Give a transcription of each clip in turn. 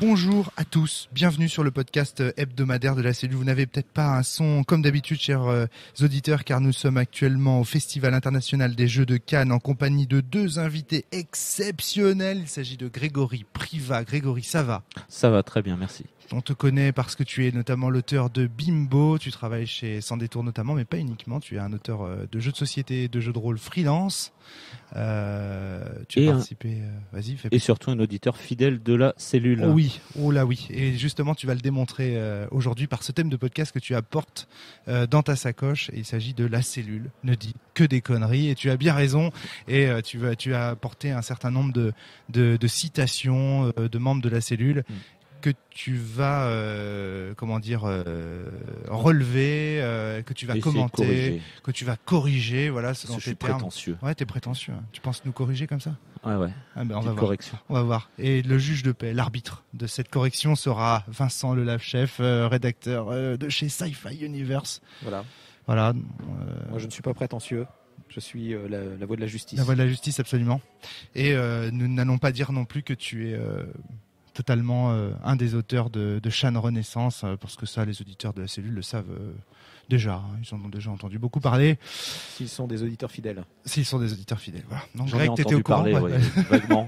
Bonjour à tous, bienvenue sur le podcast hebdomadaire de la cellule. Vous n'avez peut-être pas un son comme d'habitude, chers auditeurs, car nous sommes actuellement au Festival international des Jeux de Cannes en compagnie de deux invités exceptionnels. Il s'agit de Grégory Privat. Grégory, ça va ? Ça va très bien, merci. On te connaît parce que tu es notamment l'auteur de Bimbo, tu travailles chez Sans Détour notamment, mais pas uniquement, tu es un auteur de jeux de société, de jeux de rôle freelance. Tu as participé... Vas-y, fais. Et surtout un auditeur fidèle de la cellule. Oh oui, oh là oui. Et justement, tu vas le démontrer aujourd'hui par ce thème de podcast que tu apportes dans ta sacoche. Et il s'agit de la cellule, ne dit que des conneries. Et tu as bien raison. Et tu as apporté un certain nombre de citations de membres de la cellule. Que tu vas relever, que tu vas commenter, que tu vas corriger, voilà, selon tes termes. Prétentieux. Ouais, t'es prétentieux. Hein. Tu penses nous corriger comme ça ? Ouais. Ah ben on va voir. Correction. On va voir. Et le juge de paix, l'arbitre de cette correction sera Vincent Lelave-Chef, rédacteur de chez Sci-Fi Universe. Voilà. Moi, je ne suis pas prétentieux. Je suis la voix de la justice. La voix de la justice, absolument. Et nous n'allons pas dire non plus que tu es totalement un des auteurs de Shan Renaissance, parce que ça, les auditeurs de la cellule le savent déjà. Hein, ils en ont déjà entendu beaucoup parler. S'ils sont des auditeurs fidèles. S'ils sont des auditeurs fidèles, voilà. Donc Greg, t'étais au courant. Parler, vaguement.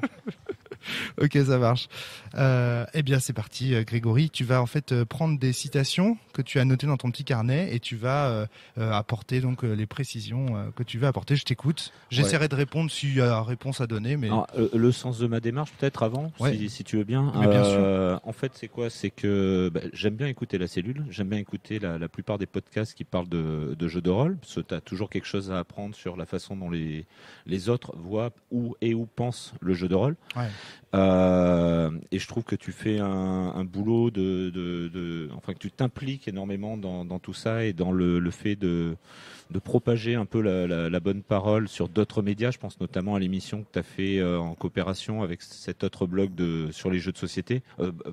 Ok, ça marche. Eh bien, c'est parti, Grégory. Tu vas en fait prendre des citations que tu as notées dans ton petit carnet et tu vas apporter donc les précisions que tu veux apporter. Je t'écoute. J'essaierai de répondre s'il y a réponse à donner. Mais alors, le sens de ma démarche, peut-être avant, si tu veux bien. Mais bien sûr. En fait, c'est quoi ? C'est que j'aime bien écouter la cellule. J'aime bien écouter la plupart des podcasts qui parlent de jeux de rôle, parce que tu as toujours quelque chose à apprendre sur la façon dont les autres voient où pensent le jeu de rôle. Ouais. Et je trouve que tu fais un boulot enfin que tu t'impliques énormément dans tout ça et dans le fait de propager un peu la bonne parole sur d'autres médias. Je pense notamment à l'émission que tu as fait en coopération avec cet autre blog sur les jeux de société,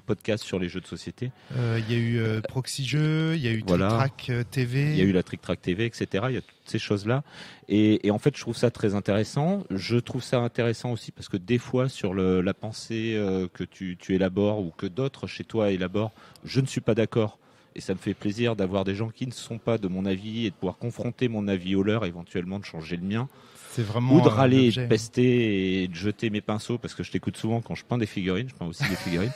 podcast sur les jeux de société. Il y a eu Proxy Jeux, il y a eu Trick Track TV. Il y a eu la Trick Track TV, etc. Il y a toutes ces choses-là. Et en fait, je trouve ça très intéressant. Je trouve ça intéressant aussi parce que des fois, sur la pensée que tu élabores ou que d'autres chez toi élaborent, je ne suis pas d'accord. Et ça me fait plaisir d'avoir des gens qui ne sont pas de mon avis et de pouvoir confronter mon avis au leur, éventuellement de changer le mien. C'est vraiment ou de râler et de pester et de jeter mes pinceaux, parce que je t'écoute souvent quand je peins des figurines, je peins aussi des figurines.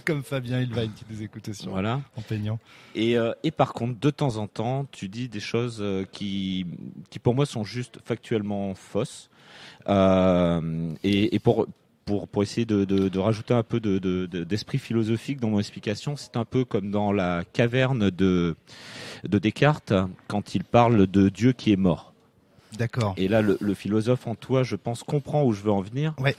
Comme Fabien Ilvain qui nous écoute aussi voilà. En peignant. Et par contre, de temps en temps, tu dis des choses qui pour moi sont juste factuellement fausses. Et pour essayer de rajouter un peu d'esprit philosophique dans mon explication, c'est un peu comme dans la caverne de Descartes, quand il parle de Dieu qui est mort. D'accord. Et là, le philosophe en toi, je pense, comprend où je veux en venir. Ouais.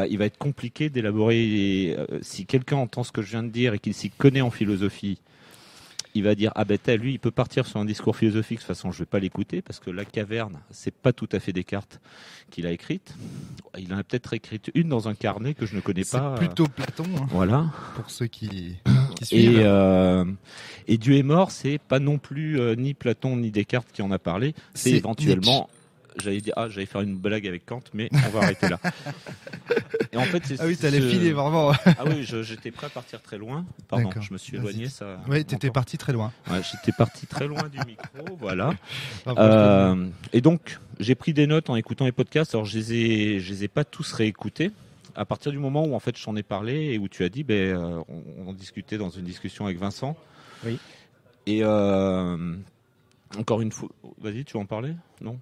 Il va être compliqué d'élaborer. Si quelqu'un entend ce que je viens de dire et qu'il s'y connaît en philosophie, il va dire lui, il peut partir sur un discours philosophique. De toute façon, je vais pas l'écouter parce que la caverne, c'est pas tout à fait Descartes qu'il a écrite. Il en a peut-être écrite une dans un carnet que je ne connais pas. C'est plutôt Platon. Hein, voilà. Pour ceux qui suivent. Et Dieu est mort, c'est pas non plus ni Platon ni Descartes qui en a parlé. C'est éventuellement. J'allais faire une blague avec Kant, mais on va arrêter là. Et en fait, t'allais filer vraiment. Ah oui, j'étais prêt à partir très loin. Pardon, D'accord. je me suis éloigné. Ça. Oui, t'étais parti très loin. Ouais, j'étais parti très loin du micro, voilà. Et donc, j'ai pris des notes en écoutant les podcasts. Alors, je les ai pas tous réécoutés. À partir du moment où en fait je t'en ai parlé et où tu as dit, on discutait dans une discussion avec Vincent. Oui. Et encore une fois, vas-y, tu veux en parler ? Non,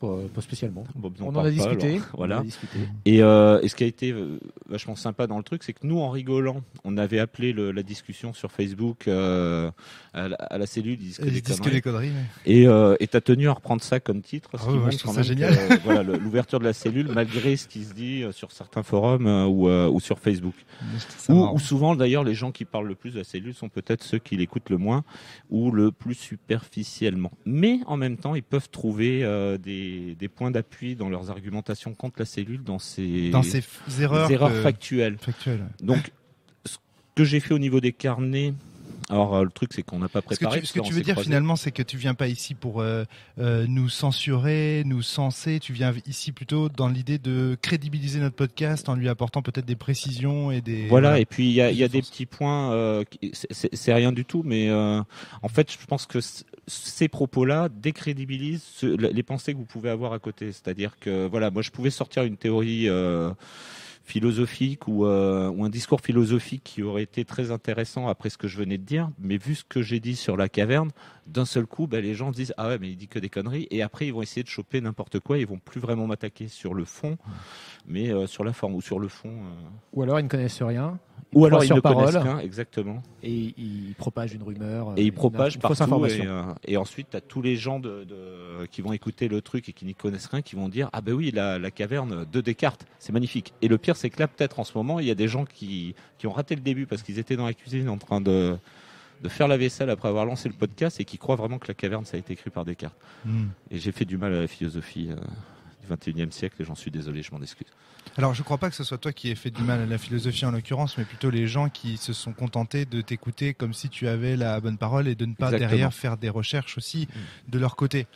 pas spécialement. Bon, on en a discuté. Voilà. Et ce qui a été vachement sympa dans le truc, c'est que nous, en rigolant, on avait appelé la discussion sur Facebook à la cellule. Ils disent que les conneries. Mais... Et t'as tenu à reprendre ça comme titre. Ce qui montre quand même génial. Voilà, l'ouverture de la cellule, malgré ce qui se dit sur certains forums ou sur Facebook. Ou souvent, d'ailleurs, les gens qui parlent le plus de la cellule sont peut-être ceux qui l'écoutent le moins ou le plus superficiellement. Mais en même temps, ils peuvent trouver des points d'appui dans leurs argumentations contre la cellule, dans ces erreurs factuelles. Ouais. Donc, ce que j'ai fait au niveau des carnets, Alors le truc c'est qu'on n'a pas préparé. Ce que tu veux dire finalement, c'est que tu viens pas ici pour nous censurer, nous censer. Tu viens ici plutôt dans l'idée de crédibiliser notre podcast en lui apportant peut-être des précisions et des. Voilà. Et puis il y a des petits points. C'est rien du tout, mais en fait, je pense que ces propos-là décrédibilisent les pensées que vous pouvez avoir à côté. C'est-à-dire que voilà, moi je pouvais sortir une théorie philosophique ou un discours philosophique qui aurait été très intéressant après ce que je venais de dire, mais vu ce que j'ai dit sur la caverne, d'un seul coup, les gens disent ah ouais mais il dit que des conneries, et après ils vont essayer de choper n'importe quoi, ils vont plus vraiment m'attaquer sur le fond, mais sur la forme ou sur le fond. Ou alors ils ne connaissent rien. Ou alors ils ne connaissent rien, exactement. Et ils propagent une rumeur. Et ils propagent partout. Et ensuite, tu as tous les gens qui vont écouter le truc et qui n'y connaissent rien, qui vont dire ah ben oui, la caverne de Descartes, c'est magnifique. Et le pire, c'est que là, peut-être en ce moment, il y a des gens qui ont raté le début parce qu'ils étaient dans la cuisine en train de faire la vaisselle après avoir lancé le podcast et qui croient vraiment que la caverne, ça a été écrit par Descartes. Et j'ai fait du mal à la philosophie du 21e siècle et j'en suis désolé, je m'en excuse. Alors, je ne crois pas que ce soit toi qui aies fait du mal à la philosophie en l'occurrence, mais plutôt les gens qui se sont contentés de t'écouter comme si tu avais la bonne parole et de ne pas Exactement. derrière faire des recherches aussi de leur côté.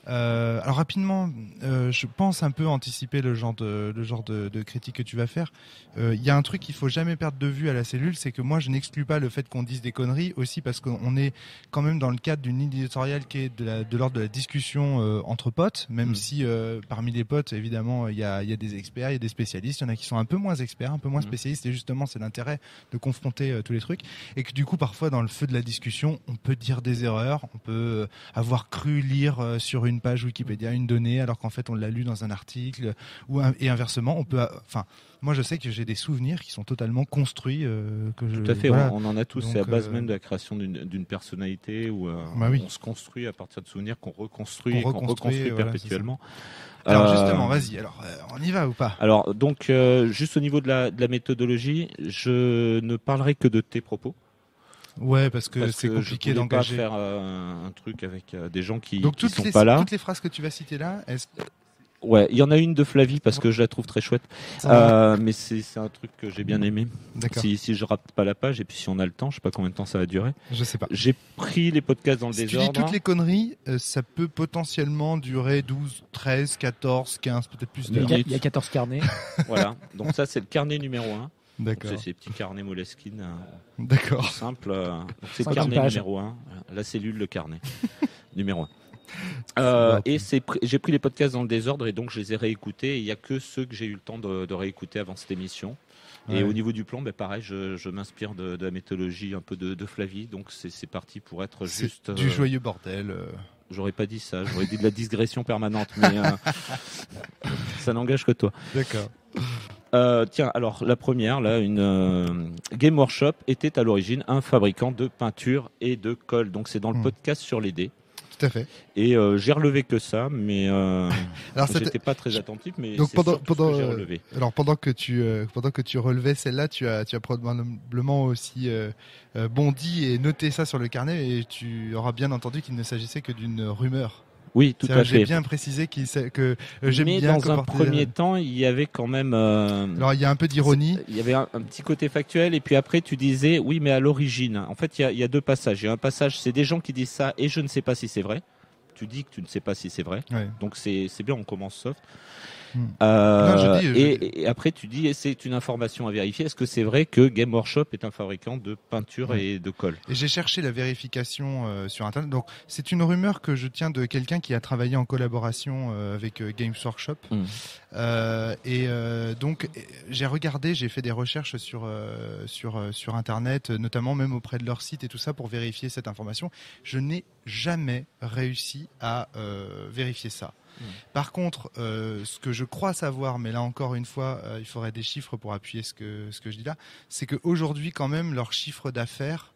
Alors rapidement, je pense un peu anticiper le genre de critique que tu vas faire. Il y a un truc qu'il faut jamais perdre de vue à la cellule, c'est que moi je n'exclus pas le fait qu'on dise des conneries aussi parce qu'on est quand même dans le cadre d'une ligne éditoriale qui est de l'ordre de la discussion entre potes, même si parmi les potes évidemment il y a des experts, il y a des spécialistes, il y en a qui sont un peu moins experts, un peu moins spécialistes, et justement c'est l'intérêt de confronter tous les trucs, et que du coup parfois dans le feu de la discussion on peut dire des erreurs, on peut avoir cru lire sur une page Wikipédia une donnée alors qu'en fait on l'a lu dans un article, et inversement on peut, moi je sais que j'ai des souvenirs qui sont totalement construits tout à fait, voilà. On en a tous. Donc, c'est à base même de la création d'une personnalité où on se construit à partir de souvenirs qu'on reconstruit perpétuellement. Alors justement, vas-y, on y va ou pas? Alors donc juste au niveau de la méthodologie, je ne parlerai que de tes propos. Ouais, parce que c'est compliqué d'engager. Je ne pas faire un truc avec des gens qui donc sont pas là. Toutes les phrases que tu vas citer là, ouais, il y en a une de Flavie parce que je la trouve très chouette, mais c'est un truc que j'ai bien aimé. D'accord. Si je rate pas la page et puis si on a le temps, je sais pas combien de temps ça va durer. Je sais pas. J'ai pris les podcasts dans le désordre. Si tu dis toutes les conneries, ça peut potentiellement durer 12, 13, 14, 15, peut-être plus de minutes. Il y a 14 carnets. Voilà. Donc ça c'est le carnet numéro 1. D'accord. C'est ces petits carnets Moleskine. D'accord. Simple. C'est le carnet numéro 1. La cellule, le carnet. Numéro 1. Et j'ai pris les podcasts dans le désordre et donc je les ai réécoutés. Il n'y a que ceux que j'ai eu le temps de réécouter avant cette émission. Et au niveau du plan, pareil, je m'inspire de la méthodologie un peu de Flavie. Donc c'est parti pour être juste... du joyeux bordel. J'aurais pas dit ça. J'aurais dit de la digression permanente. Mais ça n'engage que toi. D'accord. Tiens, alors la première, là, Game Workshop était à l'origine un fabricant de peinture et de colle. Donc c'est dans le podcast sur les dés. Tout à fait. Et j'ai relevé que ça, mais j'étais pas très attentif, mais donc c'est surtout ce que j'ai relevé. Alors pendant que tu relevais celle-là, tu as probablement aussi bondi et noté ça sur le carnet, et tu auras bien entendu qu'il ne s'agissait que d'une rumeur. Oui, tout à fait. J'ai bien précisé que j'aime mais bien. Mais dans un premier temps, il y avait quand même. Alors il y a un peu d'ironie. Il y avait un petit côté factuel, et puis après tu disais oui, mais à l'origine. En fait, il y a deux passages. Il y a un passage, c'est des gens qui disent ça, et je ne sais pas si c'est vrai. Tu dis que tu ne sais pas si c'est vrai. Ouais. Donc c'est bien, on commence soft. Et après tu dis c'est une information à vérifier. Est-ce que c'est vrai que Game Workshop est un fabricant de peinture et de colle? Et j'ai cherché la vérification sur internet. Donc c'est une rumeur que je tiens de quelqu'un qui a travaillé en collaboration avec Games Workshop. Donc j'ai regardé, j'ai fait des recherches sur internet, notamment même auprès de leur site et tout ça pour vérifier cette information. Je n'ai jamais réussi à vérifier ça. Par contre, ce que je crois savoir, mais là encore une fois, il faudrait des chiffres pour appuyer ce que je dis là, c'est qu'aujourd'hui quand même leur chiffre d'affaires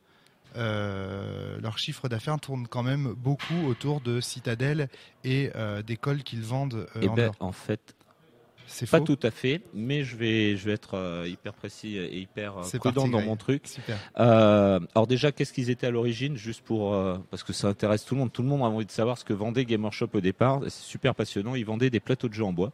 tourne quand même beaucoup autour de Citadel et des colles qu'ils vendent en fait, c'est pas faux. Tout à fait, mais je vais être hyper précis et hyper prudent dans mon truc. Super. Alors déjà, qu'est-ce qu'ils étaient à l'origine, juste pour parce que ça intéresse tout le monde. Tout le monde a envie de savoir ce que vendait Game Workshop au départ. C'est super passionnant. Ils vendaient des plateaux de jeux en bois.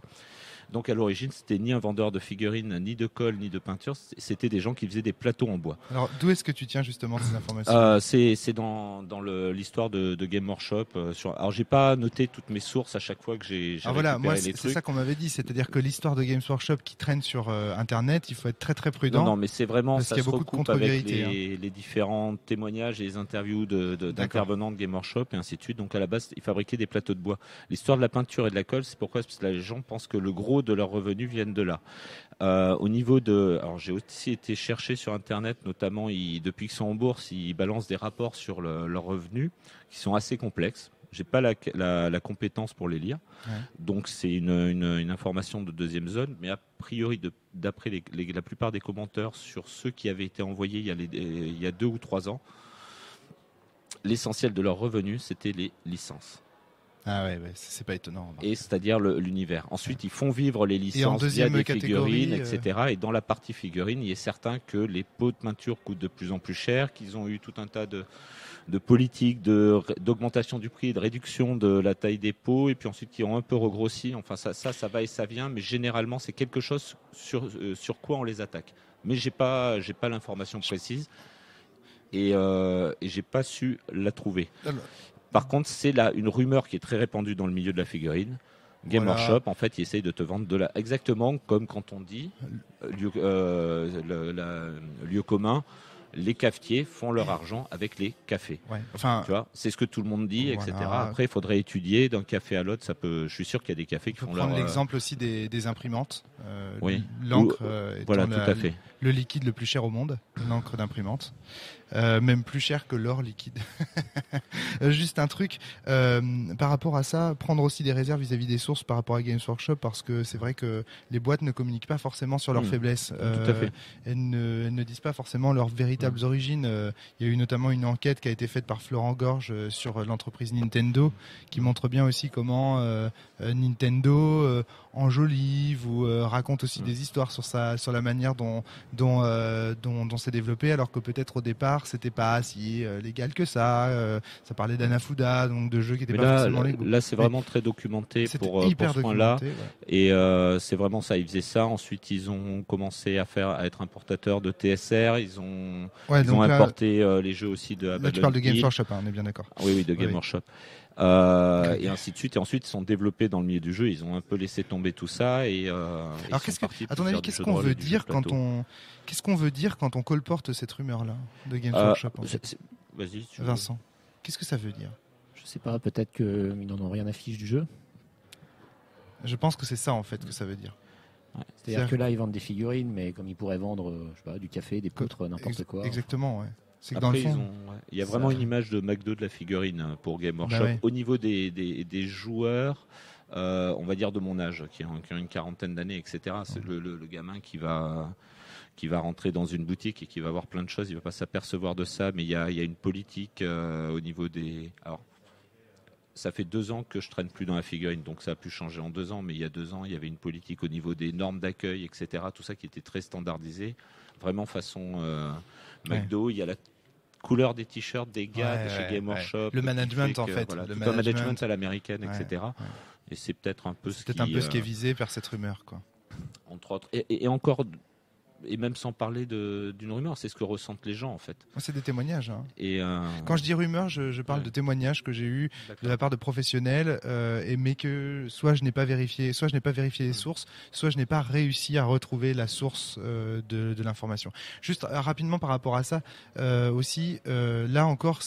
Donc à l'origine, c'était ni un vendeur de figurines, ni de colle, ni de peinture. C'était des gens qui faisaient des plateaux en bois. Alors d'où est-ce que tu tiens justement ces informations? C'est dans l'histoire de Game Workshop. Alors j'ai pas noté toutes mes sources à chaque fois que j'ai voilà, moi les c'est trucs. ça qu'on m'avait dit, c'est-à-dire que l'histoire de Games Workshop qui traîne sur Internet, il faut être très très prudent. Non, mais c'est vraiment parce ça qu'il y a se beaucoup de recoupe avec contre-vérités, les différents témoignages et les interviews d'intervenants de Game Workshop et ainsi de suite. Donc à la base, ils fabriquaient des plateaux de bois. L'histoire de la peinture et de la colle, c'est pourquoi parce que les gens pensent que le gros de leurs revenus viennent de là. Au niveau alors j'ai aussi été chercher sur Internet, notamment depuis qu'ils sont en bourse, ils balancent des rapports sur leurs revenus qui sont assez complexes. J'ai pas la compétence pour les lire, donc c'est une information de deuxième zone. Mais a priori, d'après la plupart des commentaires sur ceux qui avaient été envoyés il y a 2 ou 3 ans, l'essentiel de leurs revenus c'était les licences. Ah ouais, c'est pas étonnant. Et c'est-à-dire l'univers. Ensuite, ils font vivre les licences via des figurines, etc. Et dans la partie figurine, il est certain que les pots de peinture coûtent de plus en plus cher, qu'ils ont eu tout un tas de politiques d'augmentation du prix, de réduction de la taille des pots, et puis ensuite qui ont un peu regrossi. Enfin, ça va et ça vient, mais généralement, c'est quelque chose sur quoi on les attaque. Mais j'ai pas l'information précise et j'ai pas su la trouver. Par contre, c'est une rumeur qui est très répandue dans le milieu de la figurine. Game Workshop, en fait, il essaye de te vendre exactement comme quand on dit lieu commun. Les cafetiers font leur argent avec les cafés. Ouais. Enfin, tu vois, c'est ce que tout le monde dit, etc. Après, il faudrait étudier d'un café à l'autre. Je suis sûr qu'il y a des cafés qui font leur. Prendre l'exemple aussi des imprimantes. Oui. L'encre voilà, tout à fait. Le liquide le plus cher au monde, l'encre d'imprimante. Même plus cher que l'or liquide. Juste un truc par rapport à ça, prendre aussi des réserves vis-à-vis des sources par rapport à Games Workshop, parce que c'est vrai que les boîtes ne communiquent pas forcément sur leurs faiblesses. Tout à fait. Elles ne disent pas forcément leurs véritables origines. Il y a eu notamment une enquête qui a été faite par Florent Gorge sur l'entreprise Nintendo, qui montre bien aussi comment Nintendo enjolive ou raconte aussi des histoires sur la manière dont c'est développé, alors que peut-être au départ c'était pas si légal que ça. Ça parlait d'Anafuda, donc de jeux qui étaient pas forcément légaux. Là, c'est vraiment très documenté pour ce point-là. Ouais. Et c'est vraiment ça. Ils faisaient ça. Ensuite, ils ont commencé à être importateurs de TSR. Ils ont importé les jeux aussi de. Là, tu parles de Games Workshop, on est bien d'accord. Oui, de Game Workshop. Et ainsi de suite. Et ensuite, ils sont développés dans le milieu du jeu. Ils ont un peu laissé tomber tout ça. Alors, à ton avis, qu'est-ce qu'on veut dire quand on colporte cette rumeur-là de Games Workshop en fait. Vas-y, Vincent, qu'est-ce que ça veut dire? Je sais pas, peut-être qu'ils n'en ont rien à fiche du jeu. Je pense que c'est ça en fait que ça veut dire. Ouais. C'est-à-dire que là, ils vendent des figurines, mais comme ils pourraient vendre je sais pas, du café, des poutres, n'importe quoi. Exactement, ouais. C'est que après, dans le fond, il y a vraiment une image de McDo de la figurine pour Game Workshop. Au niveau des joueurs, on va dire de mon âge, qui ont une quarantaine d'années, etc. C'est le gamin qui va rentrer dans une boutique et qui va voir plein de choses. Il ne va pas s'apercevoir de ça, mais il y a une politique au niveau des... Alors, ça fait 2 ans que je traîne plus dans la figurine, donc ça a pu changer en 2 ans, mais il y a 2 ans, il y avait une politique au niveau des normes d'accueil, etc. Tout ça qui était très standardisé, vraiment façon McDo. Il y a la couleur des t-shirts des gars de chez Game Workshop. Le management, en fait. Voilà, le management à l'américaine, etc. Et c'est peut-être un peu ce qui est visé par cette rumeur, quoi. Entre autres. Et encore... Et même sans parler d'une rumeur, c'est ce que ressentent les gens en fait. C'est des témoignages. Hein. Et quand je dis rumeur, je parle de témoignages que j'ai eus de la part de professionnels, mais que soit je n'ai pas vérifié les sources, soit je n'ai pas réussi à retrouver la source de l'information. Juste rapidement par rapport à ça aussi, là encore,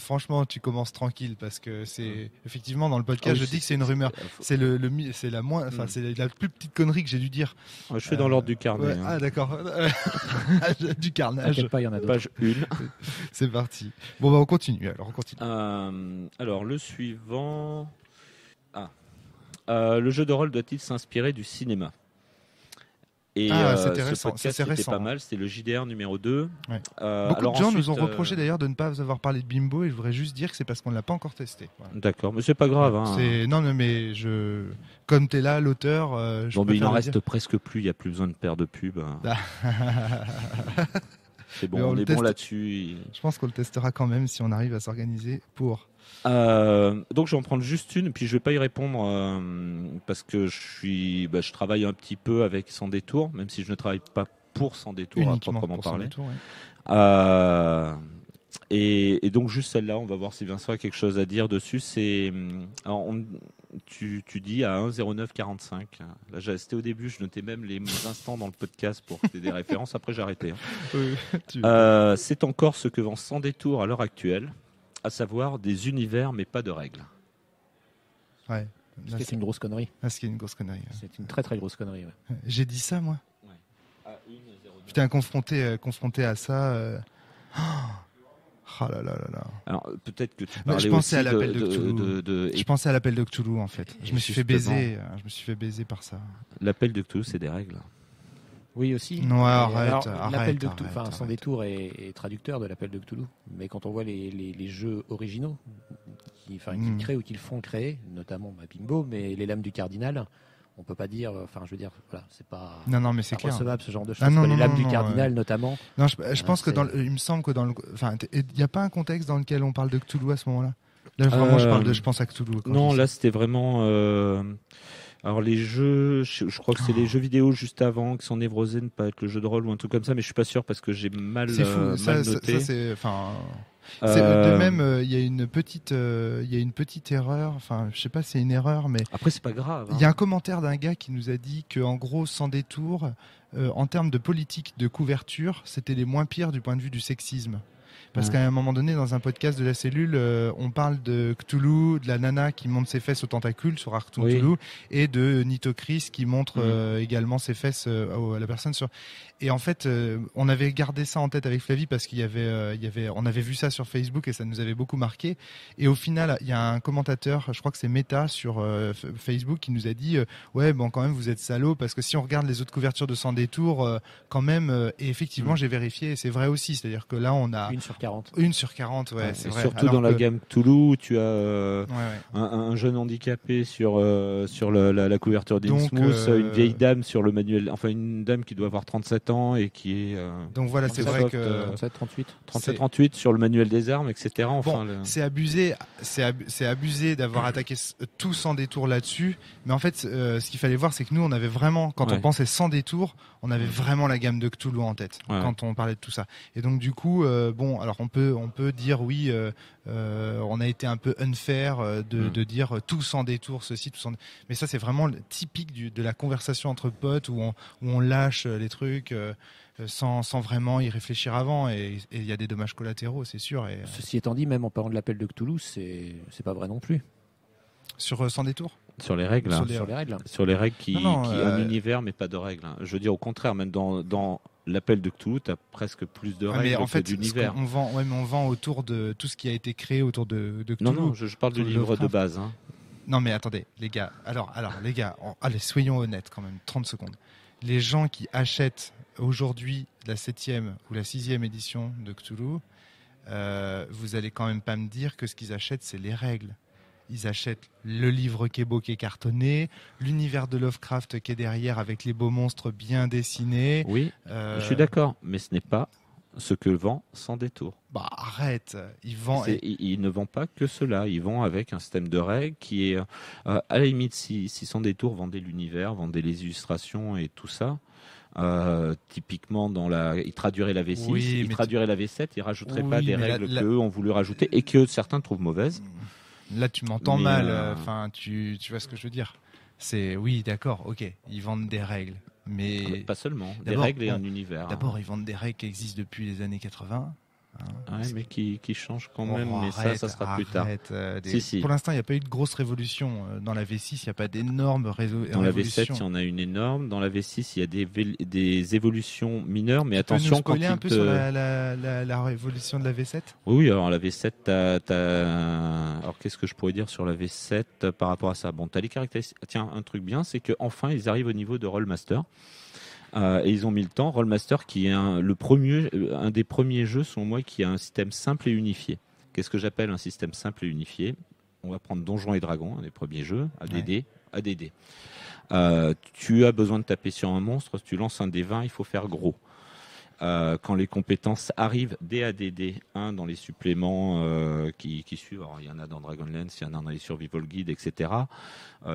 franchement, tu commences tranquille parce que c'est effectivement dans le podcast, je dis que c'est une rumeur. C'est c'est la plus petite connerie que j'ai dû dire. Je fais dans l'ordre du carnet. Ouais. Ah d'accord, du carnage. T'inquiète pas, il y en a d'autres. Page 1. C'est parti. Bon bah on continue. Alors le suivant. Le jeu de rôle doit-il s'inspirer du cinéma? Et c'était récent. C'était pas mal, c'était le JDR numéro 2. Ouais. Beaucoup de gens nous ont reproché d'ailleurs de ne pas avoir parlé de Bimbo, et je voudrais juste dire que c'est parce qu'on ne l'a pas encore testé. Voilà. D'accord, mais c'est pas grave. Hein. Non, mais comme tu es là, l'auteur... mais il n'en reste presque plus, il n'y a plus besoin de faire de pub. C'est bon, on est bon là-dessus. Je pense qu'on le testera quand même si on arrive à s'organiser pour... Donc je vais en prendre juste une, puis je vais pas y répondre parce que je travaille un petit peu avec Sans Détour, même si je ne travaille pas pour Sans Détour à proprement parler. Et donc juste celle-là, on va voir si Vincent a quelque chose à dire dessus. Tu dis à 1,0945. Là, c'était au début, je notais même les instants dans le podcast pour que tu aies des références. Après, j'ai arrêté. C'est encore ce que vend Sans Détour à l'heure actuelle, à savoir des univers mais pas de règles. Ouais. C'est une grosse connerie. C'est une grosse connerie. Ouais. C'est une très très grosse connerie. Ouais. J'ai dit ça, moi. Ouais. Putain, confronté à ça. Oh là là là là. Alors peut-être que tu parlais je pensais aussi à l'appel de Cthulhu. Je pensais à l'appel de Cthulhu en fait. Je me suis fait baiser par ça. L'appel de Cthulhu, c'est des règles. Oui aussi. Non, arrête. L'appel de Cthulhu, Sans Détour est traducteur de l'appel de Cthulhu. Mais quand on voit les jeux originaux qu'ils créent ou qu'ils font créer, notamment Bimbo, mais les Lames du Cardinal. On peut pas dire, voilà, c'est pas. Non, mais c'est clair. Recevable ce genre de choses. Les Lames du Cardinal, notamment. Non, je pense que il me semble que il n'y a pas un contexte dans lequel on parle de Cthulhu à ce moment-là. Là, vraiment, je pense à Cthulhu. Non, là, c'était vraiment. Alors les jeux, je crois que c'est les jeux vidéo juste avant qui sont névrosés, ne pas être le jeu de rôle ou un truc comme ça, mais je suis pas sûr parce que j'ai mal noté. Ça c'est, de même, il y a une petite erreur. Enfin, je sais pas, si c'est une erreur, mais après c'est pas grave. Il y a un commentaire d'un gars qui nous a dit que, en gros, Sans Détour, en termes de politique de couverture, c'était les moins pires du point de vue du sexisme. Parce qu'à un moment donné, dans un podcast de la cellule, on parle de Cthulhu, de la nana qui montre ses fesses aux tentacules sur Art Cthulhu, et de Nitocris qui montre également ses fesses à la personne sur. Et en fait, on avait gardé ça en tête avec Flavie parce on avait vu ça sur Facebook et ça nous avait beaucoup marqué. Et au final, il y a un commentateur, je crois que c'est Meta sur Facebook, qui nous a dit ouais, bon, quand même, vous êtes salaud parce que si on regarde les autres couvertures de Sans Détour, quand même, et effectivement, j'ai vérifié, et c'est vrai aussi, c'est-à-dire que là, on a 1 sur 40, ouais, c'est vrai. Surtout dans la gamme Cthulhu, où tu as un jeune handicapé sur la couverture d'Innsmouth, une vieille dame sur le manuel, enfin une dame qui doit avoir 37 ans et qui est donc voilà, c'est vrai que 37-38 sur le manuel des armes, etc. Enfin, c'est abusé d'avoir attaqué tout Sans Détour là-dessus, mais en fait ce qu'il fallait voir, c'est que nous on avait vraiment, quand on pensait Sans Détour, on avait vraiment la gamme de Cthulhu en tête quand on parlait de tout ça. Et donc du coup alors on peut dire oui, on a été un peu unfair de dire tout Sans Détour, ceci, tout sans. Mais ça c'est vraiment typique de la conversation entre potes où on lâche les trucs sans vraiment y réfléchir avant, et il y a des dommages collatéraux, c'est sûr. Et, ceci étant dit, même en parlant de l'appel de Cthulhu, c'est pas vrai non plus. Sur Sans Détour. Sur les règles. Sur les règles qui un univers mais pas de règles. Je veux dire au contraire, même dans l'appel de Cthulhu, tu as presque plus de règles que d'univers. On vend autour de tout ce qui a été créé autour de Cthulhu. Non, je parle du livre de base. Non mais attendez, les gars. Alors les gars, allez, soyons honnêtes quand même, 30 secondes. Les gens qui achètent aujourd'hui la 7e ou la 6e édition de Cthulhu, vous allez quand même pas me dire que ce qu'ils achètent, c'est les règles. Ils achètent le livre qui est beau, qui est cartonné, l'univers de Lovecraft qui est derrière avec les beaux monstres bien dessinés. Oui, je suis d'accord, mais ce n'est pas ce que vend Sans Détour. Bah arrête, ils ne vendent pas que cela, ils vendent avec un système de règles qui est, à la limite, si Sans Détour vendait l'univers, vendait les illustrations et tout ça, typiquement il traduirait la V6, il traduirait la V7, il rajouterait pas des règles qu'eux ont voulu rajouter et que certains trouvent mauvaises. Là, tu m'entends mal. Enfin, tu vois ce que je veux dire. C'est oui, d'accord, ok. Ils vendent des règles, mais pas seulement des règles et un univers. D'abord, ils vendent des règles qui existent depuis les années 80. Mais qui changent quand même. Mais ça sera plus tard. Si. Pour l'instant, il n'y a pas eu de grosse révolution dans la V6. Il n'y a pas d'énormes révolutions. Dans la V7, il y en a une énorme. Dans la V6, il y a des évolutions mineures. Mais attention, tu peux nous spoiler un peu sur la révolution de la V7 ? Oui, alors la V7, alors qu'est-ce que je pourrais dire sur la V7 par rapport à ça ? Bon, tu as les caractéristiques. Tiens, un truc bien, c'est qu'enfin, ils arrivent au niveau de Rollmaster. Et ils ont mis le temps. Rollmaster, qui est un des premiers jeux, selon moi, qui a un système simple et unifié. Qu'est-ce que j'appelle un système simple et unifié ? On va prendre Donjons et Dragons, un des premiers jeux, ADD. Tu as besoin de taper sur un monstre, si tu lances un dé 20, il faut faire gros. quand les compétences arrivent DADD1 dans les suppléments qui suivent, alors, il y en a dans Dragonlance, il y en a dans les Survival Guide, etc.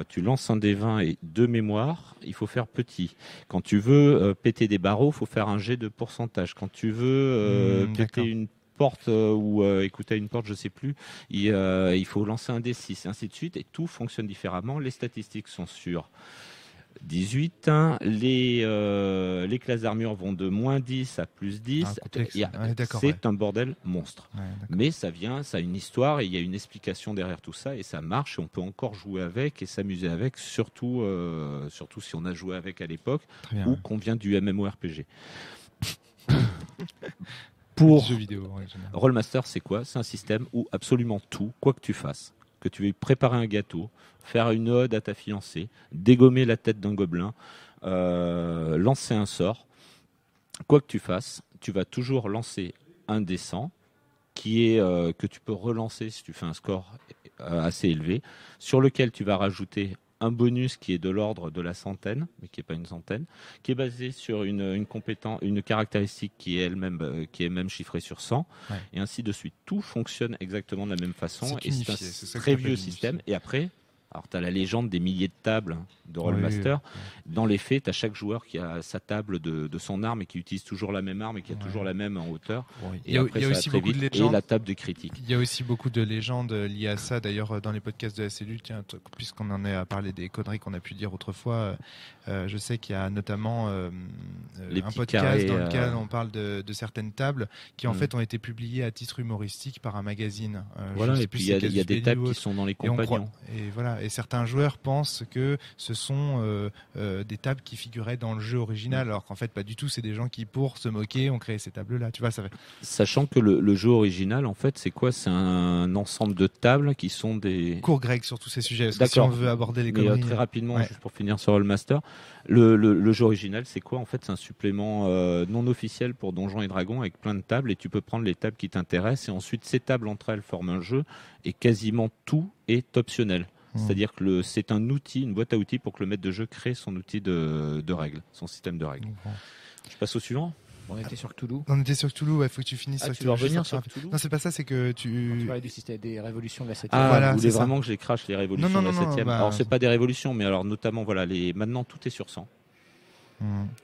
Tu lances un D20 et 2 mémoires, il faut faire petit. Quand tu veux péter des barreaux, il faut faire un jet de pourcentage. Quand tu veux péter une porte ou écouter une porte, je sais plus, il faut lancer un D6, et ainsi de suite, et tout fonctionne différemment. Les statistiques sont sur 18, hein. Les classes d'armure vont de moins 10 à plus 10. C'est un bordel monstre. Ouais, mais ça a une histoire et il y a une explication derrière tout ça et ça marche et on peut encore jouer avec et s'amuser avec, surtout si on a joué avec à l'époque ou qu'on vient du MMORPG. Pour jeux vidéo, Rollmaster, c'est quoi? C'est un système où absolument tout, quoi que tu fasses, que tu veuilles préparer un gâteau, faire une ode à ta fiancée, dégommer la tête d'un gobelin, lancer un sort, quoi que tu fasses, tu vas toujours lancer un D100 qui est que tu peux relancer si tu fais un score assez élevé, sur lequel tu vas rajouter un bonus qui est de l'ordre de la centaine, mais qui n'est pas une centaine, qui est basé sur une caractéristique qui est elle-même chiffrée sur 100, et ainsi de suite. Tout fonctionne exactement de la même façon, et c'est un très vieux système. Et après, alors tu as la légende des milliers de tables de Rollmaster. Dans les faits, tu as chaque joueur qui a sa table de son arme et qui utilise toujours la même arme et qui a toujours la même en hauteur. Il y a aussi beaucoup de légendes. Et la table de critique. Il y a aussi beaucoup de légendes liées à ça. D'ailleurs, dans les podcasts de la cellule, tiens, puisqu'on en est à parler des conneries qu'on a pu dire autrefois, je sais qu'il y a notamment un podcast dans lequel on parle de certaines tables qui en fait ont été publiées à titre humoristique par un magazine. Voilà, et puis il y a des tables qui sont dans les compagnons. Et voilà. Et certains joueurs pensent que ce sont des tables qui figuraient dans le jeu original, alors qu'en fait pas du tout. C'est des gens qui, pour se moquer, ont créé ces tables-là. Tu vois, ça fait... Sachant que le jeu original, en fait, c'est quoi? C'est un ensemble de tables qui sont des cours grecs sur tous ces sujets. Parce que si on veut aborder les conneries, très rapidement, juste pour finir sur Rollmaster, le jeu original, c'est quoi? En fait, c'est un supplément non officiel pour Donjons et Dragons avec plein de tables, et tu peux prendre les tables qui t'intéressent, et ensuite ces tables entre elles forment un jeu, et quasiment tout est optionnel. C'est-à-dire que c'est un outil, une boîte à outils pour que le maître de jeu crée son outil de règles, son système de règles. Je passe au suivant. On était sur Cthulhu. On était sur Cthulhu, il faut que tu finisses sur Cthulhu. Tu veux revenir sur Cthulhu? Non, c'est pas ça, c'est que tu parlais du système des révolutions de la 7e. Vous voulez vraiment que je les crache, les révolutions de la 7e? Alors, c'est pas des révolutions, mais alors notamment, maintenant, tout est sur 100.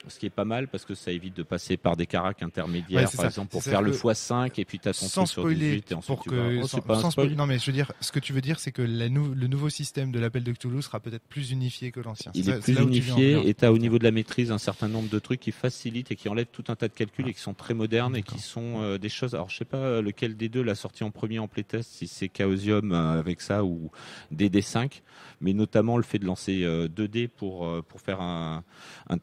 Ce qui est pas mal parce que ça évite de passer par des caracs intermédiaires, par exemple, pour faire le x5 et puis t'as ton sans sur 18 et ensuite tu vas... Non, mais je veux dire, ce que tu veux dire, c'est que le nouveau système de l'appel de Cthulhu sera peut-être plus unifié que l'ancien. Il est plus unifié et t'as au niveau de la maîtrise un certain nombre de trucs qui facilitent et qui enlèvent tout un tas de calculs et qui sont très modernes et qui sont des choses. Alors je sais pas lequel des deux l'a sorti en premier en playtest, si c'est Chaosium avec ça ou DD5, mais notamment le fait de lancer 2D pour faire un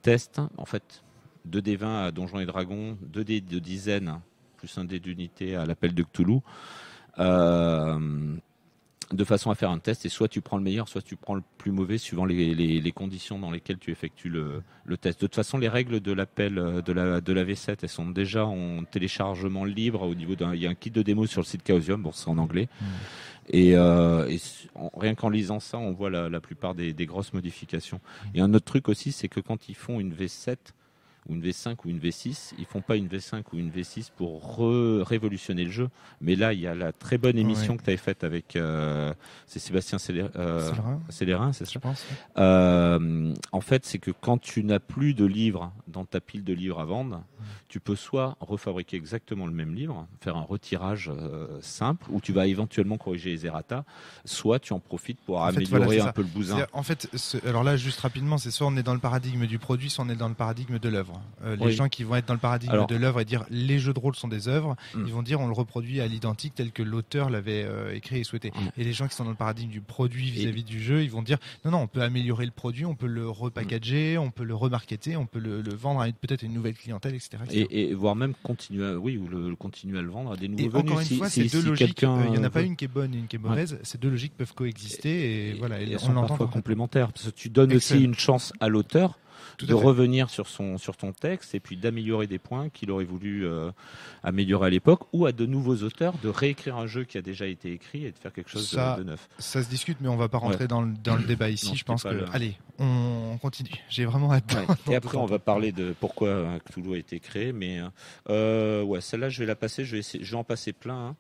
test. En fait, 2D20 à Donjons et Dragons, 2D de dizaines, plus un dé d'unité à l'appel de Cthulhu, de façon à faire un test, et soit tu prends le meilleur, soit tu prends le plus mauvais, suivant les conditions dans lesquelles tu effectues le test. De toute façon, les règles de l'appel de la V7, elles sont déjà en téléchargement libre au niveau il y a un kit de démo sur le site Chaosium, bon, c'est en anglais. Et rien qu'en lisant ça, on voit la plupart des grosses modifications. Et un autre truc aussi, c'est que quand ils font une V7 ou une V5 ou une V6, ils font pas une V5 ou une V6 pour révolutionner le jeu. Mais là, il y a la très bonne émission que tu avais faite avec c'est Sébastien Célérin, c'est ça, je pense. En fait, c'est que quand tu n'as plus de livres dans ta pile de livres à vendre, tu peux soit refabriquer exactement le même livre, faire un retirage simple, où tu vas éventuellement corriger les errata, soit tu en profites pour améliorer un peu le bousin. En fait, alors là, juste rapidement, c'est soit on est dans le paradigme du produit, soit on est dans le paradigme de l'œuvre. Les gens qui vont être dans le paradigme de l'œuvre et dire les jeux de rôle sont des œuvres, ils vont dire on le reproduit à l'identique tel que l'auteur l'avait écrit et souhaité. Et les gens qui sont dans le paradigme du produit vis-à-vis du jeu, ils vont dire non, on peut améliorer le produit, on peut le repackager, on peut le remarketer, on peut le vendre à peut-être une nouvelle clientèle, etc. Et voire même continuer à le vendre à des nouveaux venus. Encore une fois, ces deux logiques, il n'y en a pas une qui est bonne et une qui est mauvaise. Ces deux logiques peuvent coexister et voilà. Elles sont parfois complémentaires. Parce que tu donnes aussi une chance à l'auteur de revenir sur ton texte et puis d'améliorer des points qu'il aurait voulu améliorer à l'époque, ou à de nouveaux auteurs de réécrire un jeu qui a déjà été écrit et de faire quelque chose de neuf. Ça se discute, mais on va pas rentrer dans le débat ici. Non, je pense que allez, on continue. J'ai vraiment hâte. Et après on va parler de pourquoi Cthulhu a été créé, mais celle-là je vais la passer, je vais en passer plein.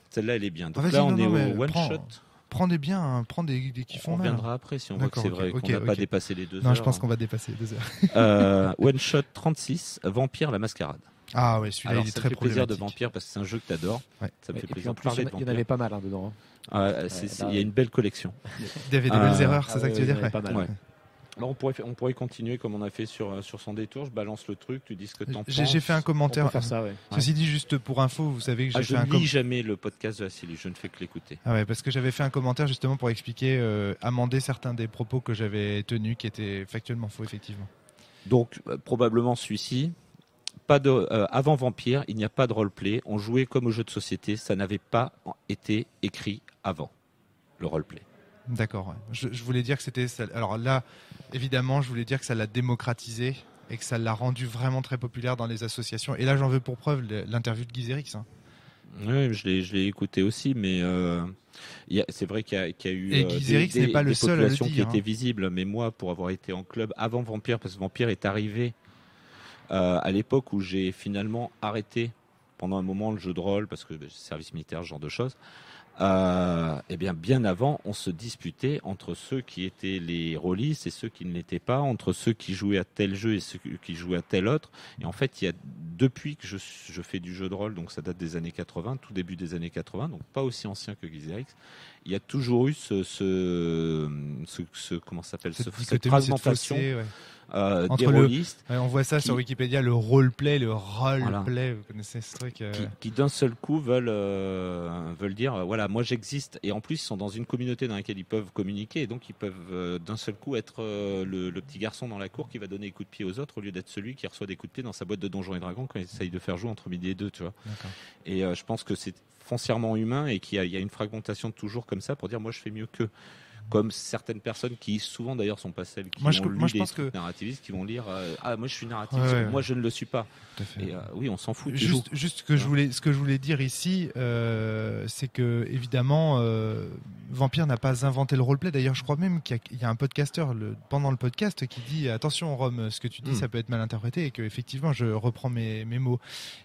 Celle-là elle est bien. Donc là on est au one shot. Prends des biens, hein, prends des qui font mal. On reviendra après si on voit que c'est vrai qu'on n'a pas dépassé les 2 heures. Non, je pense qu'on va dépasser 2 heures. One Shot 36, Vampire la Mascarade. Ah ouais, celui-là il est très plaisir de Vampire parce que c'est un jeu que tu adores. Ouais. Ça me fait plaisir de parler de Vampire. Il y en avait pas mal dedans. Il y a une belle collection. Il y avait des belles erreurs, c'est ça que tu veux dire? Pas mal. Alors on pourrait continuer comme on a fait sur son détour. Je balance le truc, tu dis ce que t'en penses. J'ai fait un commentaire. On peut faire ça, Ceci dit, juste pour info, vous savez que j'ai fait un je ne lis jamais le podcast de Vassili, je ne fais que l'écouter. Ah ouais, parce que j'avais fait un commentaire justement pour expliquer, amender certains des propos que j'avais tenus qui étaient factuellement faux, effectivement. Donc probablement celui-ci. Avant Vampire, il n'y a pas de roleplay. On jouait comme au jeu de société. Ça n'avait pas été écrit avant le roleplay. D'accord. Ouais. Je voulais dire que c'était ça. Alors là, évidemment, je voulais dire que ça l'a démocratisé et que ça l'a rendu vraiment très populaire dans les associations. Et là, j'en veux pour preuve l'interview de Guy Zerix. Hein. Oui, je l'ai écouté aussi, mais c'est vrai qu'il y a eu n'est pas le seul à le dire, qui étaient visibles. Mais moi, pour avoir été en club avant Vampire, parce que Vampire est arrivé à l'époque où j'ai finalement arrêté pendant un moment le jeu de rôle, parce que service militaire, ce genre de choses. Bien avant, on se disputait entre ceux qui étaient les rôlistes et ceux qui ne l'étaient pas, entre ceux qui jouaient à tel jeu et ceux qui jouaient à tel autre. Et en fait, depuis que je fais du jeu de rôle, donc ça date des années 80, tout début des années 80, donc pas aussi ancien que Guy Zerix, il y a toujours eu comment ça s'appelle, cette fragmentation. Des rôlistes. On voit ça sur Wikipédia, le roleplay, vous connaissez ce truc. Qui d'un seul coup veulent dire, voilà, moi j'existe. Et en plus, ils sont dans une communauté dans laquelle ils peuvent communiquer. Et donc, ils peuvent d'un seul coup être le petit garçon dans la cour qui va donner des coups de pied aux autres au lieu d'être celui qui reçoit des coups de pied dans sa boîte de Donjons et Dragons quand il essaye de faire jouer entre midi et 2, tu vois. D'accord. Et je pense que c'est foncièrement humain et qu'il y a une fragmentation toujours comme ça pour dire, moi je fais mieux qu'eux. Comme certaines personnes qui souvent d'ailleurs sont pas celles qui ont lu des trucs narrativistes, qui vont lire moi je suis narrativiste, moi je ne le suis pas. Et oui, on s'en fout. Juste ce que je voulais dire ici, c'est que évidemment Vampire n'a pas inventé le roleplay. D'ailleurs, je crois même qu'il y a un podcasteur pendant le podcast qui dit attention Rome, ce que tu dis ça peut être mal interprété, et que effectivement je reprends mes mots.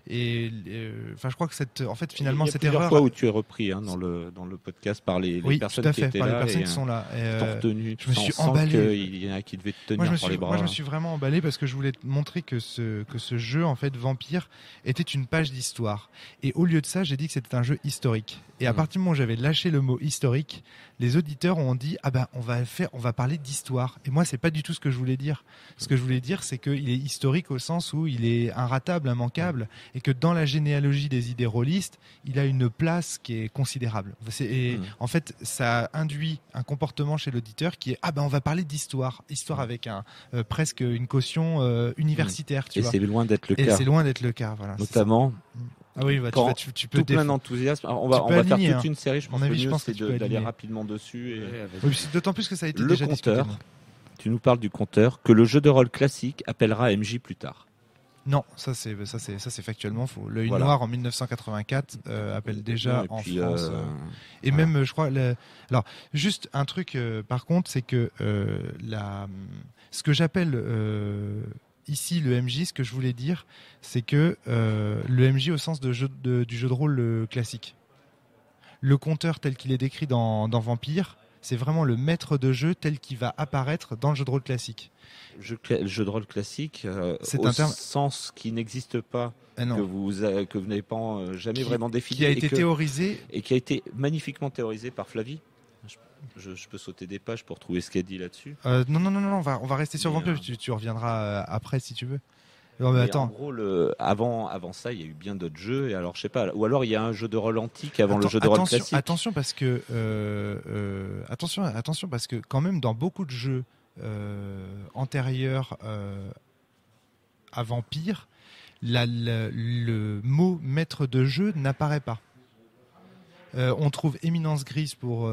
Et je crois que finalement cette erreur. Il y a plusieurs fois où tu es repris dans le podcast par les personnes qui étaient là. Qui sont là. Je me suis emballé. Il y en a qui devaient te tenir par les bras. Moi, je me suis vraiment emballé parce que je voulais te montrer que ce jeu, en fait, Vampire, était une page d'histoire. Et au lieu de ça, j'ai dit que c'était un jeu historique. Et à partir du moment où j'avais lâché le mot historique, les auditeurs ont dit on va parler d'histoire. Et moi, c'est pas du tout ce que je voulais dire. Ce que je voulais dire, c'est qu'il est historique au sens où il est inratable, immanquable, et que dans la généalogie des idées rôlistes, il a une place qui est considérable. En fait, ça induit un comportement chez l'auditeur qui est on va parler d'histoire avec presque une caution universitaire. Tu vois. C'est loin d'être le cas. Et c'est loin d'être le cas, voilà. Notamment. Ah oui, tu peux tout plein d'enthousiasme. On va faire toute une série. Je pense que le mieux, c'est d'aller rapidement dessus. D'autant plus que ça a été le déjà compteur. Tu nous parles du compteur que le jeu de rôle classique appellera MJ plus tard. Non, ça c'est factuellement faux. L'œil noir en 1984 appelle déjà en France. Et même, je crois. Alors, juste un truc. Par contre, c'est que ce que j'appelle ici le MJ, ce que je voulais dire, c'est que le MJ au sens du jeu de rôle classique. Le compteur tel qu'il est décrit dans Vampire, c'est vraiment le maître de jeu tel qu'il va apparaître dans le jeu de rôle classique. Le jeu de rôle classique, c'est au sens qui n'existe pas, que vous n'avez pas jamais vraiment défini. Qui a été théorisé. Et qui a été magnifiquement théorisé par Flavie. Je peux sauter des pages pour trouver ce qu'elle dit là-dessus. Non, on va rester sur Vampire, tu reviendras après si tu veux. Mais attends. En gros, avant ça, il y a eu bien d'autres jeux. Et alors, je sais pas. Ou alors, il y a un jeu de rôle antique avant le jeu de rôle classique. Attention parce que quand même dans beaucoup de jeux antérieurs à Vampire, le mot maître de jeu n'apparaît pas. On trouve Éminence Grise pour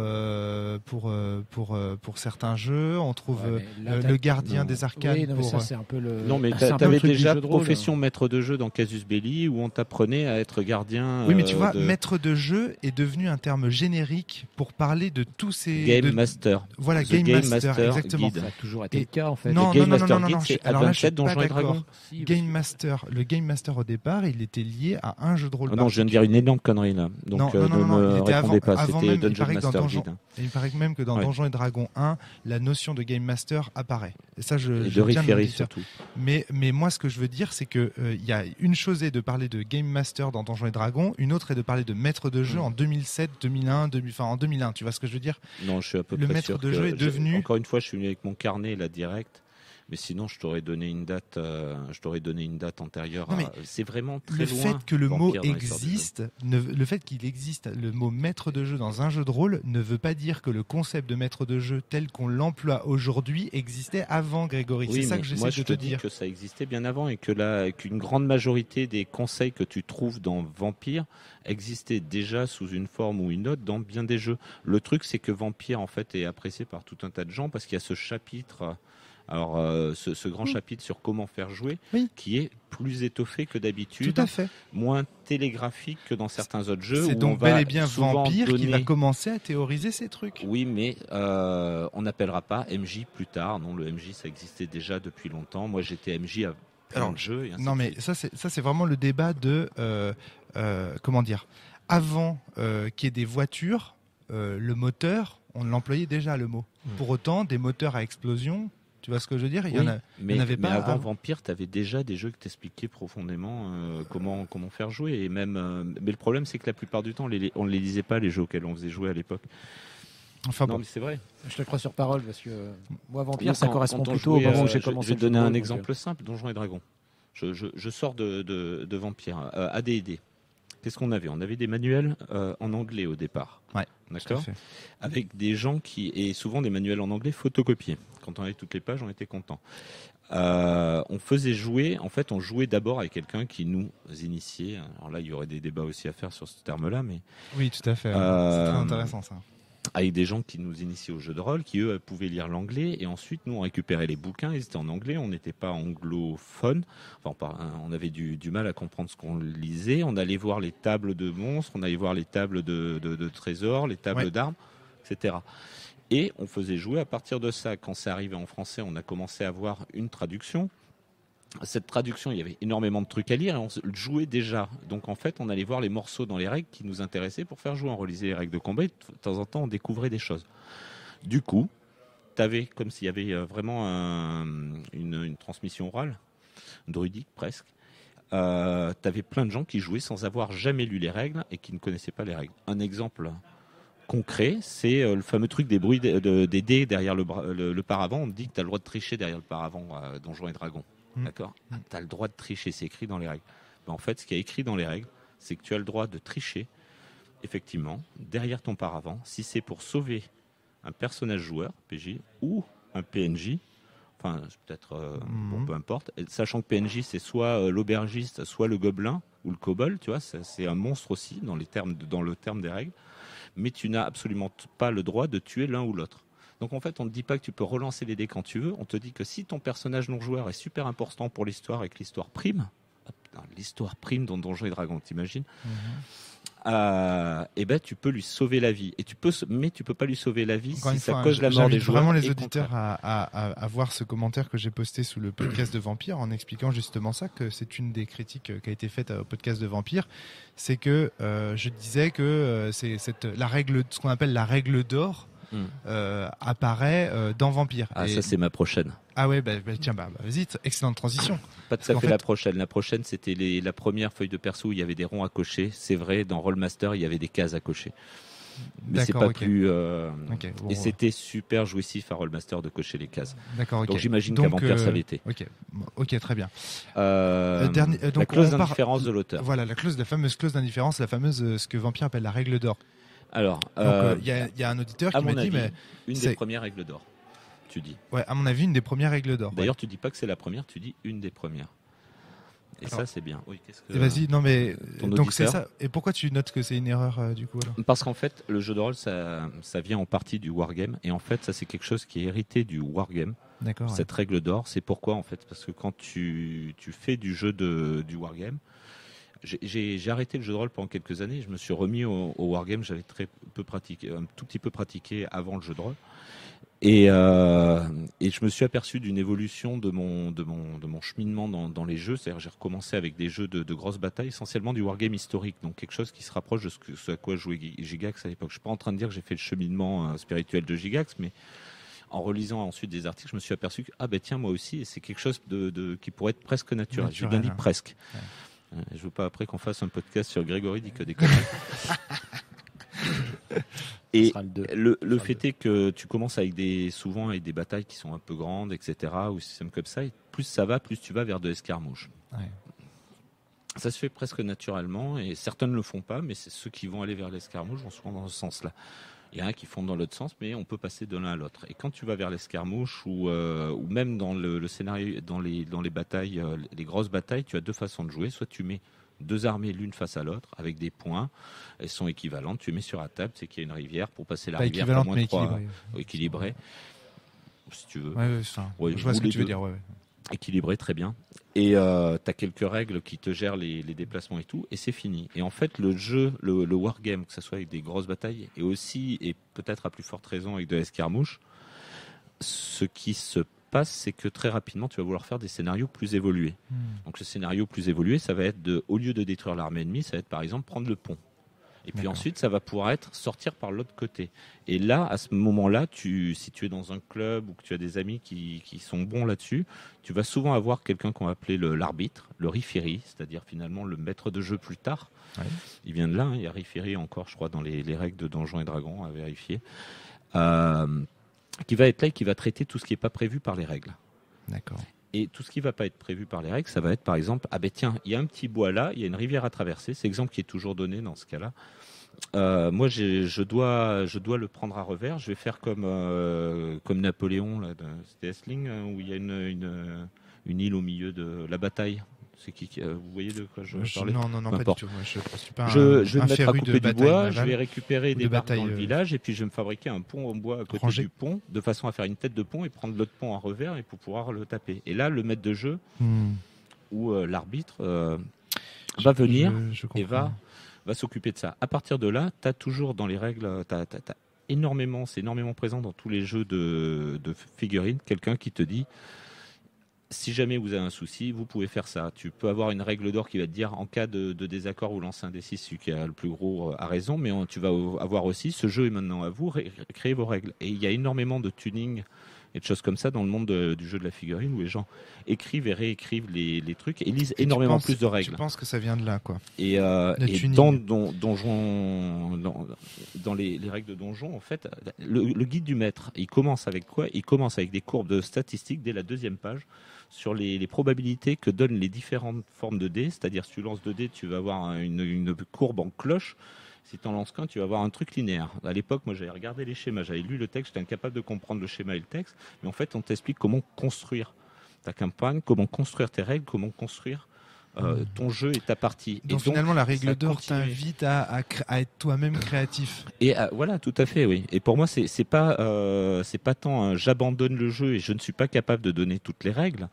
certains jeux. On trouve le Gardien des Arcanes. Oui, non, mais pour... ça, c'est un peu le. Non, mais t'avais déjà profession maître de jeu dans Casus Belli où on t'apprenait à être gardien. Oui, mais tu vois, maître de jeu est devenu un terme générique pour parler de tous ces Game Master. Voilà, Game Master, exactement. Guide. Ça a toujours été le cas en fait. Non, non, non, Master non, Guide, non, c'est alors là, je suis Advanced pas Donjons et d'accord. Dragons. Si, Game Master, le Game Master au départ, il était lié à un jeu de rôle. Non, je viens de dire une énorme connerie là. Donc non, ne me il était répondez pas. avant C'était même, Dungeon Master Guide. Et il paraît même que dans Donjons et Dragons 1, la notion de Game Master apparaît. Et ça, je de Riferi tiens surtout. Mais moi, ce que je veux dire, c'est que il y a une chose est de parler de Game Master dans Donjons et Dragons, une autre est de parler de maître de jeu en 2007, 2001, en 2001. Tu vois ce que je veux dire? Non, je suis à peu Le près maître sûr de que jeu est devenu. Encore une fois, je suis venu avec mon carnet là direct. Mais sinon, je t'aurais donné une date. Antérieure. Non, mais c'est vraiment très le loin. fait que le mot Vampire dans l'histoire du jeu. existe, le fait qu'il existe, le mot maître de jeu dans un jeu de rôle ne veut pas dire que le concept de maître de jeu tel qu'on l'emploie aujourd'hui existait avant, Grégory. Oui, c'est ça mais que j'essaie moi, de je te te dis dire. que ça existait bien avant et que qu'une grande majorité des conseils que tu trouves dans Vampire existaient déjà sous une forme ou une autre dans bien des jeux. Le truc, c'est que Vampire en fait est apprécié par tout un tas de gens parce qu'il y a ce chapitre. Alors, ce grand chapitre sur comment faire jouer, qui est plus étoffé que d'habitude, Tout à fait. moins télégraphique que dans certains autres jeux. C'est où donc on va bel et bien souvent Vampire qui donner- va commencer à théoriser ces trucs. Oui, mais on n'appellera pas MJ plus tard. Non, le MJ, ça existait déjà depuis longtemps. Moi, j'étais MJ à plein de jeux. Et ainsi Non, de mais suite. ça c'est vraiment le débat de comment dire. Avant qu'il y ait des voitures, le moteur, on l'employait déjà le mot. Pour autant, des moteurs à explosion. Tu vois ce que je veux dire? Il y en avait pas avant Vampire, tu avais déjà des jeux qui t'expliquaient profondément comment faire jouer. Et même, mais le problème, c'est que la plupart du temps, on ne les lisait pas, les jeux auxquels on faisait jouer à l'époque. Enfin non, bon. mais c'est vrai. Je te crois sur parole parce que moi, Vampire, Quand- ça correspond quand on plutôt au jouait, moment où j'ai je commencé. vais te donner le un jeu, exemple simple, Donjons et Dragons. Je sors de Vampire. AD&D. Qu'est-ce qu'on avait? On avait des manuels en anglais au départ. Ouais, d'accord. Avec des gens et souvent des manuels en anglais photocopiés. Quand on avait toutes les pages, on était content. On faisait jouer, en fait, on jouait d'abord avec quelqu'un qui nous initiait. Alors là, il y aurait des débats aussi à faire sur ce terme-là, mais Oui, tout à fait. C'est très intéressant ça. avec des gens qui nous initiaient au jeu de rôle, qui eux pouvaient lire l'anglais, et ensuite nous on récupérait les bouquins, ils étaient en anglais, on n'était pas anglophone, on avait du mal à comprendre ce qu'on lisait, on allait voir les tables de monstres, on allait voir les tables de trésors, les tables d'armes, etc. Et on faisait jouer à partir de ça. Quand c'est arrivé en français, on a commencé à avoir une traduction. Cette traduction, il y avait énormément de trucs à lire et on jouait déjà. Donc en fait, on allait voir les morceaux dans les règles qui nous intéressaient pour faire jouer. On relisait les règles de combat et de temps en temps, on découvrait des choses. Du coup, tu avais comme s'il y avait vraiment une transmission orale, druidique presque. Tu avais plein de gens qui jouaient sans avoir jamais lu les règles et qui ne connaissaient pas les règles. Un exemple concret, c'est le fameux truc des bruits des dés derrière le paravent. On te dit que tu as le droit de tricher derrière le paravent Donjons et Dragons. D'accord. Tu as le droit de tricher, c'est écrit dans les règles. Mais en fait, ce qui est écrit dans les règles, c'est que tu as le droit de tricher, effectivement, derrière ton paravent, si c'est pour sauver un personnage joueur, PJ, ou un PNJ, enfin, peut-être, peu importe, sachant que PNJ, c'est soit l'aubergiste, soit le gobelin, ou le kobold, tu vois, c'est un monstre aussi, dans le terme des règles, mais tu n'as absolument pas le droit de tuer l'un ou l'autre. Donc en fait, on ne te dit pas que tu peux relancer les dés quand tu veux, on te dit que si ton personnage non-joueur est super important pour l'histoire et que l'histoire prime, dans Donjons et Dragons, t'imagines, et ben tu peux lui sauver la vie. Mais tu peux pas lui sauver la vie si ça cause la mort des joueurs. Vraiment les auditeurs à voir ce commentaire que j'ai posté sous le podcast de Vampire en expliquant justement ça, que c'est une des critiques qui a été faite au podcast de Vampire, c'est que je disais que c'est la règle, ce qu'on appelle la règle d'or, apparaît dans Vampire. Ça c'est ma prochaine. Ah ouais, tiens, vas-y, excellente transition. Pas tout à fait la prochaine. La prochaine, c'était la première feuille de perso où il y avait des ronds à cocher. C'est vrai, dans Rollmaster, il y avait des cases à cocher. Mais c'est pas plus. Et c'était super jouissif à Rollmaster de cocher les cases. D'accord, ok. Donc j'imagine qu'à Vampire, ça l'était. Ok, très bien. Donc, la clause d'indifférence de l'auteur. Voilà, la fameuse clause d'indifférence, ce que Vampire appelle la règle d'or. Alors, il y a un auditeur qui m'a dit, mais une des premières règles d'or. Tu dis. Ouais, à mon avis, une des premières règles d'or. D'ailleurs, tu dis pas que c'est la première, tu dis une des premières. Et ça, c'est bien. Oui, vas-y, non mais donc c'est auditeur... ça. Et pourquoi tu notes que c'est une erreur du coup alors ? Parce qu'en fait, le jeu de rôle, ça vient en partie du wargame. Et en fait, ça, c'est quelque chose qui est hérité du wargame. D'accord. Cette règle d'or, c'est pourquoi en fait, parce que quand tu fais du jeu du wargame, j'ai arrêté le jeu de rôle pendant quelques années. Je me suis remis au wargame. J'avais très peu pratiqué, un tout petit peu pratiqué avant le jeu de rôle. Et je me suis aperçu d'une évolution de mon cheminement dans les jeux. C'est-à-dire, j'ai recommencé avec des jeux de grosses batailles, essentiellement du wargame historique, donc quelque chose qui se rapproche de ce à quoi jouait Gigax à l'époque. Je suis pas en train de dire que j'ai fait le cheminement spirituel de Gigax, mais en relisant ensuite des articles, je me suis aperçu que tiens, moi aussi, et c'est quelque chose qui pourrait être presque naturel. J'ai bien dit presque. Ouais. Je veux pas après qu'on fasse un podcast sur Grégory dit que des conneries. Et le fait est que tu commences souvent avec des batailles qui sont un peu grandes, etc., ou système comme ça, et plus ça va, plus tu vas vers de l'escarmouche. Ouais. Ça se fait presque naturellement, et certains ne le font pas, mais c'est ceux qui vont aller vers l'escarmouche vont souvent dans ce sens-là. Il y en a qui font dans l'autre sens, mais on peut passer de l'un à l'autre. Et quand tu vas vers l'escarmouche ou même dans le scénario, dans les batailles, les grosses batailles, tu as deux façons de jouer. Soit tu mets deux armées l'une face à l'autre avec des points, elles sont équivalentes. Tu mets sur la table, c'est qu'il y a une rivière pour passer la rivière. Équivalente, moins mais 3 équilibrée. Si tu veux. Je vois ce que tu veux dire. Ouais. Équilibré, très bien. Et tu as quelques règles qui te gèrent les déplacements et tout, et c'est fini. Et en fait, le jeu, le wargame, que ce soit avec des grosses batailles, et aussi, et peut-être à plus forte raison avec de l'escarmouche, ce qui se passe, c'est que très rapidement, tu vas vouloir faire des scénarios plus évolués. Donc le scénario plus évolué, ça va être au lieu de détruire l'armée ennemie, ça va être par exemple prendre le pont. Et puis ensuite, ça va pouvoir être sortir par l'autre côté. Et là, à ce moment-là, si tu es dans un club ou que tu as des amis qui sont bons là-dessus, tu vas souvent avoir quelqu'un qu'on va appeler l'arbitre, le referee, c'est-à-dire finalement le maître de jeu plus tard. Ouais. Il vient de là, il y a referee encore, je crois, dans les règles de Donjons et Dragons à vérifier, qui va être là et qui va traiter tout ce qui n'est pas prévu par les règles. D'accord. Et tout ce qui ne va pas être prévu par les règles, ça va être par exemple, tiens, il y a un petit bois là, il y a une rivière à traverser, c'est l'exemple qui est toujours donné dans ce cas-là. Moi, je dois le prendre à revers, je vais faire comme Napoléon, là, c'était Essling, où il y a une île au milieu de la bataille. C'est vous voyez de quoi je parlais ? Non, pas du tout. Moi, je suis pas je vais me mettre à couper du bois, je vais récupérer des barres dans le village et puis je vais me fabriquer un pont en bois à côté du pont, de façon à faire une tête de pont et prendre l'autre pont à revers et pour pouvoir le taper. Et là, le maître de jeu ou l'arbitre va venir et va s'occuper de ça. À partir de là, tu as toujours dans les règles, c'est énormément présent dans tous les jeux de figurines, quelqu'un qui te dit si jamais vous avez un souci, vous pouvez faire ça. Tu peux avoir une règle d'or qui va te dire en cas de désaccord, vous lancez un D6, celui qui a le plus gros a raison, mais tu vas avoir aussi ce jeu est maintenant à vous, créez vos règles. Et il y a énormément de tuning et de choses comme ça dans le monde du jeu de la figurine où les gens écrivent et réécrivent les trucs et lisent énormément plus de règles. Je pense que ça vient de là, quoi. Et dans les règles de donjon, en fait, le guide du maître, il commence avec quoi ? Il commence avec des courbes de statistiques dès la deuxième page sur les probabilités que donnent les différentes formes de dés. C'est-à-dire, si tu lances 2 dés, tu vas avoir une courbe en cloche. Si tu en lances qu'un, tu vas avoir un truc linéaire. À l'époque, moi, j'avais regardé les schémas, j'avais lu le texte, j'étais incapable de comprendre le schéma et le texte. Mais en fait, on t'explique comment construire ta campagne, comment construire tes règles, comment construire ton jeu et ta partie. Donc finalement, la règle d'or t'invite à être toi-même créatif. Et voilà, tout à fait, oui. Et pour moi, c'est pas tant j'abandonne le jeu et je ne suis pas capable de donner toutes les règles.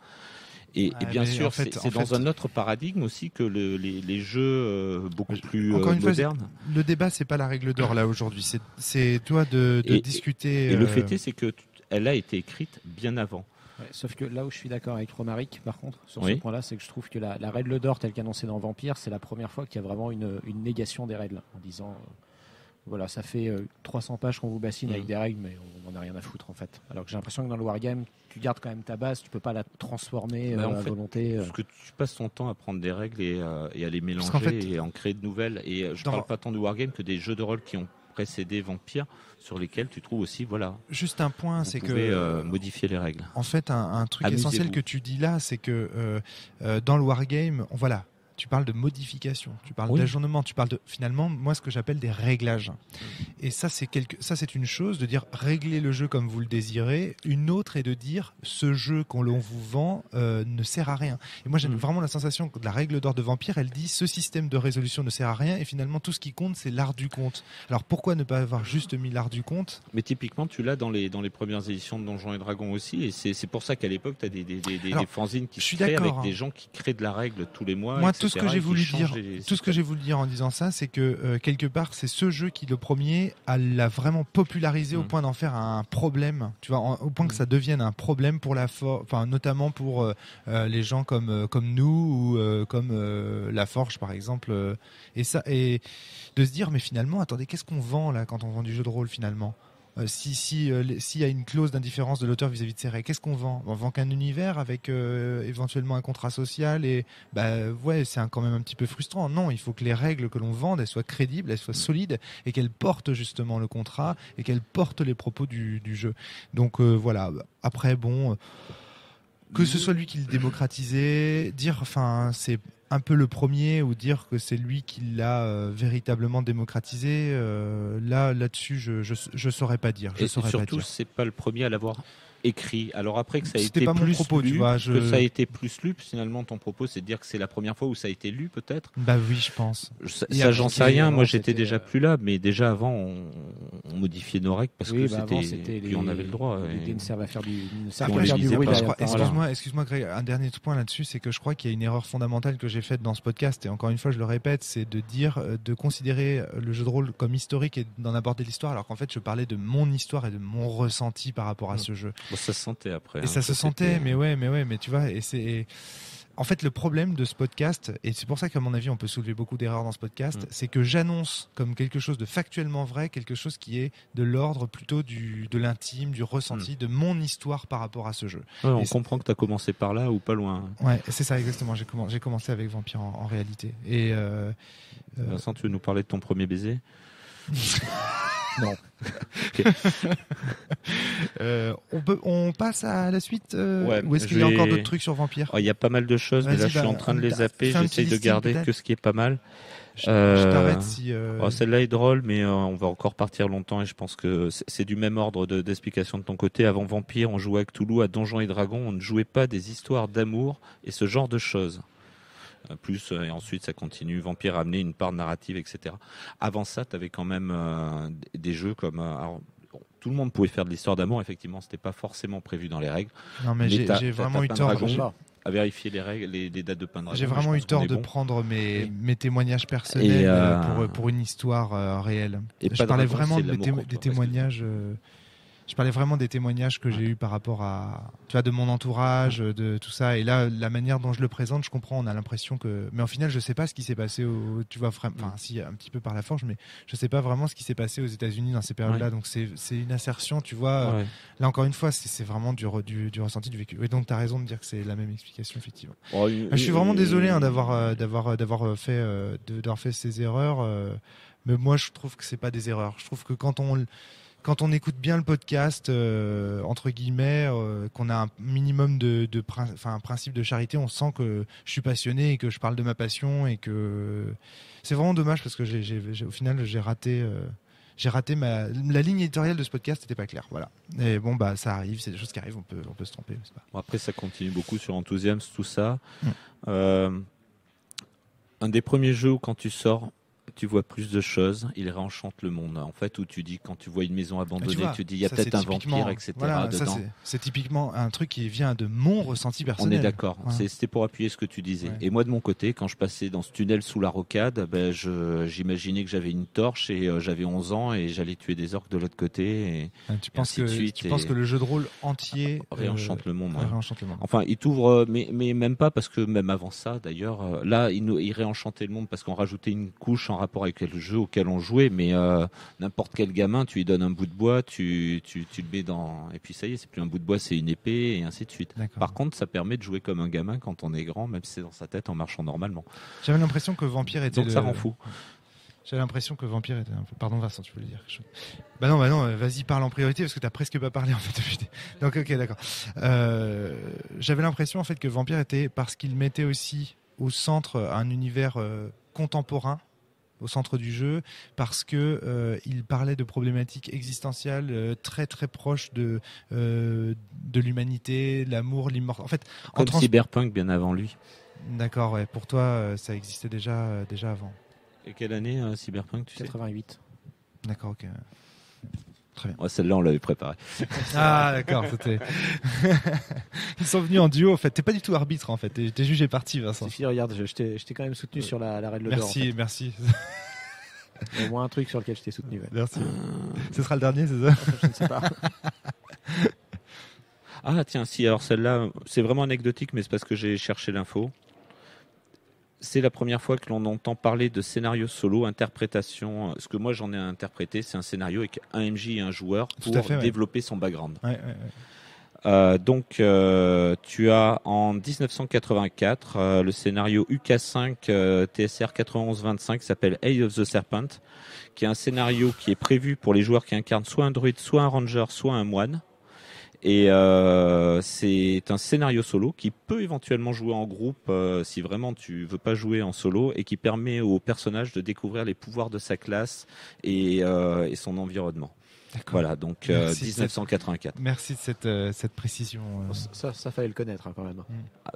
Et bien sûr, en fait, c'est dans un autre paradigme aussi que les jeux beaucoup plus modernes. Fois, le débat, c'est pas la règle d'or là aujourd'hui. C'est toi de discuter. Et le fait est, c'est que elle a été écrite bien avant. Ouais, sauf que là où je suis d'accord avec Romaric, par contre, sur ce point-là, c'est que je trouve que la règle d'or telle qu'annoncée dans Vampire, c'est la première fois qu'il y a vraiment une négation des règles, en disant voilà, ça fait 300 pages qu'on vous bassine avec des règles, mais on n'en a rien à foutre en fait. Alors que j'ai l'impression que dans le wargame, tu gardes quand même ta base, tu peux pas la transformer à volonté. Parce que tu passes ton temps à prendre des règles et à les mélanger et à en créer de nouvelles. Et je parle pas tant du wargame que des jeux de rôle qui ont précédé Vampire, sur lesquels tu trouves aussi, juste un point, c'est que modifier les règles. En fait, un truc essentiel que tu dis là, c'est que dans le wargame, tu parles de modification, tu parles Oui. d'ajournement, tu parles de finalement moi ce que j'appelle des réglages. Et ça c'est une chose de dire régler le jeu comme vous le désirez. Une autre est de dire ce jeu qu'on l'on vous vend ne sert à rien. Et moi j'ai vraiment la sensation que la règle d'or de Vampire, elle dit ce système de résolution ne sert à rien et finalement tout ce qui compte c'est l'art du conte. Alors pourquoi ne pas avoir juste mis l'art du conte? Mais typiquement, tu l'as dans les premières éditions de Donjons et Dragons aussi, et c'est pour ça qu'à l'époque, tu as des fanzines qui se créent avec des gens qui créent de la règle tous les mois. Moi, etc., tout ce que j'ai voulu dire en disant ça, c'est que quelque part, c'est ce jeu qui, le premier, l'a vraiment popularisé au point d'en faire un problème. Tu vois, au point que ça devienne un problème pour notamment pour les gens comme nous ou comme la Forge, par exemple. Et de se dire, mais finalement, attendez, qu'est-ce qu'on vend là quand on vend du jeu de rôle finalement? S'il y a une clause d'indifférence de l'auteur vis-à-vis de ses règles, qu'est-ce qu'on vend? On vend qu'un univers avec éventuellement un contrat social et c'est quand même un petit peu frustrant. Non, il faut que les règles que l'on vende, elles soient crédibles, elles soient solides et qu'elles portent justement le contrat et qu'elles portent les propos du jeu. Donc voilà. Après que ce soit lui qui le démocratisait, c'est un peu le premier ou dire que c'est lui qui l'a véritablement démocratisé. Là-dessus, je saurais pas dire. Et surtout, c'est pas le premier à l'avoir écrit. Alors après que ça a C'était été pas plus mon propos, lu, tu vois, que ça a été plus lu, finalement ton propos c'est de dire que c'est la première fois où ça a été lu peut-être. Bah oui, je pense. Ça j'en sais rien, moi j'étais déjà plus là, mais déjà avant on modifiait nos règles parce que c'était puis on avait le droit. Les dés ne servent à faire du bruit. Excuse-moi Greg, un dernier point là-dessus, c'est que je crois qu'il y a une erreur fondamentale que j'ai faite dans ce podcast, et encore une fois je le répète, c'est de considérer le jeu de rôle comme historique et d'en aborder l'histoire, alors qu'en fait je parlais de mon histoire et de mon ressenti par rapport à ce jeu. Bon, ça se sentait après. Et ça se sentait, mais tu vois, en fait, le problème de ce podcast, et c'est pour ça qu'à mon avis, on peut soulever beaucoup d'erreurs dans ce podcast, c'est que j'annonce comme quelque chose de factuellement vrai, quelque chose qui est de l'ordre plutôt de l'intime, du ressenti, de mon histoire par rapport à ce jeu. Ouais, on comprend que tu as commencé par là ou pas loin. Ouais, c'est ça exactement. J'ai commencé avec Vampire en réalité. Et Vincent, tu veux nous parler de ton premier baiser? Non. On passe à la suite ou est-ce qu'il y j'ai- a encore d'autres trucs sur Vampire? Il y a pas mal de choses, mais Vas-y, là je suis en train de les zapper. fais un J'essaye petit de listing, garder peut-être. que ce qui est pas mal. Je t'arrête si... Celle-là est drôle, mais on va encore partir longtemps et je pense que c'est du même ordre d'explication de ton côté. Avant Vampire, on jouait à Cthulhu, à Donjons et Dragons, on ne jouait pas des histoires d'amour et ce genre de choses. Et ensuite ça continue. Vampire a amené une part narrative, etc. Avant ça, tu avais quand même des jeux comme... tout le monde pouvait faire de l'histoire d'amour, effectivement, c'était pas forcément prévu dans les règles. Non, mais j'ai vraiment eu tort. À vérifier les règles, les dates de Pendragon. J'ai vraiment eu tort de prendre mes témoignages personnels pour une histoire réelle. Je parlais vraiment des témoignages. Je parlais vraiment des témoignages que j'ai eus par rapport à, tu vois, de mon entourage, de tout ça. Et là, la manière dont je le présente, je comprends. On a l'impression que, mais au final, je sais pas ce qui s'est passé tu vois, enfin, si un petit peu par la Forge, mais je sais pas vraiment ce qui s'est passé aux États-Unis dans ces périodes-là. Ouais. Donc c'est une assertion, tu vois. Ouais. Là encore une fois, c'est vraiment du ressenti, du vécu. Et donc t'as raison de dire que c'est la même explication, effectivement. Je suis vraiment désolé d'avoir fait ces erreurs. Mais moi, je trouve que c'est pas des erreurs. Je trouve que quand on écoute bien le podcast, entre guillemets, qu'on a un minimum un principe de charité, on sent que je suis passionné et que je parle de ma passion et que c'est vraiment dommage parce que au final j'ai raté la ligne éditoriale de ce podcast n'était pas claire, voilà. Et bon ça arrive, c'est des choses qui arrivent, on peut se tromper, n'est-ce pas ? Bon, après ça continue beaucoup sur Enthusiasm, tout ça. Un des premiers jeux où quand tu sors, tu vois plus de choses, il réenchante le monde. En fait, où tu dis, quand tu vois une maison abandonnée, tu dis, il y a peut-être un vampire, etc. Voilà, dedans. C'est typiquement un truc qui vient de mon ressenti personnel. On est d'accord. Voilà. C'était pour appuyer ce que tu disais. Ouais. Et moi, de mon côté, quand je passais dans ce tunnel sous la rocade, j'imaginais que j'avais une torche et j'avais 11 ans et j'allais tuer des orques de l'autre côté. Et tu penses que le jeu de rôle entier réenchante le monde. Réenchante le monde. Enfin, il t'ouvre, mais même pas parce que même avant ça, d'ailleurs, là, il réenchantait le monde parce qu'on rajoutait une couche en rapport avec le jeu auquel on jouait, mais n'importe quel gamin, tu lui donnes un bout de bois, tu le mets dans... Et puis ça y est, c'est plus un bout de bois, c'est une épée, et ainsi de suite. Par contre, ça permet de jouer comme un gamin quand on est grand, même si c'est dans sa tête en marchant normalement. J'avais l'impression que Vampire était... Donc ça rend fou. J'avais l'impression que Vampire était un peu... Pardon Vincent, tu voulais dire quelque chose? Bah non, vas-y, parle en priorité parce que t'as presque pas parlé en fait. Donc ok, d'accord. J'avais l'impression en fait que Vampire était, parce qu'il mettait aussi au centre un univers contemporain au centre du jeu parce que il parlait de problématiques existentielles très très proches de l'humanité, l'amour, l'immortalité. En fait, comme Cyberpunk bien avant lui. D'accord, ouais. Pour toi, ça existait déjà avant. Et quelle année Cyberpunk, tu 88. sais D'accord, ok. Très bien. Ouais, celle-là, on l'avait préparée. Ah, d'accord, c'était. Ils sont venus en duo, en fait. T'es pas du tout arbitre, en fait. T'es jugé parti, Vincent. Si, regarde, je t'ai quand même soutenu sur la règle d'or. Merci, en fait. merci. Il y a au moins un truc sur lequel je t'ai soutenu. Ouais. Merci. Ce sera le dernier, c'est ça? Je ne sais pas. Ah, tiens, si, alors celle-là, c'est vraiment anecdotique, mais c'est parce que j'ai cherché l'info. C'est la première fois que l'on entend parler de scénario solo, interprétation. Ce que moi j'en ai interprété, c'est un scénario avec un MJ et un joueur pour développer son background. Ouais. Donc, tu as en 1984 le scénario UK5 TSR 9125 qui s'appelle Age of the Serpent, qui est un scénario qui est prévu pour les joueurs qui incarnent soit un druide, soit un ranger, soit un moine. Et c'est un scénario solo qui peut éventuellement jouer en groupe si vraiment tu veux pas jouer en solo, et qui permet au personnage de découvrir les pouvoirs de sa classe et son environnement. D'accord. Voilà, donc 1984. Merci de cette précision. Ça fallait le connaître quand même.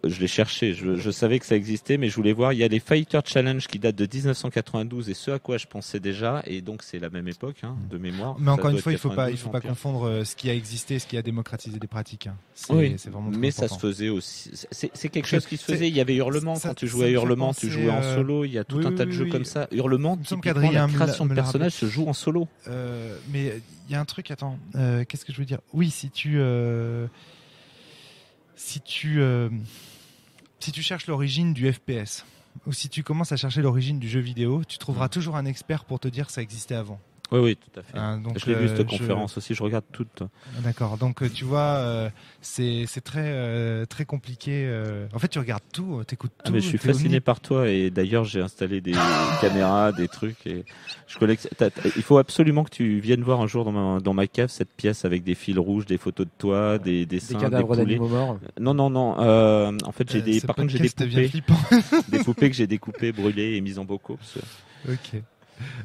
Je l'ai cherché, je savais que ça existait, mais je voulais voir. Il y a les Fighter Challenge qui datent de 1992 et ce à quoi je pensais déjà, et donc c'est la même époque de mémoire. Mais encore une fois, il faut pas confondre ce qui a existé et ce qui a démocratisé des pratiques. C'est vraiment mais important. ça se faisait aussi. C'est quelque chose qui se faisait. Il y avait Hurlement quand tu jouais à Hurlement, tu jouais en solo. Il y a tout un tas de jeux comme ça. Hurlement, typiquement, la création de personnages se joue en solo. Mais il y a un truc, attends, qu'est-ce que je veux dire? Oui, si tu cherches l'origine du FPS, ou si tu commences à chercher l'origine du jeu vidéo, tu trouveras toujours un expert pour te dire que ça existait avant. Oui, tout à fait. Donc, je l'ai vu cette conférence aussi, je regarde toutes. D'accord, donc tu vois, c'est très très compliqué. En fait, tu regardes tout, t'écoutes tout. Mais je suis fasciné par toi, et d'ailleurs j'ai installé des caméras, des trucs, et je collecte. Il faut absolument que tu viennes voir un jour dans ma cave cette pièce avec des fils rouges, des photos de toi, des dessins, des cadavres d'animaux morts. Non. En fait, j'ai des poupées, des poupées que j'ai découpées, brûlées et mises en bocaux. Ok,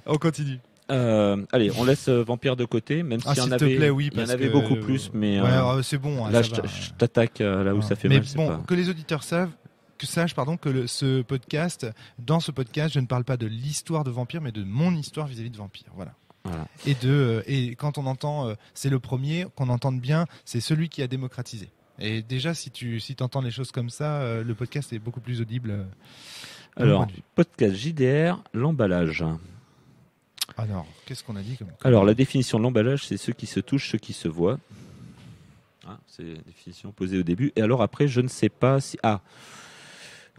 on continue. Allez, on laisse Vampire de côté, même s'il y en avait beaucoup plus, mais c'est bon. Là, je t'attaque là où ça fait mal. Mais bon, que les auditeurs sachent dans ce podcast, je ne parle pas de l'histoire de Vampire, mais de mon histoire vis-à-vis de Vampire. Voilà. Et quand on entend, c'est le premier, qu'on entende bien, c'est celui qui a démocratisé. Et déjà, si t'entends les choses comme ça, le podcast est beaucoup plus audible. Alors, podcast JDR, l'emballage. Alors, qu'est-ce qu'on a dit comme... Alors, la définition de l'emballage, c'est ceux qui se touchent, ceux qui se voient. C'est la définition posée au début. Et alors après, je ne sais pas si... là,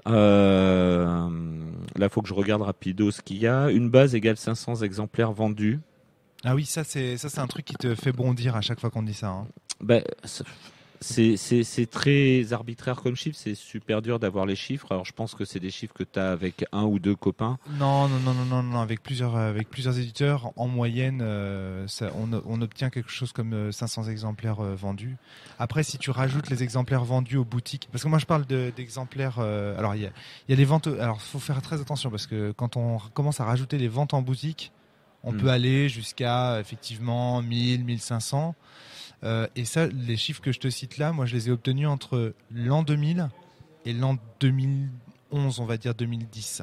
il faut que je regarde rapido ce qu'il y a. Une base égale 500 exemplaires vendus. Ah oui, ça c'est un truc qui te fait bondir à chaque fois qu'on dit ça. C'est très arbitraire comme chiffre, c'est super dur d'avoir les chiffres. Alors je pense que c'est des chiffres que tu as avec un ou deux copains. Non, avec plusieurs éditeurs, en moyenne, on obtient quelque chose comme 500 exemplaires vendus. Après, si tu rajoutes les exemplaires vendus aux boutiques, parce que moi je parle d'exemplaires. Alors il y a les ventes. Alors faut faire très attention parce que quand on commence à rajouter les ventes en boutique, on peut aller jusqu'à effectivement 1000, 1500. Et ça, les chiffres que je te cite là, moi je les ai obtenus entre l'an 2000 et l'an 2011, on va dire 2010.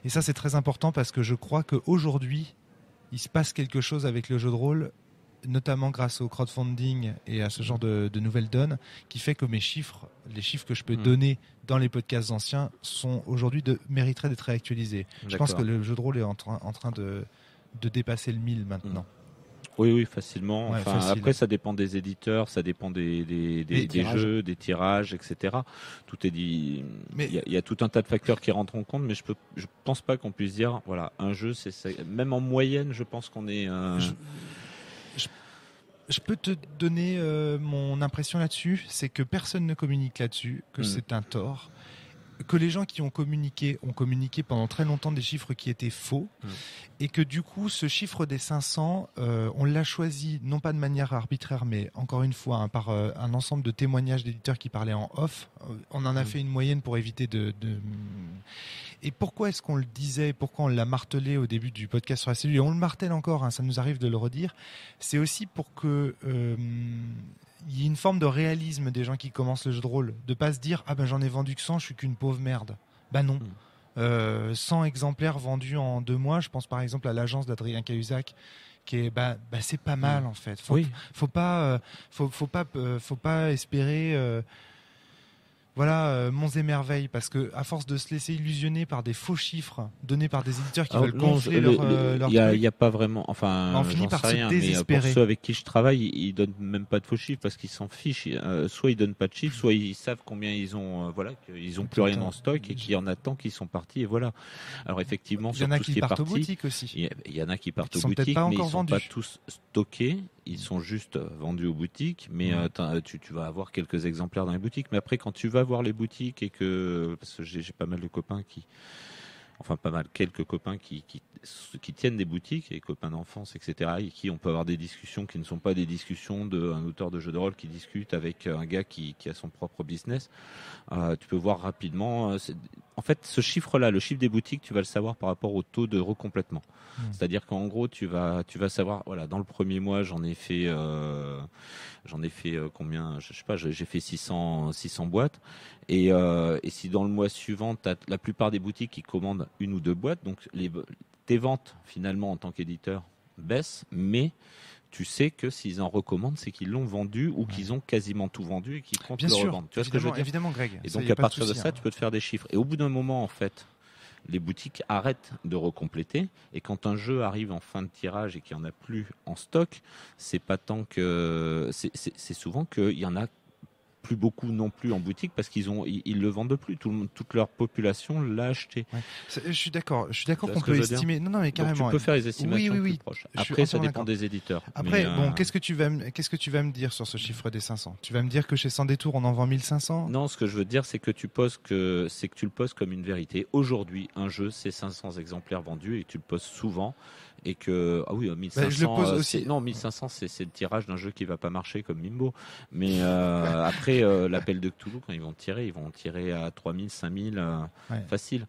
Et ça c'est très important parce que je crois qu'aujourd'hui, il se passe quelque chose avec le jeu de rôle, notamment grâce au crowdfunding et à ce genre de nouvelles donnes, qui fait que les chiffres que je peux donner dans les podcasts anciens sont aujourd'hui mériteraient d'être réactualisés. Je pense que le jeu de rôle est en train de dépasser le 1000 maintenant. Oui, facilement. Ouais, après, ça dépend des éditeurs, ça dépend des jeux, des tirages, etc. Tout est dit. Il y a tout un tas de facteurs qui rentrent en compte, mais je pense pas qu'on puisse dire, voilà, un jeu, même en moyenne, je pense qu'on est. Je peux te donner mon impression là-dessus, c'est que personne ne communique là-dessus, que c'est un tort. que les gens qui ont communiqué pendant très longtemps des chiffres qui étaient faux, et que du coup ce chiffre des 500, on l'a choisi non pas de manière arbitraire, mais encore une fois par un ensemble de témoignages d'éditeurs qui parlaient en off. On en a fait une moyenne pour éviter de... Et pourquoi est-ce qu'on le disait, pourquoi on l'a martelé au début du podcast sur la cellule, et on le martèle encore, hein, ça nous arrive de le redire, c'est aussi pour que... il y a une forme de réalisme des gens qui commencent le jeu de rôle, de pas se dire ah ben j'en ai vendu que 100, je suis qu'une pauvre merde. Bah non. 100 exemplaires vendus en 2 mois, je pense par exemple à l'agence d'Adrien Cahuzac, qui est c'est pas mal en fait. Faut pas espérer monts et merveilles, parce que à force de se laisser illusionner par des faux chiffres donnés par des éditeurs qui veulent gonfler leur il y a pas vraiment, enfin on finit j'en par sais se rien, mais désespérer. pour ceux avec qui je travaille, ils donnent même pas de faux chiffres parce qu'ils s'en fichent. Soit ils donnent pas de chiffres, soit ils savent combien ils ont, qu'ils ont plus rien en stock et qu'il y en a tant qui sont partis, et voilà. Alors effectivement, il y en a qui partent aux parti, boutiques aussi. il y en a qui partent aux sont peut-être boutiques, pas mais encore ils sont vendus. pas tous stockés. Ils sont juste vendus aux boutiques, mais tu vas avoir quelques exemplaires dans les boutiques. Mais après, quand tu vas voir les boutiques, et que, parce que j'ai pas mal de copains quelques copains qui tiennent des boutiques, et copains d'enfance, etc., et qui on peut avoir des discussions qui ne sont pas des discussions d'un auteur de jeu de rôle qui discute avec un gars qui a son propre business. Tu peux voir rapidement. En fait, ce chiffre-là, le chiffre des boutiques, tu vas le savoir par rapport au taux de recomplètement. C'est-à-dire qu'en gros, tu vas savoir, voilà, dans le premier mois, j'en ai fait combien, je sais pas, j'ai fait 600 boîtes, et si dans le mois suivant, t'as la plupart des boutiques qui commandent 1 ou 2 boîtes, donc tes ventes finalement en tant qu'éditeur baissent, mais tu sais que s'ils en recommandent, c'est qu'ils l'ont vendu ou qu'ils ont quasiment tout vendu et qu'ils comptent Bien le sûr, revendre. Tu vois ce que je veux dire ? Évidemment, Greg. Et Ça, donc y a à pas de partir de souci, ça, tu peux te faire des chiffres. Et au bout d'un moment, en fait, les boutiques arrêtent de recompléter. Et quand un jeu arrive en fin de tirage et qu'il n'y en a plus en stock, c'est pas tant que c'est souvent qu'il y en a plus beaucoup non plus en boutique, parce qu'ils le vendent plus. Toute leur population l'a acheté. Ouais. Je suis d'accord qu'on que peut je veux dire ? estimer. Non, mais carrément. Donc tu peux faire les estimations plus proches. Après, ça dépend d'accord. des éditeurs. Après, Mais, qu'est-ce que tu vas me dire sur ce chiffre des 500 ? Tu vas me dire que chez Sans Détour, on en vend 1500 ? Non, ce que je veux dire, c'est que tu le poses comme une vérité. Aujourd'hui, un jeu, c'est 500 exemplaires vendus, et tu le poses souvent. Et que, 1500, je le pose aussi. 1500, c'est le tirage d'un jeu qui va pas marcher comme Mimbo. Mais après, l'appel de Cthulhu, quand ils vont tirer à 3000, 5000, facile.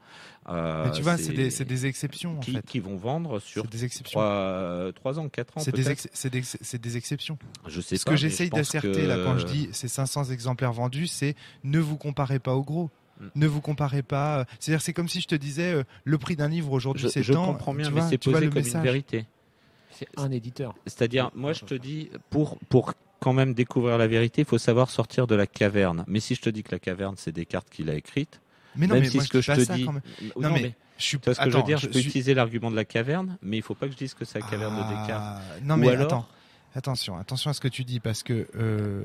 Mais tu vois, c'est des exceptions, en fait. Qui vont vendre sur 3 ans, 4 ans, c'est des exceptions. Je sais Ce pas, que j'essaye d'asserter, là, quand je dis ces 500 exemplaires vendus, c'est ne vous comparez pas au gros. Ne vous comparez pas. C'est-à-dire, c'est comme si je te disais le prix d'un livre aujourd'hui, c'est tant. Je comprends bien, mais c'est posé comme une vérité. C'est un éditeur. C'est-à-dire, moi, je te dis, pour quand même découvrir la vérité, il faut savoir sortir de la caverne. Mais si je te dis que la caverne, c'est Descartes qui l'a écrite, mais non, même mais si moi, ce que je te dis, non, mais tu vois ce que je veux dire, je peux utiliser l'argument de la caverne, mais il faut pas que je dise que c'est la caverne de Descartes. Non, mais alors... Attention à ce que tu dis, parce que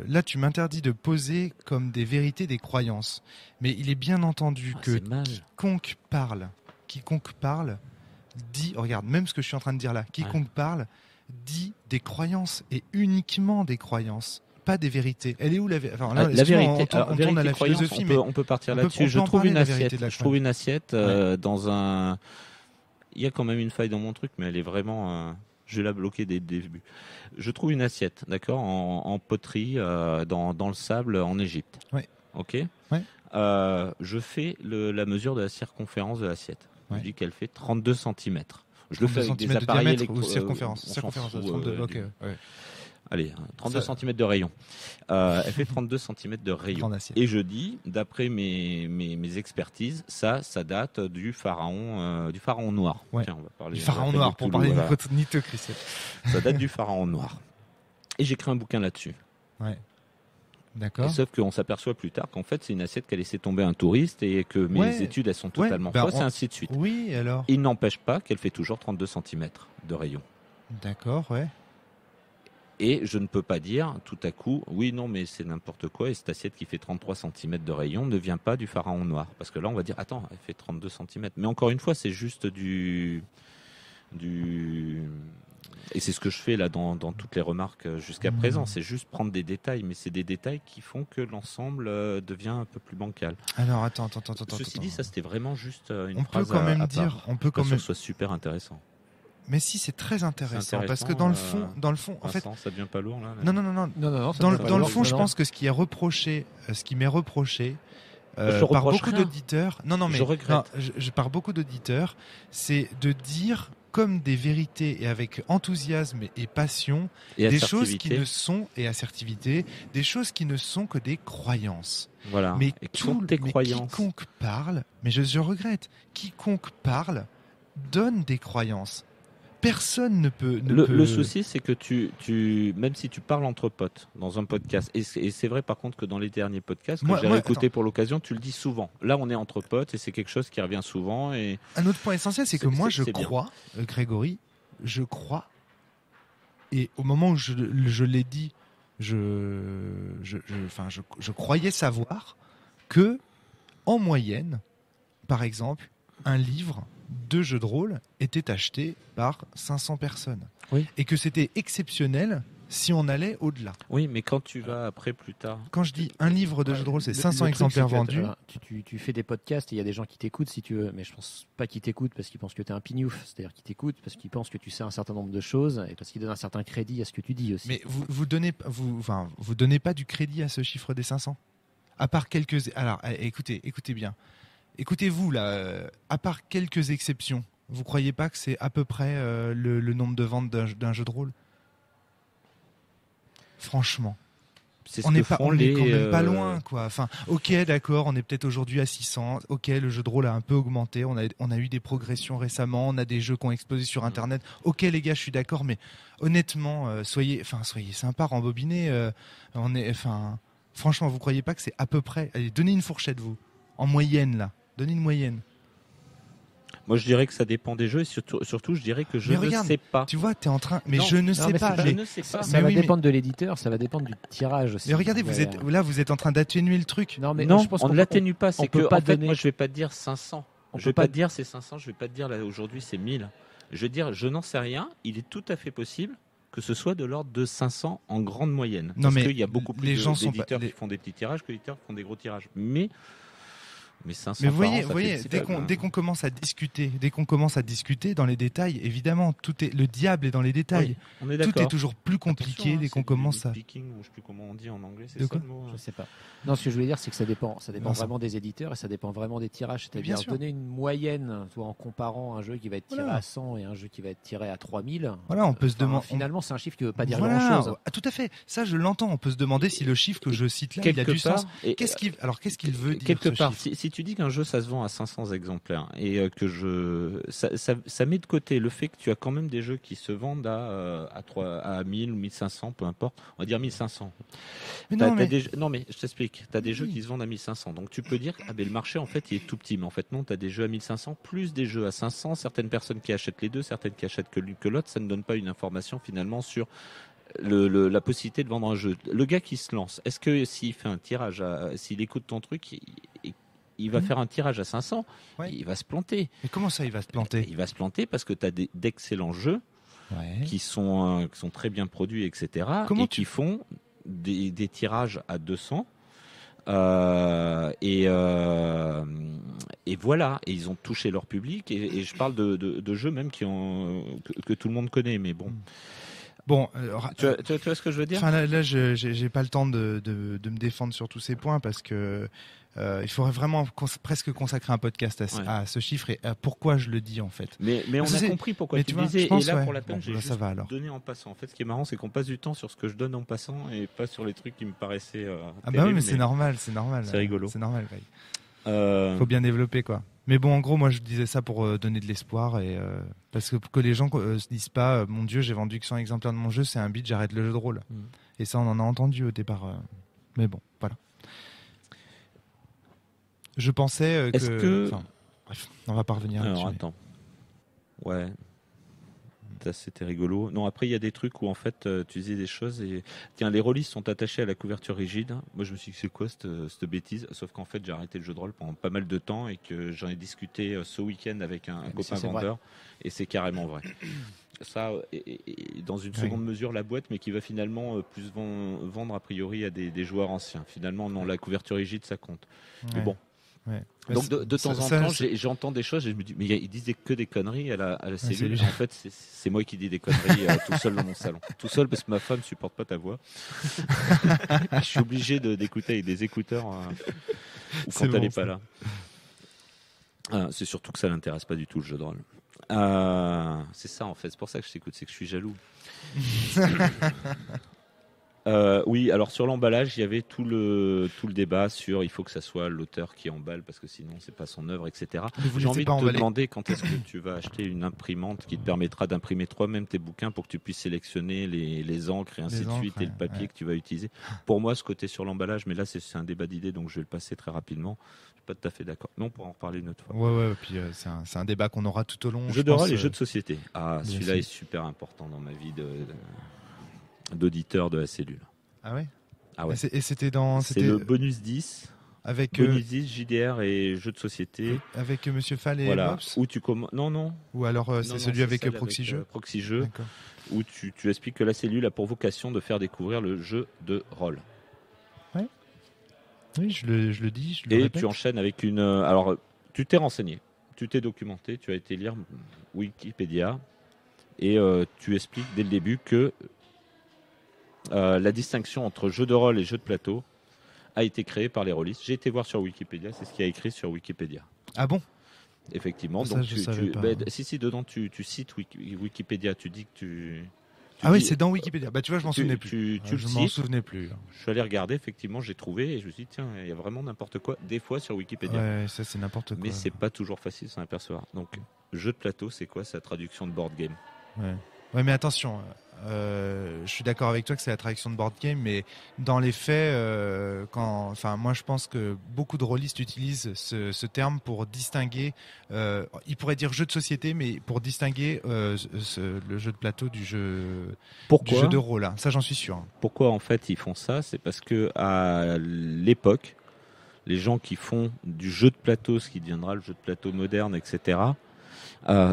là, tu m'interdis de poser comme des vérités des croyances. Mais il est bien entendu que quiconque parle dit, regarde, même ce que je suis en train de dire là, quiconque parle dit des croyances, et uniquement des croyances, pas des vérités. Elle est où la vérité ? Enfin, la vérité, on tourne à la philosophie, mais on peut partir là-dessus. Je trouve une assiette dans un... Il y a quand même une faille dans mon truc, mais elle est vraiment... Je vais la bloquer dès le début. Je trouve une assiette, d'accord, en poterie, dans le sable en Égypte. Oui. Ok. Oui. Je fais la mesure de la circonférence de l'assiette. Je dis qu'elle fait 32 cm. Je le fais avec des appareils ou circonférence. Circonférence, 32. Ok. Ouais. Allez, 32 cm de rayon. Elle fait 32 cm de rayon. Et je dis, d'après mes expertises, ça date du pharaon noir. Ouais. Tiens, on va parler du pharaon noir, pour parler de Nito, Christian. Ça date du pharaon noir. Et j'écris un bouquin là-dessus. Ouais. D'accord. Et sauf qu'on s'aperçoit plus tard qu'en fait, c'est une assiette qui a laissé tomber un touriste, et que mes études, elles sont totalement fausses, et ainsi de suite. Oui, alors. Il n'empêche pas qu'elle fait toujours 32 cm de rayon. D'accord, ouais. Et je ne peux pas dire tout à coup, oui, non, mais c'est n'importe quoi, et cette assiette qui fait 33 cm de rayon ne vient pas du pharaon noir. Parce que là, on va dire, attends, elle fait 32 cm. Mais encore une fois, c'est juste Et c'est ce que je fais là dans toutes les remarques jusqu'à présent. C'est juste prendre des détails, mais c'est des détails qui font que l'ensemble devient un peu plus bancal. Alors attends. Ceci dit, ça c'était vraiment juste une on phrase peut quand même à dire, part. on peut quand Pas sûr même. que ce soit super intéressant. Mais si, c'est très intéressant, parce que dans le fond, en fait, Vincent, ça devient pas lourd là. non. ça Dans va pas le lourd. fond, je Non, pense que ce qui est reproché, ce qui m'est reproché Je par reproche beaucoup rien. d'auditeurs, Je regrette. par beaucoup d'auditeurs, c'est de dire comme des vérités et avec enthousiasme et passion Et des choses qui assertivité. ne sont et assertivité, des choses qui ne sont que des croyances. Voilà. Mais Et qui sont tes mais croyances. quiconque parle, mais je regrette, quiconque parle donne des croyances. Personne ne peut. Le souci, c'est que même si tu parles entre potes dans un podcast, et c'est vrai par contre que dans les derniers podcasts que j'ai réécoutés pour l'occasion, tu le dis souvent. Là, on est entre potes et c'est quelque chose qui revient souvent. Et un autre point essentiel, c'est que moi, je c'est bien. crois, Grégory, je crois, et au moment où je l'ai dit, je croyais savoir que, en moyenne, par exemple, un livre de jeux de rôle était acheté par 500 personnes. Oui. Et que c'était exceptionnel si on allait au-delà. Oui, mais quand tu vas après plus tard. Quand je dis un livre de jeu de rôle, c'est Le 500 truc, exemplaires c'est que, vendus. Tu fais des podcasts et il y a des gens qui t'écoutent si tu veux, mais je pense pas qu'ils t'écoutent parce qu'ils pensent que tu es un pignouf. C'est-à-dire qu'ils t'écoutent parce qu'ils pensent que tu sais un certain nombre de choses et parce qu'ils donnent un certain crédit à ce que tu dis aussi. Mais vous donnez pas du crédit à ce chiffre des 500. À part quelques. Alors, écoutez bien. Écoutez-vous là. À part quelques exceptions, vous croyez pas que c'est à peu près le nombre de ventes d'un jeu de rôle? Franchement. C'est ce On que n'est pas, font on est quand les, même pas loin, quoi. Enfin, ok, d'accord, on est peut-être aujourd'hui à 600. Ok, le jeu de rôle a un peu augmenté. On a eu des progressions récemment. On a des jeux qui ont explosé sur Internet. Ok, les gars, je suis d'accord, mais honnêtement, soyez sympas, rembobinez. Franchement, vous croyez pas que c'est à peu près? Allez, donnez une fourchette, vous, en moyenne là. Donnez une moyenne. Moi, je dirais que ça dépend des jeux et surtout je dirais que je Mais ne regarde, sais pas. Tu vois, t'es en train. Mais Non, je ne sais mais pas. c'est Je Mais, ne sais pas. Ça Mais va oui, mais- dépendre de l'éditeur, ça va dépendre du tirage aussi. mais regardez, vous êtes en train d'atténuer le truc. Non, mais Non, je pense on qu'on ne l'atténue pas. C'est peut que, pas en fait, donner- moi, je vais pas te dire 500. on Je peut vais pas pas te dire c'est 500. Je vais pas te dire là aujourd'hui c'est 1000. Je vais dire je n'en sais rien. Il est tout à fait possible que ce soit de l'ordre de 500 en grande moyenne. Non, Parce mais qu'il y a beaucoup plus les gens sont d'éditeurs pas- qui font des petits tirages que d'éditeurs qui font des gros tirages. Mais 500 Mais vous par an, voyez, ça vous voyez, fait dès qu'on commence à discuter dans les détails, évidemment, le diable est dans les détails. Oui, on est Tout d'accord. est toujours plus compliqué Attention, dès c'est qu'on du commence à. nitpicking, ou je sais plus comment on dit en anglais, c'est De ça quoi le mot. Je sais pas. Non, ce que je voulais dire, c'est que ça dépend. Ça dépend Vincent. vraiment des éditeurs et ça dépend vraiment des tirages. Bien C'est-à-dire sûr. donner une moyenne, toi, en comparant un jeu qui va être tiré Voilà. à 100 et un jeu qui va être tiré à 3000. Voilà, on peut se demander. Finalement, c'est un chiffre qui veut pas dire Voilà, grand-chose. tout à fait. Ça, je l'entends. On peut se demander si le chiffre que je cite là, il a Quelque du part, sens. et- Qu'est-ce qu'il veut dire quelque ce part, chiffre si tu dis qu'un jeu ça se vend à 500 exemplaires et ça met de côté le fait que tu as quand même des jeux qui se vendent à 1000 ou 1500, peu importe, on va dire 1500. Mais non, mais Non mais je t'explique, tu as des jeux qui se vendent à 1500, donc tu peux dire ah ben le marché en fait il est tout petit, mais en fait non, tu as des jeux à 1500 plus des jeux à 500, certaines personnes qui achètent les deux, certaines qui achètent que l'une que l'autre, ça ne donne pas une information finalement sur la possibilité de vendre un jeu. Le gars qui se lance, est-ce que s'il fait un tirage, s'il écoute ton truc, il va faire un tirage à 500, Ouais. il va se planter. Mais comment ça, il va se planter? Il va se planter parce que tu as d'excellents jeux Ouais. qui sont très bien produits, etc. Comment et qui font des tirages à 200. Et voilà, et ils ont touché leur public. Et je parle de jeux même que tout le monde connaît, mais bon. Bon, Tu vois ce que je veux dire? enfin là, j'ai pas le temps de me défendre sur tous ces points parce que il faudrait vraiment presque consacrer un podcast à ce chiffre et à pourquoi je le dis en fait. Mais on Parce que a c'est- compris pourquoi mais tu tu vois, disais. je pense, Et là, ouais. pour la peine, Bon, j'ai bah, ça juste va alors. donné en passant. En fait, ce qui est marrant, c'est qu'on passe du temps sur ce que je donne en passant et pas sur les trucs qui me paraissaient. Ah bah oui, terribles, mais c'est normal, c'est normal. c'est rigolo. C'est normal. Greg. Euh, Faut bien développer quoi. Mais bon, en gros, moi je disais ça pour donner de l'espoir et parce que pour que les gens se disent pas, mon Dieu, j'ai vendu que 100 exemplaires de mon jeu, c'est un bide, j'arrête le jeu de rôle. Mm. Et ça, on en a entendu au départ. Mais bon, voilà. Je pensais Est-ce que- enfin, bref, on va pas revenir là-dessus. Alors mais- attends. Ouais. Ça, c'était rigolo. Non, après, il y a des trucs où en fait, tu disais des choses et. Tiens, les rôlistes sont attachés à la couverture rigide. Moi, je me suis dit, c'est quoi cette bêtise? Sauf qu'en fait, j'ai arrêté le jeu de rôle pendant pas mal de temps et que j'en ai discuté ce week-end avec un copain c'est vrai. vendeur. Et c'est carrément vrai. ça et dans une seconde mesure la boîte, mais qui va finalement plus vendre a priori à des joueurs anciens. Finalement, non, la couverture rigide, ça compte. Mais bon. Ouais. Donc de temps en temps, j'entends des choses et je me dis, mais ils disaient que des conneries à la cellule. En fait, c'est moi qui dis des conneries tout seul dans mon salon. Tout seul parce que ma femme supporte pas ta voix. Je suis obligé d'écouter avec des écouteurs ou quand elle n'est pas là. C'est surtout que ça l'intéresse pas du tout le jeu de rôle. C'est ça en fait, c'est pour ça que je t'écoute, c'est que je suis jaloux. Oui, alors sur l'emballage, il y avait tout le débat sur il faut que ça soit l'auteur qui emballe parce que sinon c'est pas son œuvre, etc. J'ai envie de te demander quand est-ce que tu vas acheter une imprimante qui te permettra d'imprimer toi-même tes bouquins pour que tu puisses sélectionner les encres et ainsi de suite et le papier que tu vas utiliser. Pour moi, ce côté sur l'emballage, mais là c'est un débat d'idées donc je vais le passer très rapidement. Je suis pas tout à fait d'accord. Non, on pourra en reparler une autre fois. Ouais, puis c'est un débat qu'on aura tout au long. Jeux de rôle et jeux de société. Celui-là est super important dans ma vie d'auditeur de la cellule. Ah ouais. Et c'était le bonus 10. Avec bonus 10, JDR et jeux de société. Avec Monsieur Fall et voilà. Mops. Où tu non. Ou alors c'est celui avec Proxy Jeux. Proxy Jeux. Où tu expliques que la cellule a pour vocation de faire découvrir le jeu de rôle. Ouais. Oui, je le dis. Et répète. Tu enchaînes avec une. Alors, tu t'es renseigné, tu t'es documenté, tu as été lire Wikipédia et tu expliques dès le début que la distinction entre jeu de rôle et jeu de plateau a été créée par les rôlistes. J'ai été voir sur Wikipédia, c'est ce qui a écrit sur Wikipédia. Ah bon ? Effectivement. Ça, donc si dedans tu cites Wikipédia, tu dis que tu oui, c'est dans Wikipédia. Bah tu vois, je m'en souvenais plus. Je m'en souvenais plus. Je suis allé regarder, effectivement, j'ai trouvé et je me suis dit tiens, il y a vraiment n'importe quoi des fois sur Wikipédia. Ouais, ça c'est n'importe quoi. Mais c'est pas toujours facile de s'en apercevoir. Donc jeu de plateau, c'est quoi? C'est la traduction de board game. Ouais, mais attention, je suis d'accord avec toi que c'est la traduction de board game, mais dans les faits, moi je pense que beaucoup de rôlistes utilisent ce terme pour distinguer, ils pourraient dire jeu de société, mais pour distinguer le jeu de plateau du jeu de rôle. Hein. Ça j'en suis sûr. Pourquoi en fait ils font ça? C'est parce que à l'époque, les gens qui font du jeu de plateau, ce qui deviendra le jeu de plateau moderne, etc.,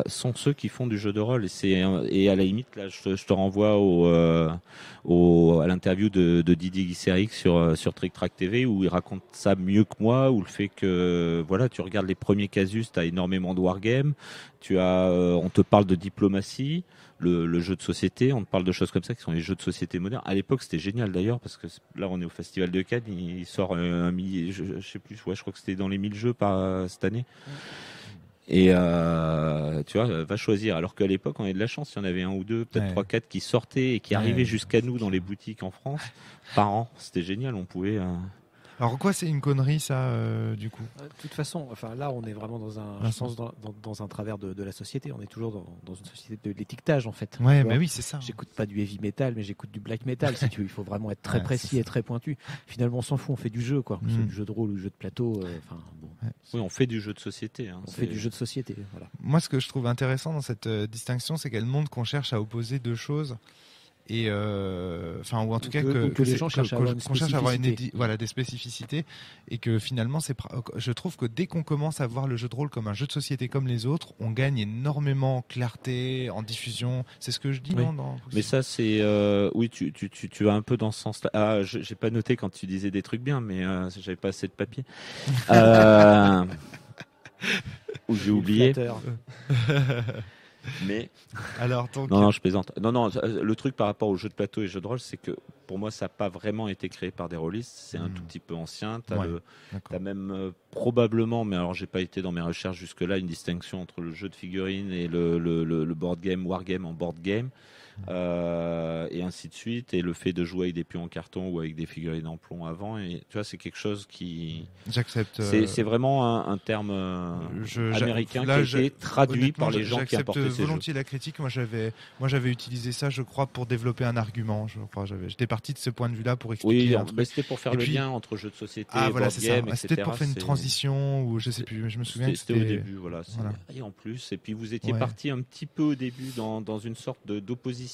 sont ceux qui font du jeu de rôle et à la limite là je te renvoie à l'interview de Didier Guisséric sur Trick Track TV où il raconte ça mieux que moi, où le fait que voilà, tu regardes les premiers casus, tu as énormément de wargame, on te parle de diplomatie, le jeu de société, on te parle de choses comme ça qui sont les jeux de société modernes. À l'époque c'était génial d'ailleurs parce que là on est au Festival de Cannes, il sort un millier, je sais plus, je crois que c'était dans les 1000 jeux cette année. Et tu vois, va choisir. Alors qu'à l'époque, on avait de la chance. Il y en avait un ou deux, peut-être 3-4 qui sortaient et qui arrivaient jusqu'à nous dans les boutiques en France par an. C'était génial. On pouvait. Alors quoi, c'est une connerie ça, du coup? De toute façon, là, on est vraiment dans un travers de la société. On est toujours dans une société de l'étiquetage en fait. Ouais, mais oui, c'est ça. J'écoute pas du heavy metal, mais j'écoute du black metal. Si tu veux, il faut vraiment être très précis et très pointu. Finalement, on s'en fout. On fait du jeu, quoi. On fait du jeu de rôle ou du jeu de plateau. Oui, on fait du jeu de société. On fait du jeu de société. Voilà. Moi, ce que je trouve intéressant dans cette distinction, c'est qu'elle montre qu'on cherche à opposer deux choses. Et ou en tout cas que les gens cherchent à avoir des spécificités, et que finalement je trouve que dès qu'on commence à voir le jeu de rôle comme un jeu de société comme les autres, on gagne énormément en clarté, en diffusion. C'est ce que je dis, oui. non Mais ça c'est oui, tu vas un peu dans ce sens-là. Ah, j'ai pas noté quand tu disais des trucs bien, mais j'avais pas assez de papier. Ou j'ai oublié. Mais alors non, je plaisante. Non, le truc par rapport aux jeux de plateau et jeux de rôle, c'est que pour moi, ça n'a pas vraiment été créé par des rôlistes. C'est un tout petit peu ancien. T'as même probablement, mais alors j'ai pas été dans mes recherches jusque-là, une distinction entre le jeu de figurines et le board game, wargame en board game. Et ainsi de suite, et le fait de jouer avec des pions en carton ou avec des figurines en plomb avant, et tu vois, c'est quelque chose qui j'accepte. C'est vraiment un terme américain qui a été traduit par les gens qui apportaient ces jeux. J'accepte volontiers la critique. Moi j'avais utilisé ça, je crois, pour développer un argument. J'étais parti de ce point de vue-là pour expliquer. Oui, c'était pour faire lien entre jeux de société, board game, etc. C'était pour faire une transition, ou je sais plus, je me souviens. C'était au début, voilà. Et en plus, et puis vous étiez parti un petit peu au début dans une sorte d'opposition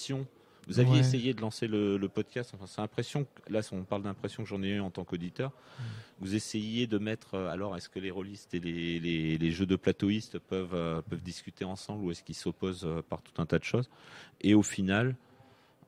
Vous aviez Ouais. essayé de lancer le podcast. Enfin, c'est l'impression. Là, on parle d'impression que j'en ai eu en tant qu'auditeur. Vous essayez de mettre. Alors, est-ce que les rôlistes et les jeux de plateauistes peuvent discuter ensemble, ou est-ce qu'ils s'opposent par tout un tas de choses? Et au final.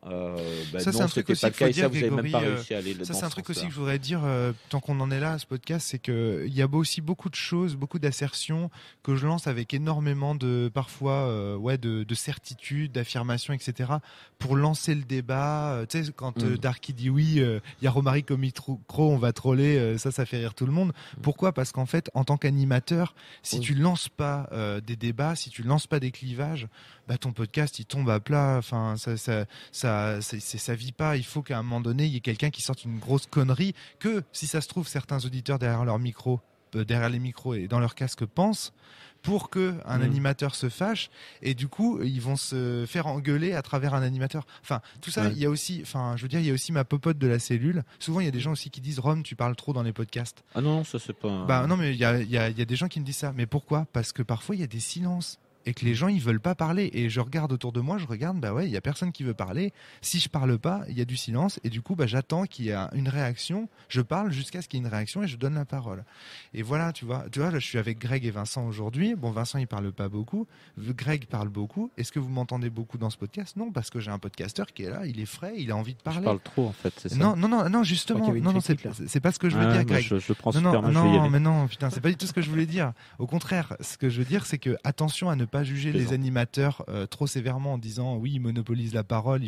Ça, c'est non, un truc c'était aussi pas le qu'il cas, faut et dire, ça, vous avez même pas Grégory, réussi à aller dans ça, c'est ce un truc aussi sens-là. que je voudrais dire, tant qu'on en est là à ce podcast, c'est que il y a aussi beaucoup de choses, beaucoup d'assertions que je lance avec énormément de, parfois, de certitude, d'affirmation, etc. pour lancer le débat. Tu sais, quand Darky dit oui, il y a Romaric comme micro, on va troller, ça fait rire tout le monde. Pourquoi? Parce qu'en fait, en tant qu'animateur, si tu lances pas des débats, si tu lances pas des clivages, bah ton podcast il tombe à plat. Enfin, ça vit pas. Il faut qu'à un moment donné, il y ait quelqu'un qui sorte une grosse connerie que, si ça se trouve, certains auditeurs derrière leur micro, derrière les micros et dans leur casque pensent, pour que un animateur se fâche, et du coup ils vont se faire engueuler à travers un animateur. Enfin, tout ça, il y a aussi, enfin, je veux dire, il y a aussi ma popote de la cellule. Souvent, il y a des gens aussi qui disent: Rome, tu parles trop dans les podcasts. Ah non, ça c'est pas. Bah non, mais il y a des gens qui me disent ça. Mais pourquoi? Parce que parfois il y a des silences. Et que les gens ils veulent pas parler, et je regarde autour de moi, bah ouais, il y a personne qui veut parler. Si je parle pas, il y a du silence, et du coup bah j'attends qu'il y ait une réaction. Je parle jusqu'à ce qu'il y ait une réaction et je donne la parole. Et voilà, tu vois là je suis avec Greg et Vincent aujourd'hui. Bon, Vincent il parle pas beaucoup, Greg parle beaucoup. Est-ce que vous m'entendez beaucoup dans ce podcast? Non, parce que j'ai un podcasteur qui est là, il est frais, il a envie de parler. Je parle trop en fait, c'est ça. Non, justement, non, c'est pas ce que je veux dire, Greg. Je prends super mal, je vais y Non, aller. mais non, putain, c'est pas du tout ce que je voulais dire. Au contraire, ce que je veux dire, c'est que attention à ne pas juger les animateurs trop sévèrement en disant oui, il monopolise la parole,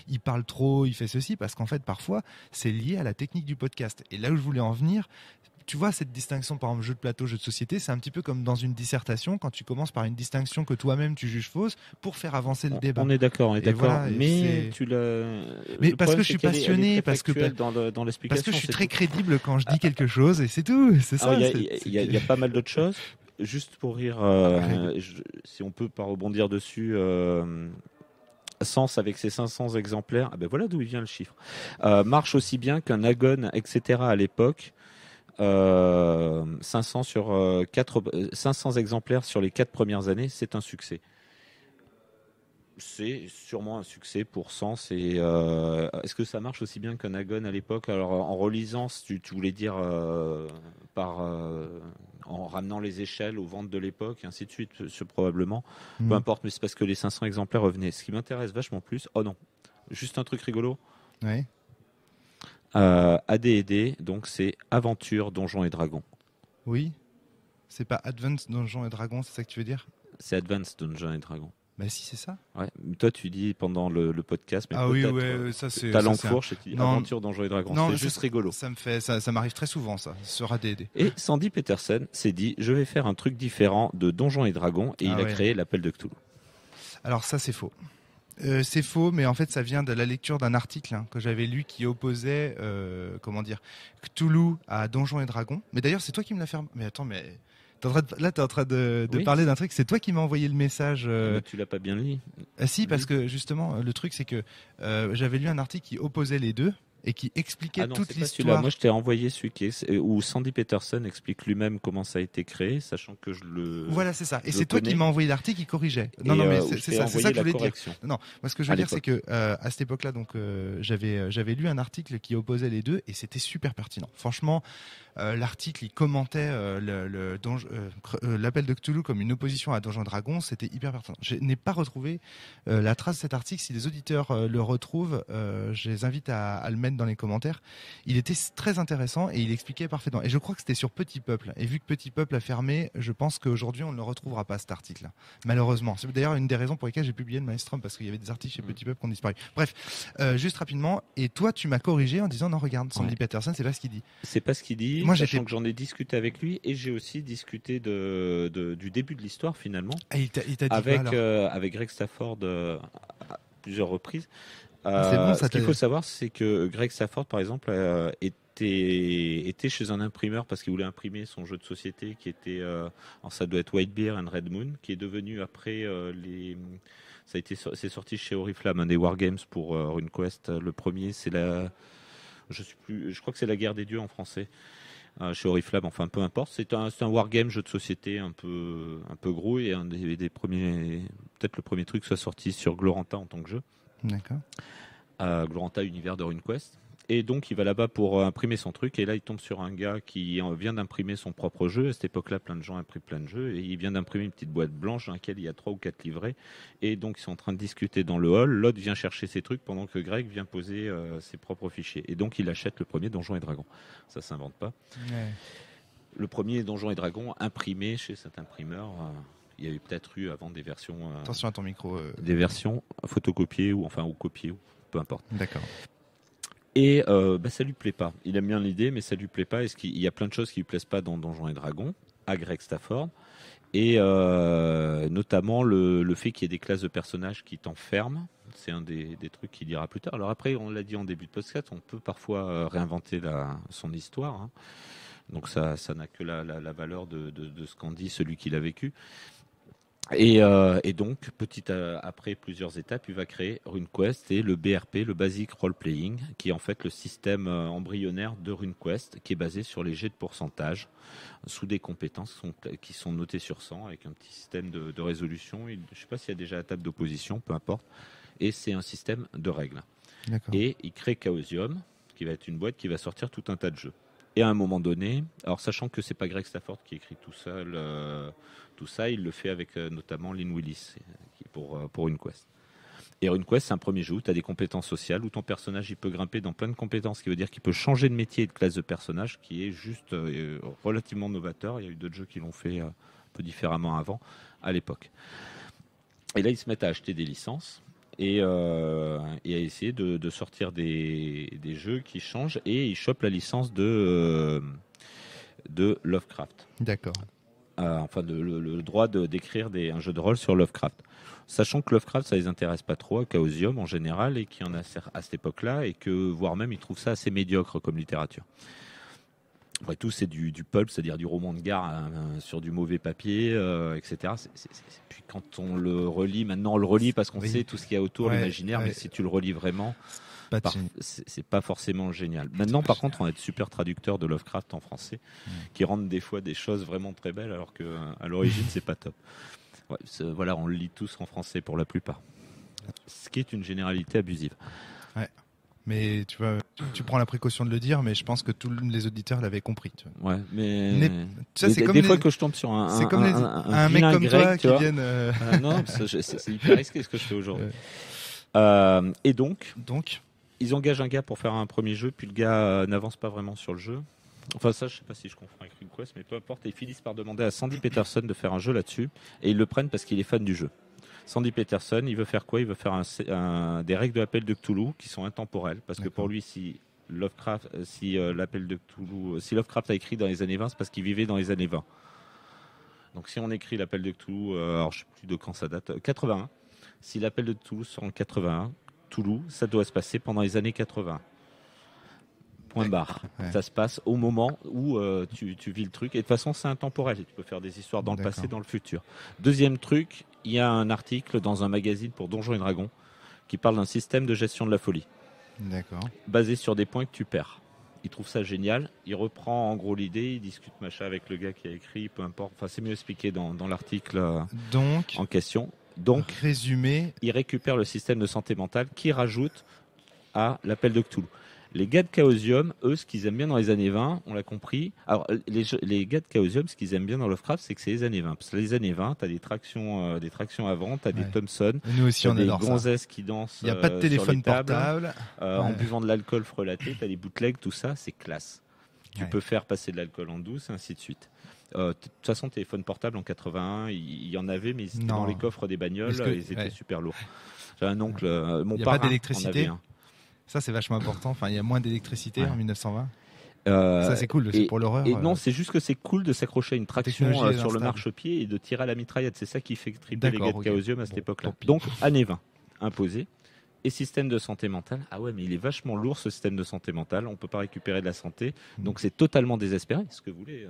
il parle trop, il fait ceci, parce qu'en fait, parfois, c'est lié à la technique du podcast. Et là où je voulais en venir, tu vois, cette distinction, par exemple, jeu de plateau, jeu de société, c'est un petit peu comme dans une dissertation, quand tu commences par une distinction que toi-même tu juges fausse pour faire avancer le débat. On est d'accord, voilà, mais tu l'as. Mais parce que je suis passionné, parce que je suis très crédible quand je dis quelque chose, et c'est tout. C'est ça. Il y a pas mal d'autres choses. Juste pour rire, si on peut pas rebondir dessus. Sens avec ses 500 exemplaires, ah ben voilà d'où il vient le chiffre, marche aussi bien qu'un Agon, etc. à l'époque. 500 exemplaires sur les 4 premières années, c'est un succès. C'est sûrement un succès pour Sens. Et est-ce que ça marche aussi bien qu'un Agon à l'époque? Alors en relisant, tu voulais dire en ramenant les échelles aux ventes de l'époque, et ainsi de suite, probablement. Peu importe, mais c'est parce que les 500 exemplaires revenaient. Ce qui m'intéresse vachement plus, oh non, juste un truc rigolo. Ouais. AD&D, donc c'est Aventure Donjons et Dragons. Oui. C'est pas Advanced Donjons et Dragons, c'est ça que tu veux dire? C'est Advanced Donjons et Dragons. Bah si, c'est ça. Ouais. Toi, tu dis pendant le podcast, mais ça c'est ta langue fourche et tu dis Aventure Donjons et Dragons. C'est juste rigolo. Ça m'arrive très souvent, ça, sur AD&D. Et Sandy Peterson s'est dit, je vais faire un truc différent de Donjons et Dragons, et il a créé l'Appel de Cthulhu. Alors ça, c'est faux. C'est faux, mais en fait, ça vient de la lecture d'un article que j'avais lu qui opposait, Cthulhu à Donjons et Dragons. Mais d'ailleurs, c'est toi qui me l'as fait. Mais attends, mais t'es en train de parler d'un truc. C'est toi qui m'as envoyé le message. Tu l'as pas bien lu. Si, parce que justement, le truc, c'est que j'avais lu un article qui opposait les deux et qui expliquait toute l'histoire. Moi, je t'ai envoyé celui où Sandy Peterson explique lui-même comment ça a été créé, sachant que je le. Voilà, c'est ça. Et c'est toi qui m'as envoyé l'article qui corrigeait. Non, mais c'est ça que je voulais dire. Non, moi, ce que je veux dire, c'est que à cette époque-là, donc, j'avais lu un article qui opposait les deux, et c'était super pertinent. Franchement, l'article, il commentait l'appel de Cthulhu comme une opposition à Donjons et Dragons. C'était hyper pertinent. Je n'ai pas retrouvé la trace de cet article. Si les auditeurs le retrouvent, je les invite à le mettre dans les commentaires. Il était très intéressant et il expliquait parfaitement. Et je crois que c'était sur Petit Peuple. Et vu que Petit Peuple a fermé, je pense qu'aujourd'hui on ne le retrouvera pas, cet article-là. Malheureusement. C'est d'ailleurs une des raisons pour lesquelles j'ai publié le Maelstrom, parce qu'il y avait des articles chez Petit Peuple qui ont disparu. Bref, juste rapidement. Et toi, tu m'as corrigé en disant non, regarde, Sandy Peterson, c'est pas ce qu'il dit. C'est pas ce qu'il dit. Moi, sachant que j'en ai discuté avec lui, et j'ai aussi discuté du début de l'histoire finalement. Et il t'a dit avec Greg Stafford à plusieurs reprises. Ce qu'il faut savoir, c'est que Greg Stafford, par exemple, était chez un imprimeur parce qu'il voulait imprimer son jeu de société qui était, ça doit être Whitebeard and Red Moon, qui est devenu après c'est sorti chez Oriflamme, un des Wargames pour RuneQuest. Le premier, c'est je crois que c'est la Guerre des Dieux en français. Chez Oriflamme, enfin peu importe, c'est un wargame, jeu de société un peu gros, et un des premiers, peut-être le premier truc soit sorti sur Gloranta en tant que jeu. D'accord. À Gloranta Univers de RuneQuest. Et donc, il va là-bas pour imprimer son truc. Et là, il tombe sur un gars qui vient d'imprimer son propre jeu. À cette époque-là, plein de gens impriment plein de jeux. Et il vient d'imprimer une petite boîte blanche dans laquelle il y a 3 ou 4 livrets. Et donc, ils sont en train de discuter dans le hall. L'autre vient chercher ses trucs pendant que Greg vient poser ses propres fichiers. Et donc, il achète le premier Donjons et Dragons. Ça s'invente pas. Ouais. Le premier Donjons et Dragons imprimé chez cet imprimeur. Il y avait peut-être eu avant des versions. Attention à ton micro. Des versions photocopiées ou copiées, ou peu importe. D'accord. Et ça lui plaît pas. Il aime bien l'idée, mais ça lui plaît pas. Il y a plein de choses qui lui plaisent pas dans Donjons et Dragons, à Greg Stafford. Et notamment le fait qu'il y ait des classes de personnages qui t'enferment. C'est un des trucs qu'il dira plus tard. Alors après, on l'a dit en début de podcast, on peut parfois réinventer son histoire. Hein. Donc ça n'a que la valeur de ce qu'en dit celui qui l'a vécu. Et donc, après plusieurs étapes, il va créer RuneQuest et le BRP, le Basic Role Playing, qui est en fait le système embryonnaire de RuneQuest, qui est basé sur les jets de pourcentage sous des compétences qui sont notées sur 100 avec un petit système de résolution. Je ne sais pas s'il y a déjà la table d'opposition, peu importe. Et c'est un système de règles. D'accord. Et il crée Chaosium, qui va être une boîte qui va sortir tout un tas de jeux. Et à un moment donné, alors sachant que c'est pas Greg Stafford qui écrit tout seul tout ça, il le fait avec notamment Lynn Willis pour RuneQuest. Et RuneQuest, c'est un premier jeu où tu as des compétences sociales, où ton personnage il peut grimper dans plein de compétences, ce qui veut dire qu'il peut changer de métier et de classe de personnage, qui est juste relativement novateur. Il y a eu d'autres jeux qui l'ont fait un peu différemment avant, à l'époque. Et là, ils se mettent à acheter des licences. Et à essayer de sortir des jeux qui changent, et ils chopent la licence de Lovecraft. D'accord. Le droit d'écrire un jeu de rôle sur Lovecraft. Sachant que Lovecraft, ça les intéresse pas trop, à Chaosium en général, et qu'il y en a à cette époque-là, et que voire même ils trouvent ça assez médiocre comme littérature. Après tout, c'est du pulp, c'est-à-dire du roman de gare sur du mauvais papier, etc. Puis quand on le relit, maintenant on le relit parce qu'on sait tout ce qu'il y a autour, l'imaginaire, mais si tu le relis vraiment, c'est pas forcément génial. Maintenant, par contre, on a de super traducteurs de Lovecraft en français qui rendent des fois des choses vraiment très belles, alors qu'à l'origine, c'est pas top. Ouais, voilà, on le lit tous en français pour la plupart. Ce qui est une généralité abusive. Ouais. Mais tu vois, tu prends la précaution de le dire, mais je pense que tous les auditeurs l'avaient compris. Tu vois. Ouais, mais ça, c'est des fois que je tombe sur un mec comme grec, toi qui viennent. Non, c'est hyper risqué ce que je fais aujourd'hui. Et donc, ils engagent un gars pour faire un premier jeu, puis le gars n'avance pas vraiment sur le jeu. Enfin, ça, je sais pas si je confonds avec RuneQuest, mais peu importe. Ils finissent par demander à Sandy Peterson de faire un jeu là-dessus, et ils le prennent parce qu'il est fan du jeu. Sandy Peterson, il veut faire quoi? Il veut faire des règles de l'appel de Cthulhu qui sont intemporelles, parce que pour lui, si Lovecraft a écrit dans les années 20, c'est parce qu'il vivait dans les années 20. Donc si on écrit l'appel de Cthulhu, alors je sais plus de quand ça date, 81. Si l'appel de Cthulhu sort en 81, Cthulhu, ça doit se passer pendant les années 80. Point barre. Ouais. Ça se passe au moment où tu vis le truc. Et de toute façon, c'est intemporel. Tu peux faire des histoires dans le passé, dans le futur. Deuxième truc, il y a un article dans un magazine pour Donjons et Dragons qui parle d'un système de gestion de la folie. D'accord. Basé sur des points que tu perds. Il trouve ça génial. Il reprend en gros l'idée. Il discute machin avec le gars qui a écrit. Peu importe. Enfin, c'est mieux expliqué dans l'article en question. Donc, résumé, il récupère le système de santé mentale qui rajoute à l'appel de Cthulhu. Les gars de Chaosium, eux, ce qu'ils aiment bien dans les années 20, on l'a compris. Alors, les gars de Chaosium, ce qu'ils aiment bien dans Lovecraft, c'est que c'est les années 20. Parce que les années 20, t'as des tractions avant, t'as des Thompson, nous aussi, t'as des gonzesses qui dansent. Il n'y a pas de téléphone portable. En buvant de l'alcool frelaté, t'as des bootlegs, tout ça, c'est classe. Tu peux faire passer de l'alcool en douce, et ainsi de suite. De toute façon, téléphone portable en 81, il y en avait, mais ils étaient dans les coffres des bagnoles, ils étaient super lourds. J'ai un oncle, mon parrain, pas d'électricité. en avait un. Ça, c'est vachement important. Enfin, il y a moins d'électricité en 1920. Ça, c'est cool. C'est pour l'horreur. Et non, c'est juste que c'est cool de s'accrocher à une traction sur le marchepied et de tirer à la mitraillette. C'est ça qui fait triper les gars de Chaosium à cette époque-là. Donc, années 20, imposé. Et système de santé mentale. Ah ouais, mais il est vachement lourd, ce système de santé mentale. On ne peut pas récupérer de la santé. Donc, c'est totalement désespéré. Ce que voulait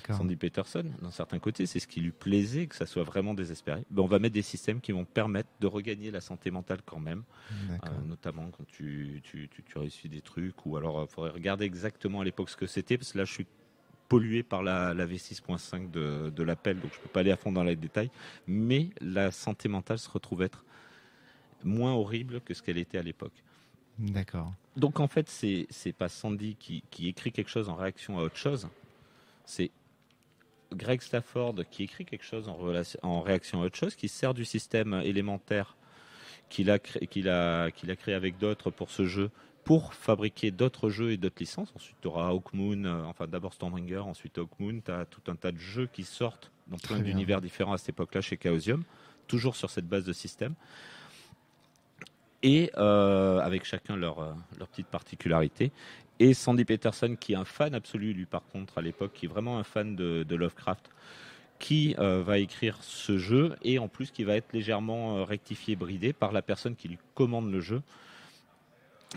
Sandy Peterson, d'un certain côté, c'est ce qui lui plaisait, que ça soit vraiment désespéré. On va mettre des systèmes qui vont permettre de regagner la santé mentale quand même. Notamment quand tu réussis des trucs. Ou alors, il faudrait regarder exactement à l'époque ce que c'était. Parce que là, je suis pollué par la V6.5 de l'appel. Donc, je ne peux pas aller à fond dans les détails. Mais la santé mentale se retrouve être moins horrible que ce qu'elle était à l'époque. D'accord. Donc en fait, c'est pas Sandy qui écrit quelque chose en réaction à autre chose, c'est Greg Stafford qui écrit quelque chose en réaction à autre chose, qui sert du système élémentaire qu'il a créé avec d'autres pour ce jeu, pour fabriquer d'autres jeux et d'autres licences. Ensuite, tu auras Hawkmoon, d'abord Stormbringer, ensuite Hawkmoon, tu as tout un tas de jeux qui sortent dans plein d'univers différents à cette époque-là chez Chaosium, toujours sur cette base de système. Et avec chacun leur petite particularité. Et Sandy Peterson, qui est un fan absolu, lui, par contre, à l'époque, qui est vraiment un fan de Lovecraft, qui va écrire ce jeu, et en plus qui va être légèrement rectifié, bridé par la personne qui lui commande le jeu,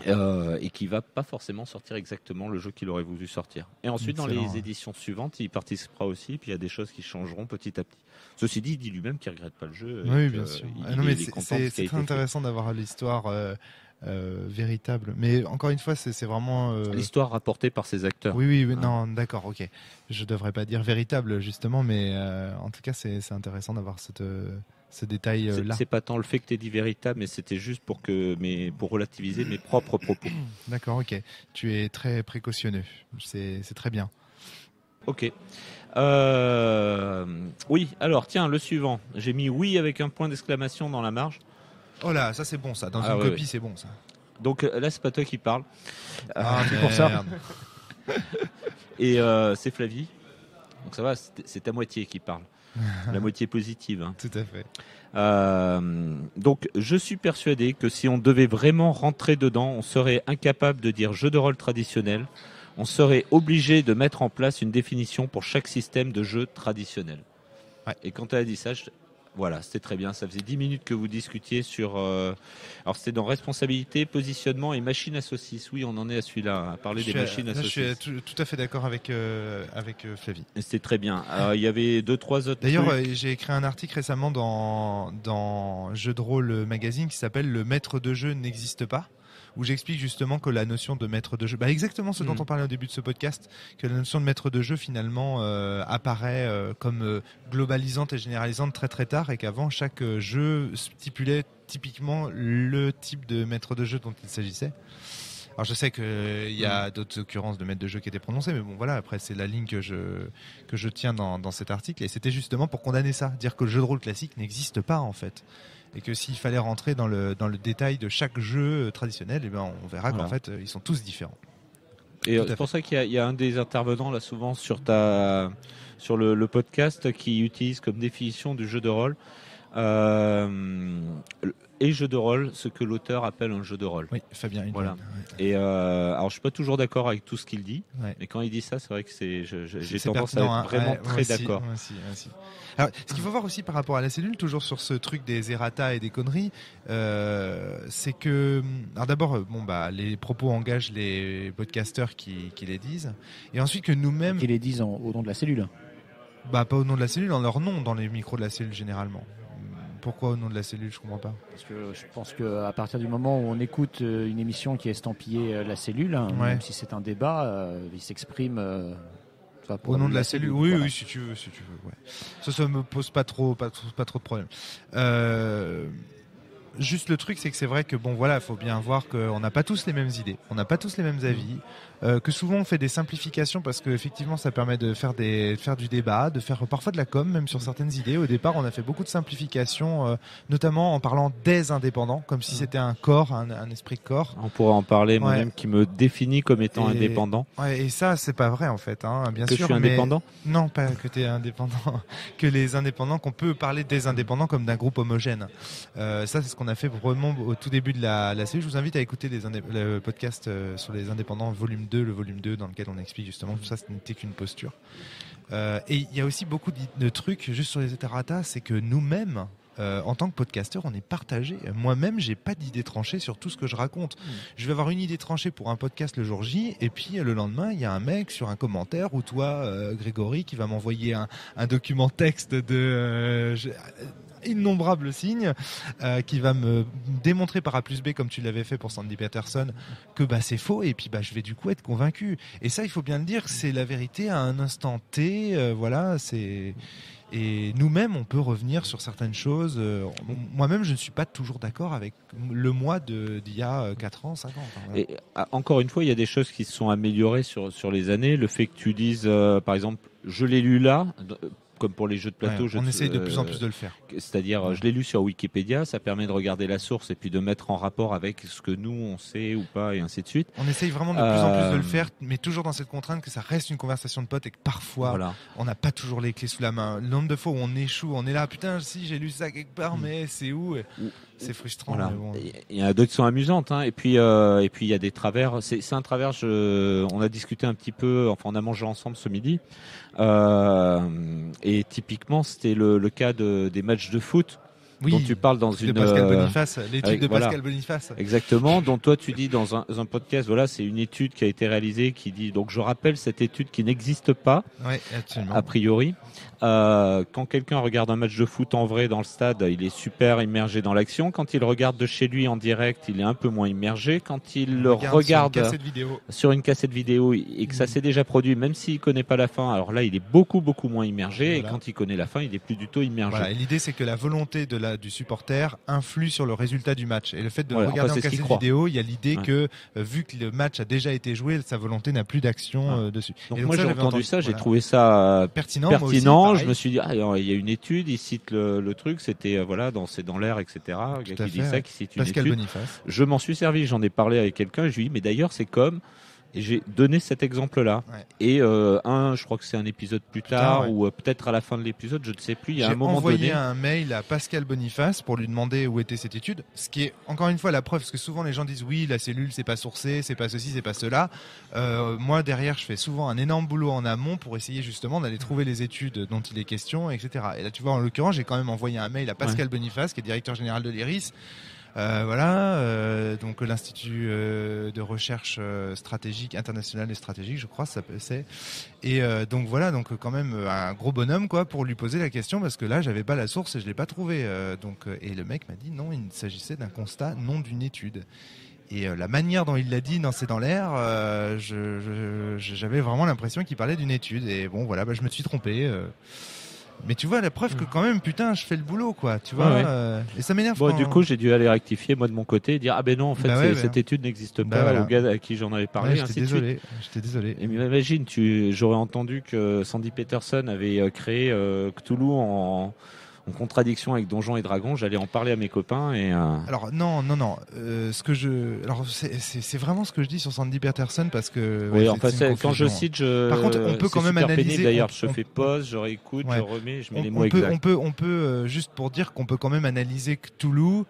et qui va pas forcément sortir exactement le jeu qu'il aurait voulu sortir. Et ensuite, dans les éditions suivantes, il participera aussi, puis il y a des choses qui changeront petit à petit. Ceci dit, il dit lui-même qu'il regrette pas le jeu. Oui, bien sûr. C'est très intéressant d'avoir l'histoire véritable. Mais encore une fois, c'est vraiment... l'histoire rapportée par ses acteurs. Oui, non, d'accord, ok. Je devrais pas dire véritable, justement, mais en tout cas, c'est intéressant d'avoir ce détail-là. C'est pas tant le fait que tu aies dit véritable, mais c'était juste pour relativiser mes propres propos. D'accord, ok. Tu es très précautionneux. C'est très bien. Ok. Oui, alors tiens, le suivant. J'ai mis oui avec un point d'exclamation dans la marge. Oh là, ça c'est bon ça. Dans une copie, c'est bon ça. Donc là, c'est pas toi qui parle. C'est pour ça. Et c'est Flavie. Donc ça va, c'est ta moitié qui parle. La moitié positive. Hein. Tout à fait. Donc je suis persuadé que si on devait vraiment rentrer dedans, on serait incapable de dire jeu de rôle traditionnel. On serait obligé de mettre en place une définition pour chaque système de jeu traditionnel. Ouais. Et quand tu as dit ça, voilà, c'était très bien. Ça faisait 10 minutes que vous discutiez sur... Alors c'était dans responsabilité, positionnement et machine à saucisses. Oui, on en est à celui-là, à parler des machines à saucisses. Je suis tout à fait d'accord avec Flavie. Et c'était très bien. Il y avait 2-3 autres... D'ailleurs, j'ai écrit un article récemment dans Jeux de rôle magazine qui s'appelle « Le maître de jeu n'existe pas ». Où j'explique justement que la notion de maître de jeu, exactement ce dont on parlait au début de ce podcast, que la notion de maître de jeu finalement apparaît comme globalisante et généralisante très très tard, et qu'avant chaque jeu stipulait typiquement le type de maître de jeu dont il s'agissait. Alors je sais qu'il y a d'autres occurrences de maître de jeu qui étaient prononcées, mais bon voilà, après c'est la ligne que je tiens dans cet article, et c'était justement pour condamner ça, dire que le jeu de rôle classique n'existe pas en fait. Et que s'il fallait rentrer dans le détail de chaque jeu traditionnel, on verra qu'en fait, ils sont tous différents. Et c'est pour ça qu'il y a un des intervenants là souvent sur le podcast qui utilise comme définition du jeu de rôle et jeu de rôle, ce que l'auteur appelle un jeu de rôle. Oui, Fabien. Voilà. Et alors je suis pas toujours d'accord avec tout ce qu'il dit, mais quand il dit ça, c'est vrai que j'ai tendance à être vraiment très d'accord. Moi aussi. Alors, ce qu'il faut voir aussi par rapport à la cellule, toujours sur ce truc des errata et des conneries, c'est que, alors d'abord, les propos engagent les podcasteurs qui les disent, et ensuite que nous-mêmes qui les disent au nom de la cellule. Pas au nom de la cellule, en leur nom dans les micros de la cellule généralement. Pourquoi au nom de la cellule, je comprends pas. Parce que je pense qu'à partir du moment où on écoute une émission qui est estampillée la cellule, même si c'est un débat, il s'exprime au nom de la cellule. Oui, si tu veux. Ouais. Ça me pose pas trop de problème. Juste le truc, c'est que c'est vrai que il faut bien voir qu'on n'a pas tous les mêmes idées, on n'a pas tous les mêmes avis, que souvent on fait des simplifications parce que effectivement ça permet de faire du débat, de faire parfois de la com même sur certaines idées. Au départ, on a fait beaucoup de simplifications, notamment en parlant des indépendants, comme si c'était un corps, un esprit corps. On pourrait en parler moi-même qui me définit comme étant indépendant. Ouais, et ça c'est pas vrai en fait, hein, bien sûr. Que je suis indépendant ? Non, pas que tu es indépendant, que les indépendants, qu'on peut parler des indépendants comme d'un groupe homogène. Ça c'est ce qu'on a fait vraiment au tout début de la cellule. Je vous invite à écouter le podcast sur les indépendants, le volume 2, dans lequel on explique justement tout ça, ce n'était qu'une posture. Et il y a aussi beaucoup de trucs juste sur les errata, c'est que nous-mêmes, en tant que podcasteur, on est partagé. Moi-même, j'ai pas d'idée tranchée sur tout ce que je raconte. Je vais avoir une idée tranchée pour un podcast le jour J, et puis le lendemain, il y a un mec sur un commentaire, ou toi, Grégory, qui va m'envoyer un document texte de innombrables signes, qui va me démontrer par A plus B, comme tu l'avais fait pour Sandy Peterson, que c'est faux, et puis je vais du coup être convaincu. Et ça, il faut bien le dire, c'est la vérité à un instant T. Voilà, c'est... Et nous-mêmes, on peut revenir sur certaines choses. Moi-même, je ne suis pas toujours d'accord avec le moi d'il y a 4 ans, 5 ans. Enfin, voilà. Et encore une fois, il y a des choses qui se sont améliorées sur les années. Le fait que tu dises, par exemple, je l'ai lu là, comme pour les jeux de plateau. On essaye de plus en plus de le faire. C'est-à-dire, je l'ai lu sur Wikipédia, ça permet de regarder la source et puis de mettre en rapport avec ce que nous, on sait ou pas, et ainsi de suite. On essaye vraiment de plus en plus de le faire, mais toujours dans cette contrainte que ça reste une conversation de potes et que parfois, on n'a pas toujours les clés sous la main. Le nombre de fois où on échoue, on est là, putain, si j'ai lu ça quelque part, mais c'est où ? C'est frustrant. Voilà. Mais bon. Il y en a d'autres qui sont amusantes, hein. Et puis il y a des travers. C'est un travers. On a discuté un petit peu. Enfin, on a mangé ensemble ce midi. Et typiquement, c'était le cas des matchs de foot. Oui, dont tu parles dans de Pascal Boniface, l'étude de Pascal Boniface. Exactement, dont toi tu dis dans un podcast, voilà, c'est une étude qui a été réalisée qui dit, donc je rappelle cette étude qui n'existe pas, a priori. Quand quelqu'un regarde un match de foot en vrai dans le stade, il est super immergé dans l'action. Quand il regarde de chez lui en direct, il est un peu moins immergé. Quand il le regarde sur une cassette vidéo et que ça s'est déjà produit, même s'il connaît pas la fin, alors là il est beaucoup moins immergé. Voilà. Et quand il connaît la fin, il est plus du tout immergé. Voilà. Et l'idée c'est que la volonté du supporter influe sur le résultat du match. Et le fait de le regarder en cassette vidéo, il y a l'idée que vu que le match a déjà été joué, sa volonté n'a plus d'action dessus. Donc moi j'ai entendu ça, j'ai trouvé ça pertinent. Je me suis dit, il y a une étude, il cite le truc, c'était c'est dans l'air, etc. Le gars qui dit ça, qui cite une Pascal étude. Boniface. Je m'en suis servi, j'en ai parlé avec quelqu'un, je lui ai dit, mais d'ailleurs c'est comme, et j'ai donné cet exemple-là. Ouais. Et je crois que c'est un épisode plus tard, ou peut-être à la fin de l'épisode, je ne sais plus, il y a un moment donné. J'ai envoyé un mail à Pascal Boniface pour lui demander où était cette étude, ce qui est encore une fois la preuve, parce que souvent les gens disent oui, la cellule c'est pas sourcé, c'est pas ceci, c'est pas cela. Moi derrière, je fais souvent un énorme boulot en amont pour essayer justement d'aller trouver les études dont il est question, etc. Et là tu vois, en l'occurrence, j'ai quand même envoyé un mail à Pascal Boniface, qui est directeur général de l'IRIS. Donc l'Institut de recherche stratégique internationale et stratégique, je crois, c'est. Et donc voilà, donc quand même un gros bonhomme quoi pour lui poser la question, parce que là j'avais pas la source et je l'ai pas trouvée. Et le mec m'a dit non, il s'agissait d'un constat, non d'une étude. Et la manière dont il l'a dit, c'est dans l'air, j'avais vraiment l'impression qu'il parlait d'une étude. Et bon voilà, je me suis trompé. Mais tu vois, la preuve que quand même, putain, je fais le boulot, quoi. Tu vois, et ça m'énerve. Bon, du coup, j'ai dû aller rectifier, moi, de mon côté, et dire, ah ben non, en fait, cette étude n'existe pas, au gars à qui j'en avais parlé, ainsi de suite. J'étais désolé. Et imagine, j'aurais entendu que Sandy Peterson avait créé Cthulhu en contradiction avec Donjons et Dragons, j'allais en parler à mes copains et. Alors non, c'est vraiment ce que je dis sur Sandy Peterson parce que. Oui, quand je cite, Par contre, on peut quand même analyser. Pénible, d'ailleurs, je fais pause, je réécoute, je remets, je mets les mots exacts. On peut juste pour dire qu'on peut quand même analyser Cthulhu.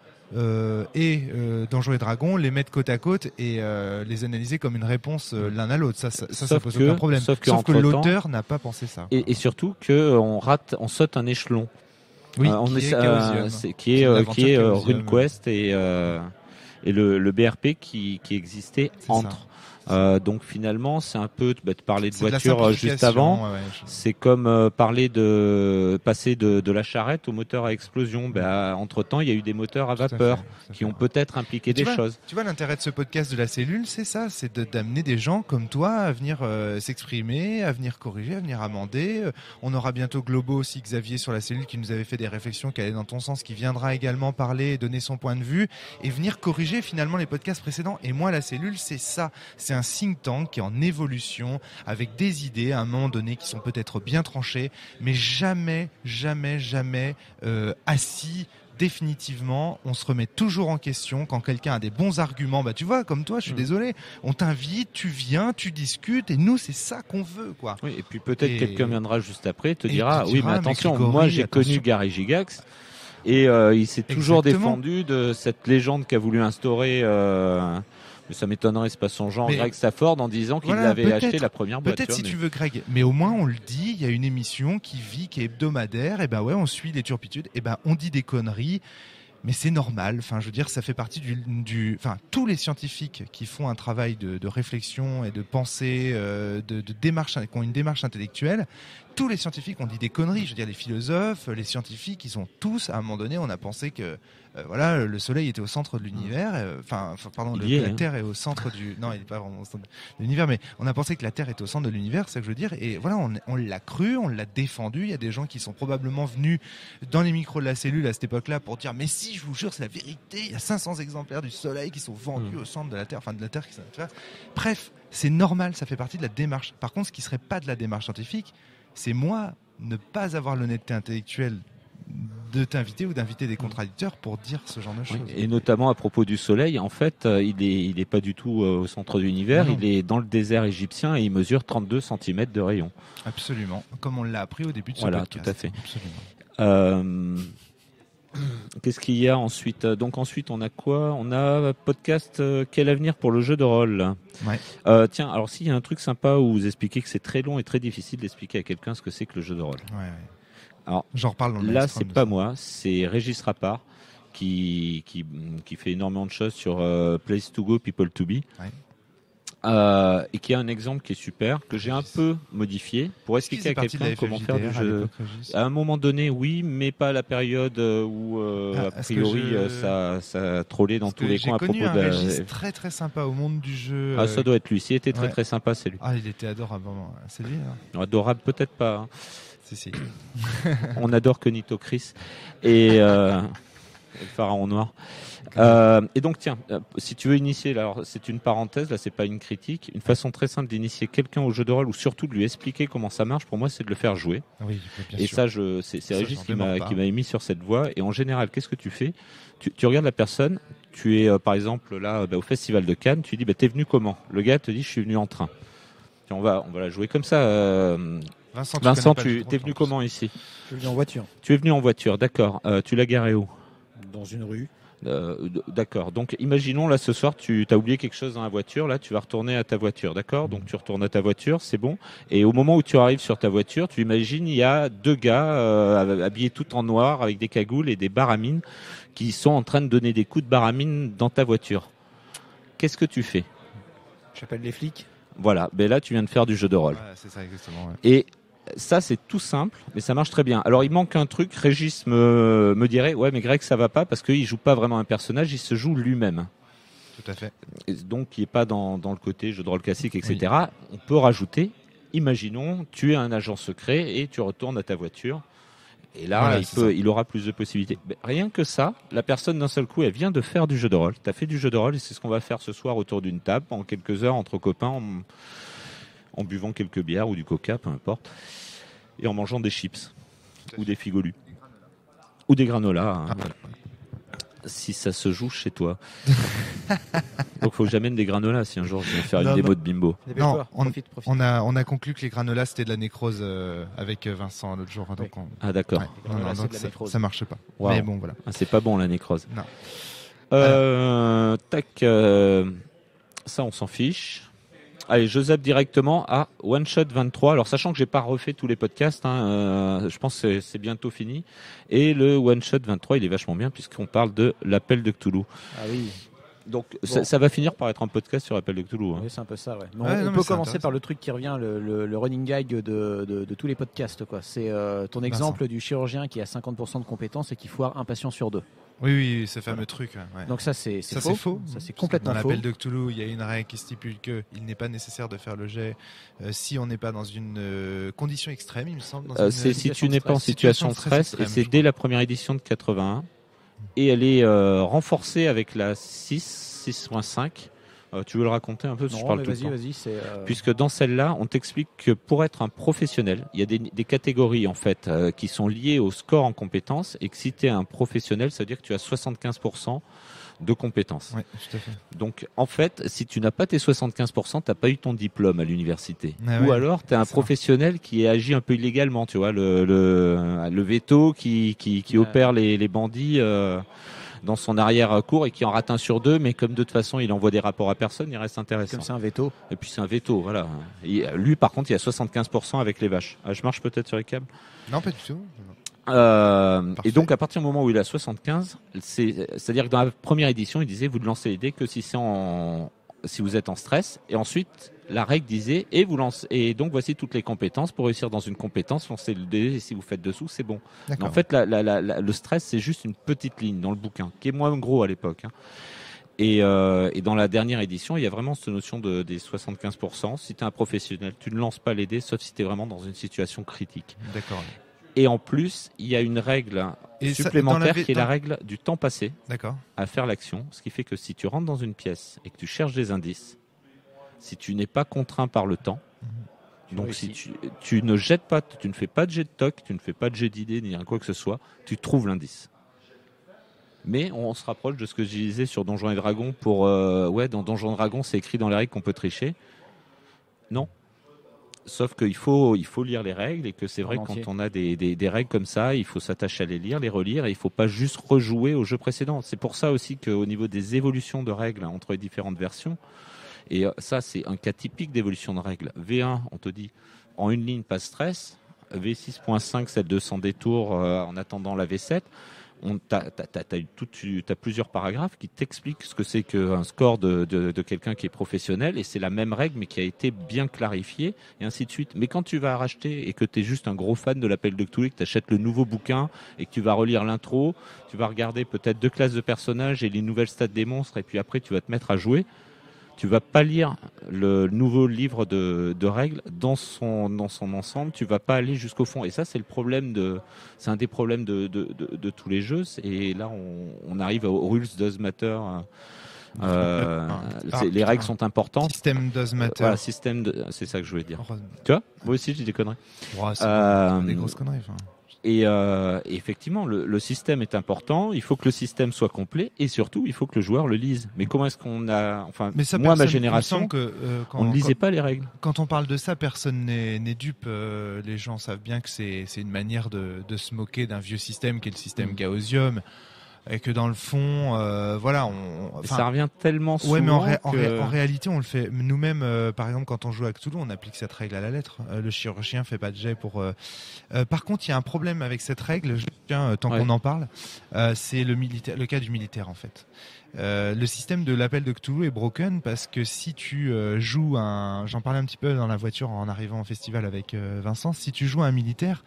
Et Donjons et Dragons, les mettre côte à côte et les analyser comme une réponse l'un à l'autre. Ça pose aucun problème. Sauf que l'auteur n'a pas pensé ça. Et surtout qu'on saute un échelon. Oui, qui est RuneQuest et le BRP qui existait entre. Donc finalement, c'est un peu, tu parlais de voiture juste avant. C'est comme parler de passer de la charrette au moteur à explosion. Entre temps, il y a eu des moteurs à vapeur qui ont peut-être impliqué des choses. Tu vois, l'intérêt de ce podcast de la cellule, c'est ça, c'est d'amener des gens comme toi à venir s'exprimer, à venir corriger, à venir amender. On aura bientôt Globo aussi, Xavier, sur la cellule, qui nous avait fait des réflexions qui allaient dans ton sens, qui viendra également parler et donner son point de vue et venir corriger finalement les podcasts précédents. Et moi, la cellule, c'est ça. C'est un think tank qui est en évolution avec des idées à un moment donné qui sont peut-être bien tranchées, mais jamais assis définitivement. On se remet toujours en question quand quelqu'un a des bons arguments. Tu vois, comme toi, je suis désolé, on t'invite, tu viens, tu discutes et nous, c'est ça qu'on veut, quoi. Oui, et puis peut-être quelqu'un viendra juste après et te dira oui, mais attention, moi j'ai connu Gary Gigax et il s'est toujours défendu de cette légende qu'a voulu instaurer mais ça m'étonnerait, c'est pas son genre, Greg Stafford, en disant qu'il avait acheté la première boîte. Peut-être si tu veux, Greg, mais au moins on le dit, il y a une émission qui vit, qui est hebdomadaire, et on suit les turpitudes, on dit des conneries, mais c'est normal. Enfin, je veux dire, ça fait partie tous les scientifiques qui font un travail de réflexion et de pensée, de démarche, qui ont une démarche intellectuelle, tous les scientifiques ont dit des conneries. Je veux dire, les philosophes, les scientifiques, ils ont tous, à un moment donné, on a pensé que voilà, le Soleil était au centre de l'univers. La Terre est au centre du. Non, il n'est pas vraiment au centre de l'univers, mais on a pensé que la Terre était au centre de l'univers, c'est ça que je veux dire. Et voilà, on l'a cru, on l'a défendu. Il y a des gens qui sont probablement venus dans les micros de la cellule à cette époque-là pour dire mais si, je vous jure, c'est la vérité. Il y a 500 exemplaires du Soleil qui sont vendus au centre de la Terre, enfin de la Terre qui sont. Bref, c'est normal, ça fait partie de la démarche. Par contre, ce qui serait pas de la démarche scientifique, c'est moi ne pas avoir l'honnêteté intellectuelle de t'inviter ou d'inviter des contradicteurs pour dire ce genre de choses. Oui, et notamment à propos du Soleil, en fait, il est pas du tout au centre de l'univers, il est dans le désert égyptien et il mesure 32 cm de rayon. Absolument, comme on l'a appris au début de ce podcast. Tout à fait. Absolument. Qu'est-ce qu'il y a ensuite ? Donc ensuite, on a quoi ? On a podcast Quel avenir pour le jeu de rôle ? Ouais. Tiens, alors s'il y a un truc sympa où vous expliquez que c'est très long et très difficile d'expliquer à quelqu'un ce que c'est que le jeu de rôle. Ouais. Alors, j'en reparle dans le là, c'est pas moi, c'est Régis Rappard qui fait énormément de choses sur Place to Go, People to Be. Ouais. Et qui a un exemple qui est super, que j'ai un peu modifié pour expliquer à quelqu'un comment faire du jeu. À un moment donné, oui, mais pas à la période où, a priori, ça trollait dans tous les coins à propos de J'ai connu un Régis très très sympa au monde du jeu. Ah, ça doit être lui. S'il était très très sympa, c'est lui. Ah, il était adorable, vraiment. C'est lui, hein. Adorable, peut-être pas. Hein. Si. On adore Kenito Chris et le pharaon noir. Et donc tiens, si tu veux initier, alors c'est une parenthèse, là c'est pas une critique, une façon très simple d'initier quelqu'un au jeu de rôle ou surtout de lui expliquer comment ça marche, pour moi c'est de le faire jouer. Oui, bien et sûr. ça, c'est Régis qui m'a mis sur cette voie. Et en général, qu'est-ce que tu fais ? Tu regardes la personne, tu es par exemple là au Festival de Cannes, tu dis t'es venu comment ? Le gars te dit je suis venu en train. On va la jouer comme ça. Vincent, tu es venu comment ici ? Je suis venu en voiture. Tu es venu en voiture, d'accord. Tu l'as garé où ? Dans une rue. D'accord. Donc, imaginons là ce soir, tu as oublié quelque chose dans la voiture. Là, tu vas retourner à ta voiture, d'accord ? Donc, tu retournes à ta voiture, c'est bon. Et au moment où tu arrives sur ta voiture, tu imagines il y a deux gars habillés tout en noir avec des cagoules et des baramines qui sont en train de donner des coups de baramine dans ta voiture. Qu'est-ce que tu fais ? J'appelle les flics. Voilà. Ben là, tu viens de faire du jeu de rôle. Ouais, c'est ça exactement. Ouais. Et ça, c'est tout simple, mais ça marche très bien. Alors, il manque un truc. Régis me dirait, ouais, mais Greg, ça va pas parce qu'il joue pas vraiment un personnage, il se joue lui-même. Tout à fait. Et donc, il n'est pas dans le côté jeu de rôle classique, etc. Oui. On peut rajouter, imaginons, tu es un agent secret et tu retournes à ta voiture. Et là, voilà, il aura plus de possibilités. Mais rien que ça, la personne d'un seul coup, elle vient de faire du jeu de rôle. Tu as fait du jeu de rôle et c'est ce qu'on va faire ce soir autour d'une table, en quelques heures, entre copains, en buvant quelques bières ou du coca, peu importe, et en mangeant des chips ou des figolus ou des granolas, hein, voilà. Si ça se joue chez toi. Donc faut que j'amène des granolas si un jour je viens faire une démo de Bimbo. Non, profite. On a conclu que les granolas c'était de la nécrose avec Vincent l'autre jour. Donc Ah d'accord. Ouais. Non, donc ça marche pas. Wow. Mais bon voilà. Ah, c'est pas bon la nécrose. Non. Ça on s'en fiche. Allez, je zappe directement à One Shot 23. Alors, sachant que j'ai pas refait tous les podcasts, je pense que c'est bientôt fini. Et le One Shot 23, il est vachement bien puisqu'on parle de l'appel de Cthulhu. Ah oui. Donc, bon. ça va finir par être un podcast sur l'appel de Cthulhu. Hein. Oui, c'est un peu ça, ouais. On peut commencer par le truc qui revient, le running gag de tous les podcasts, quoi. C'est ton exemple du chirurgien qui a 50% de compétences et qui foire un patient sur deux. Oui, ce fameux truc. Ouais. Donc ça, c'est faux. C'est faux. Ça, c'est complètement faux. Dans l'appel de Cthulhu, il y a une règle qui stipule qu'il n'est pas nécessaire de faire le jet si on n'est pas dans une condition extrême, il me semble. C'est si tu n'es pas en situation de stress, et c'est dès la première édition de 81. Et elle est renforcée avec la 6.5. Tu veux le raconter un peu parce que je parle tout le temps. Vas-y. Puisque dans celle-là, on t'explique que pour être un professionnel, il y a des catégories en fait qui sont liées au score en compétences et que si tu es un professionnel, ça veut dire que tu as 75% de compétences. Oui, tout à fait. Donc en fait, si tu n'as pas tes 75%, tu n'as pas eu ton diplôme à l'université. Ou alors tu es un professionnel qui agit un peu illégalement, tu vois, le veto qui opère les bandits dans son arrière-cour et qui en rate un sur deux, mais comme de toute façon il envoie des rapports à personne, il reste intéressant. Comme c'est un veto. Et puis c'est un veto, voilà. Et lui par contre il y a 75% avec les vaches. Je marche peut-être sur les câbles ? Non, pas du tout. Et donc à partir du moment où il a 75, c'est-à-dire que dans la première édition il disait vous ne lancez les dés que si vous êtes en stress, et ensuite La règle disait et donc voici toutes les compétences. Pour réussir dans une compétence, lancez le dé et si vous faites dessous, c'est bon. En fait, le stress, c'est juste une petite ligne dans le bouquin, qui est moins gros à l'époque. Hein. Et dans la dernière édition, il y a vraiment cette notion des 75%. Si tu es un professionnel, tu ne lances pas les dés, sauf si tu es vraiment dans une situation critique. D'accord. Et en plus, il y a une règle supplémentaire qui est la règle du temps passé à faire l'action. Ce qui fait que si tu rentres dans une pièce et que tu cherches des indices, si tu n'es pas contraint par le temps, donc si tu ne jettes pas, tu ne fais pas de jet de toc, tu ne fais pas de jet d'idées, ni rien quoi que ce soit, tu trouves l'indice. Mais on se rapproche de ce que je disais sur Donjons et Dragons dans Donjons et Dragons, c'est écrit dans les règles qu'on peut tricher. Non. Sauf qu'il faut lire les règles et que c'est vrai que quand on a des règles comme ça, il faut s'attacher à les lire, les relire et il ne faut pas juste rejouer au jeu précédent. C'est pour ça aussi qu'au niveau des évolutions de règles entre les différentes versions, et ça c'est un cas typique d'évolution de règles. V1, on te dit en une ligne pas de stress, V6.5 c'est 200 détours en attendant la V7. T'as plusieurs paragraphes qui t'expliquent ce que c'est qu'un score de quelqu'un qui est professionnel et c'est la même règle mais qui a été bien clarifiée et ainsi de suite. Mais quand tu vas racheter et que tu es juste un gros fan de l'appel de Cthulhu, que tu achètes le nouveau bouquin et que tu vas relire l'intro, tu vas regarder peut-être 2 classes de personnages et les nouvelles stats des monstres et puis après tu vas te mettre à jouer, tu vas pas lire le nouveau livre de règles dans son ensemble, tu vas pas aller jusqu'au fond. Et ça, c'est c'est un des problèmes de tous les jeux. Et là, on arrive au Rules Does Matter. Les règles sont importantes. System Does Matter. Voilà, c'est ça que je voulais dire. Tu vois, moi aussi, j'ai des conneries. C'est des grosses conneries. Et effectivement, le système est important. Il faut que le système soit complet et surtout, il faut que le joueur le lise. Mais comment est-ce qu'on a... Enfin, moi, ma génération, on ne lisait pas les règles. Quand on parle de ça, personne n'est dupe. Les gens savent bien que c'est une manière de se moquer d'un vieux système qui est le système Chaosium. Et que dans le fond, voilà, ça revient tellement souvent. Ouais, mais en réalité, on le fait nous-mêmes. Par exemple, quand on joue à Cthulhu, on applique cette règle à la lettre. Le chirurgien fait pas de jet pour. Par contre, il y a un problème avec cette règle. Tant qu'on en parle, c'est le cas du militaire en fait. Le système de l'appel de Cthulhu est broken parce que si tu joues j'en parlais un petit peu dans la voiture en arrivant au festival avec Vincent, si tu joues un militaire,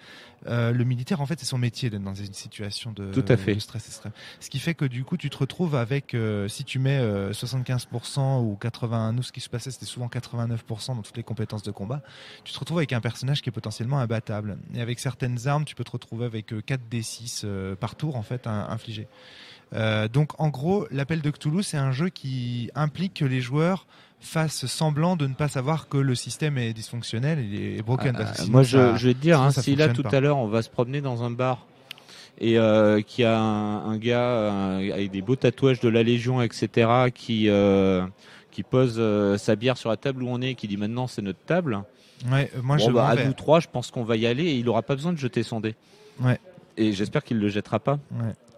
le militaire en fait c'est son métier d'être dans une situation de stress extrême. Ce qui fait que du coup tu te retrouves avec, si tu mets 75% ou 80, nous ce qui se passait c'était souvent 89% dans toutes les compétences de combat, tu te retrouves avec un personnage qui est potentiellement imbattable. Et avec certaines armes tu peux te retrouver avec 4d6 par tour en fait infligé. Donc en gros l'appel de Cthulhu c'est un jeu qui implique que les joueurs fassent semblant de ne pas savoir que le système est dysfonctionnel et est broken. Moi je vais te dire, si là tout à l'heure on va se promener dans un bar et qu'il y a un gars avec des beaux tatouages de la Légion etc qui pose sa bière sur la table où on est et qui dit maintenant c'est notre table, à nous trois je pense qu'on va y aller et il aura pas besoin de jeter son dé et j'espère qu'il le jettera pas.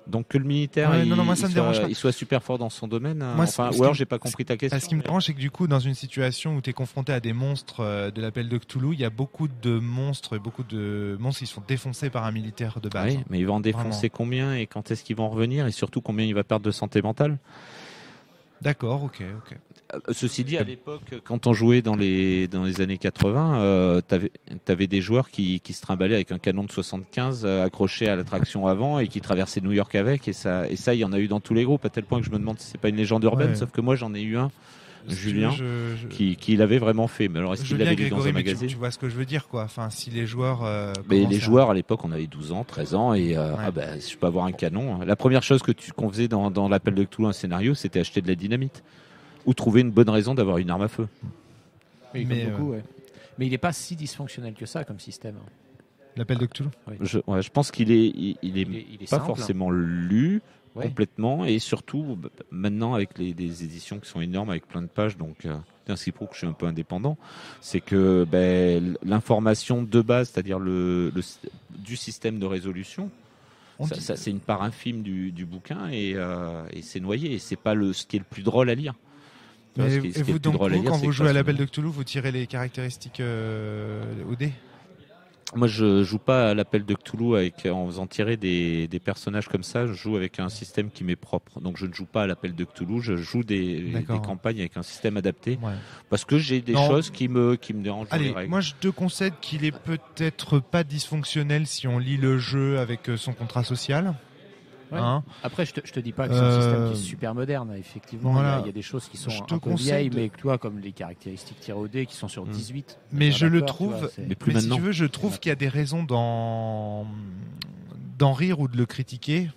Donc que le militaire il soit super fort dans son domaine. Ou alors j'ai pas compris ta question. Ce qui me dérange, c'est que du coup, dans une situation où tu es confronté à des monstres de l'appel de Cthulhu, il y a beaucoup de monstres qui sont défoncés par un militaire de base. Oui, mais ils vont en défoncer combien et quand est-ce qu'ils vont revenir et surtout combien il va perdre de santé mentale. D'accord, ok. Ceci dit, à l'époque, quand on jouait dans les années 80, t'avais des joueurs qui se trimballaient avec un canon de 75 accroché à la traction avant et qui traversaient New York avec. Et ça, il y en a eu dans tous les groupes, à tel point que je me demande si c'est pas une légende urbaine. Sauf que moi, j'en ai eu un, Julien, qui l'avait vraiment fait. Mais alors, est-ce qu'il l'avait lu dans un magazine ? Tu vois ce que je veux dire, quoi. Enfin, si les joueurs. Joueurs, à l'époque, on avait 12 ans, 13 ans, et si je peux avoir un canon. La première chose qu'on faisait dans l'appel de Cthulhu, un scénario, c'était acheter de la dynamite. Ou trouver une bonne raison d'avoir une arme à feu. Oui, mais il n'est pas si dysfonctionnel que ça comme système. L'appel de Cthulhu. Je pense qu'il est pas simple, forcément lu complètement et surtout maintenant avec des éditions qui sont énormes avec plein de pages, donc c'est ce qui prouve que je suis un peu indépendant, c'est que l'information de base, c'est-à-dire du système de résolution, ça c'est une part infime du bouquin et c'est noyé et c'est pas ce qui est le plus drôle à lire. Et vous, quand vous jouez à l'appel de Cthulhu, vous tirez les caractéristiques au dé ? Moi, je joue pas à l'appel de Cthulhu en faisant tirer des personnages comme ça. Je joue avec un système qui m'est propre. Donc, je ne joue pas à l'appel de Cthulhu. Je joue des campagnes avec un système adapté. Ouais. Parce que j'ai des choses qui me dérangent dans les règles. Moi, je te concède qu'il est peut-être pas dysfonctionnel si on lit le jeu avec son contrat social. Ouais. Hein. Après, je te dis pas que c'est un système qui est super moderne. Effectivement, voilà. il y a des choses qui sont un peu vieilles, mais toi, comme les caractéristiques tirées au dé qui sont sur 18. Mais je le trouve. Mais plus maintenant. Si tu veux, je trouve qu'il y a des raisons d'en rire ou de le critiquer,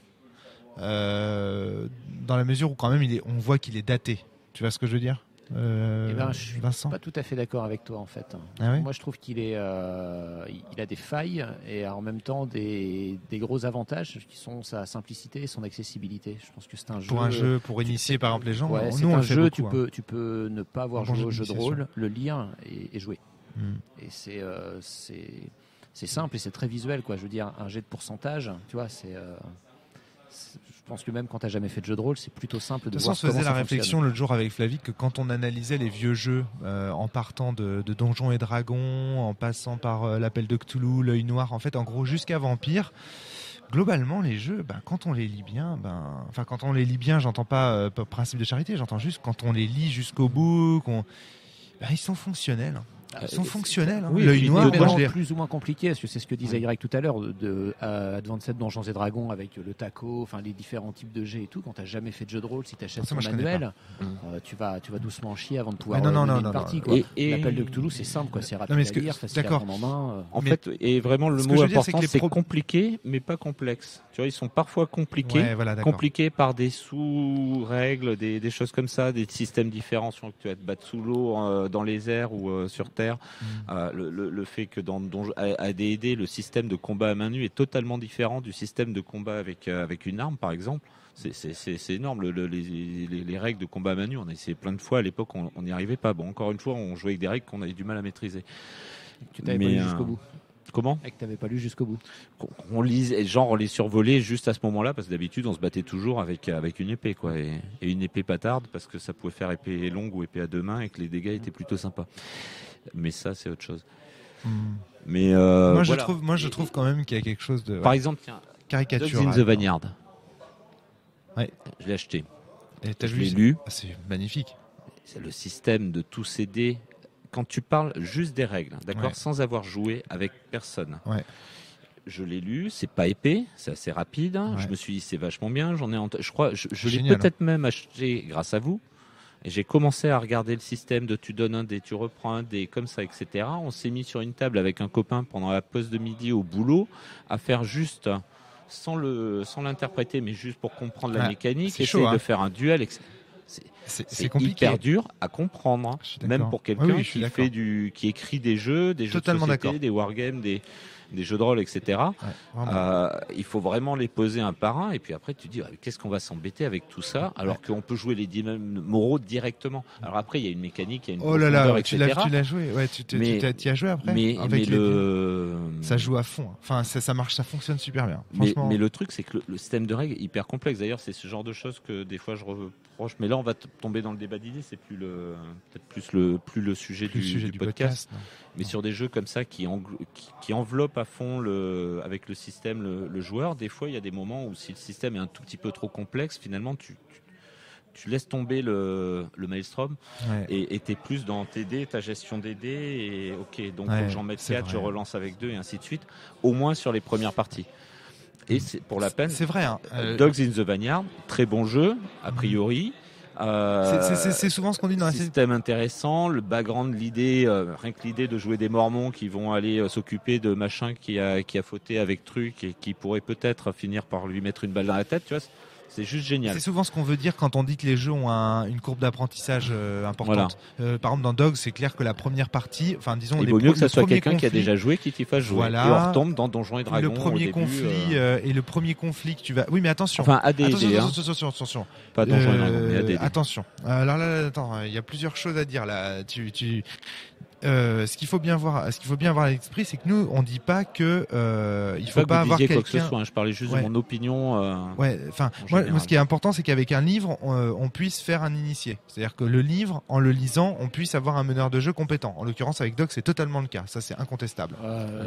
dans la mesure où quand même on voit qu'il est daté. Tu vois ce que je veux dire? Je suis Vincent, pas tout à fait d'accord avec toi en fait. Ah oui, moi, je trouve qu'il il a des failles et en même temps des gros avantages qui sont sa simplicité et son accessibilité. Je pense que c'est un jeu pour initier par exemple les gens. Ouais, c'est un jeu. Tu peux ne pas avoir joué au jeu de rôle, le lire et jouer. Et c'est simple et c'est très visuel quoi. Je veux dire, un jet de pourcentage, tu vois, je pense que même quand tu n'as jamais fait de jeu de rôle, c'est plutôt simple de voir comment ça fonctionne. On se faisait la réflexion l'autre jour avec Flavie que quand on analysait les vieux jeux, en partant de Donjons et Dragons, en passant par l'appel de Cthulhu, l'œil noir, en fait, en gros, jusqu'à Vampire, globalement, les jeux, quand on les lit bien, quand on les lit bien, j'entends pas principe de charité, j'entends juste quand on les lit jusqu'au bout, ils sont fonctionnels. Ils sont fonctionnels. Oui, l'œil noir, plus ou moins compliqué, parce que c'est ce que disait Greg tout à l'heure, de Advanced Donjons et Dragons avec le taco, enfin les différents types de jets et tout. Quand t'as jamais fait de jeu de rôle, si t'achètes ton manuel, tu vas doucement chier avant de pouvoir mener une partie. Quoi. Et l'appel de Cthulhu, c'est simple, quoi. C'est rapide à lire, facile à prendre en main. En fait, et vraiment le mot important, c'est compliqué, mais pas complexe. Tu vois, ils sont parfois compliqués, compliqués par des sous-règles, des choses comme ça, des systèmes différents. Tu vas te battre sous l'eau, dans les airs ou sur terre. Le fait que dans AD&D, le système de combat à main nue est totalement différent du système de combat avec une arme, par exemple. C'est énorme. Les règles de combat à main nue, on a essayé plein de fois à l'époque, on n'y arrivait pas. Bon, encore une fois, on jouait avec des règles qu'on avait du mal à maîtriser. Tu t'avais pas lu jusqu'au bout. Comment ? Et que tu n'avais pas lu jusqu'au bout. On les survolait juste à ce moment-là, parce que d'habitude, on se battait toujours avec une épée, quoi, et une épée patarde, parce que ça pouvait faire épée longue ou épée à deux mains, et que les dégâts étaient plutôt sympas. Mais ça, c'est autre chose. Mais je trouve quand même qu'il y a quelque chose de. Par exemple, tiens, caricatural. Dogs in the Vineyard. Ouais. Je l'ai acheté. Je l'ai lu. C'est magnifique. C'est le système de tous ces dés. Quand tu parles juste des règles, d'accord, sans avoir joué avec personne. Ouais. Je l'ai lu, c'est pas épais, c'est assez rapide. Ouais. Je me suis dit c'est vachement bien. Je crois, je l'ai peut-être même acheté grâce à vous. Et j'ai commencé à regarder le système de tu donnes un dé, tu reprends un dé, comme ça, etc. On s'est mis sur une table avec un copain pendant la pause de midi au boulot à faire juste, sans l'interpréter, mais juste pour comprendre la mécanique, essayer de faire un duel, etc. C'est compliqué. Hyper dur à comprendre, même pour quelqu'un qui écrit des jeux de société, des wargames, des jeux de rôle, etc. Il faut vraiment les poser un par un, et puis après tu te dis qu'est-ce qu'on va s'embêter avec tout ça, alors qu'on peut jouer les dilemmes moraux directement. Alors après il y a une mécanique, il y a une profondeur, etc. Tu l'as joué, tu y as joué après. Ça joue à fond. Enfin, ça marche, ça fonctionne super bien. Mais le truc, c'est que le système de règles est hyper complexe. D'ailleurs, c'est ce genre de choses que des fois je reproche. Mais là, on va tomber dans le débat d'idées. C'est plus le sujet du podcast. Mais sur des jeux comme ça qui enveloppent à fond avec le système le joueur, des fois il y a des moments où si le système est un tout petit peu trop complexe, finalement tu laisses tomber le maelstrom et t'es plus dans tes dés, ta gestion des dés, et ok, donc faut que j'en mette 4, je relance avec 2 et ainsi de suite, au moins sur les premières parties. Et c'est pour la peine. C'est vrai. Dogs in the Vineyard, très bon jeu a priori. C'est souvent ce qu'on dit dans la système intéressant, le background, l'idée, rien que l'idée de jouer des Mormons qui vont aller s'occuper de machin qui a fauté avec truc et qui pourrait peut-être finir par lui mettre une balle dans la tête, tu vois. C'est juste génial. C'est souvent ce qu'on veut dire quand on dit que les jeux ont une courbe d'apprentissage importante. Voilà. Par exemple, dans Dogs, c'est clair que la première partie, enfin disons, il vaut mieux que ça soit quelqu'un qui a déjà joué qui t'y fasse jouer. Voilà. Et on retombe dans Donjons et Dragons. Le premier conflit et le premier conflit que tu vas. Oui, mais attention. Enfin, AD&D. Attention. Pas Donjons et Dragons, mais AD&D. Attention. Alors là, attends, il y a plusieurs choses à dire là. ce qu'il faut bien voir à l'esprit, c'est que nous, on dit pas que il faut pas avoir quoi que ce quelqu'un. soit, hein. Je parlais juste de mon opinion. Ouais, enfin, moi, ce qui est important, c'est qu'avec un livre, on puisse faire un initié. C'est-à-dire que le livre, en le lisant, on puisse avoir un meneur de jeu compétent. En l'occurrence, avec Doc, c'est totalement le cas. Ça, c'est incontestable.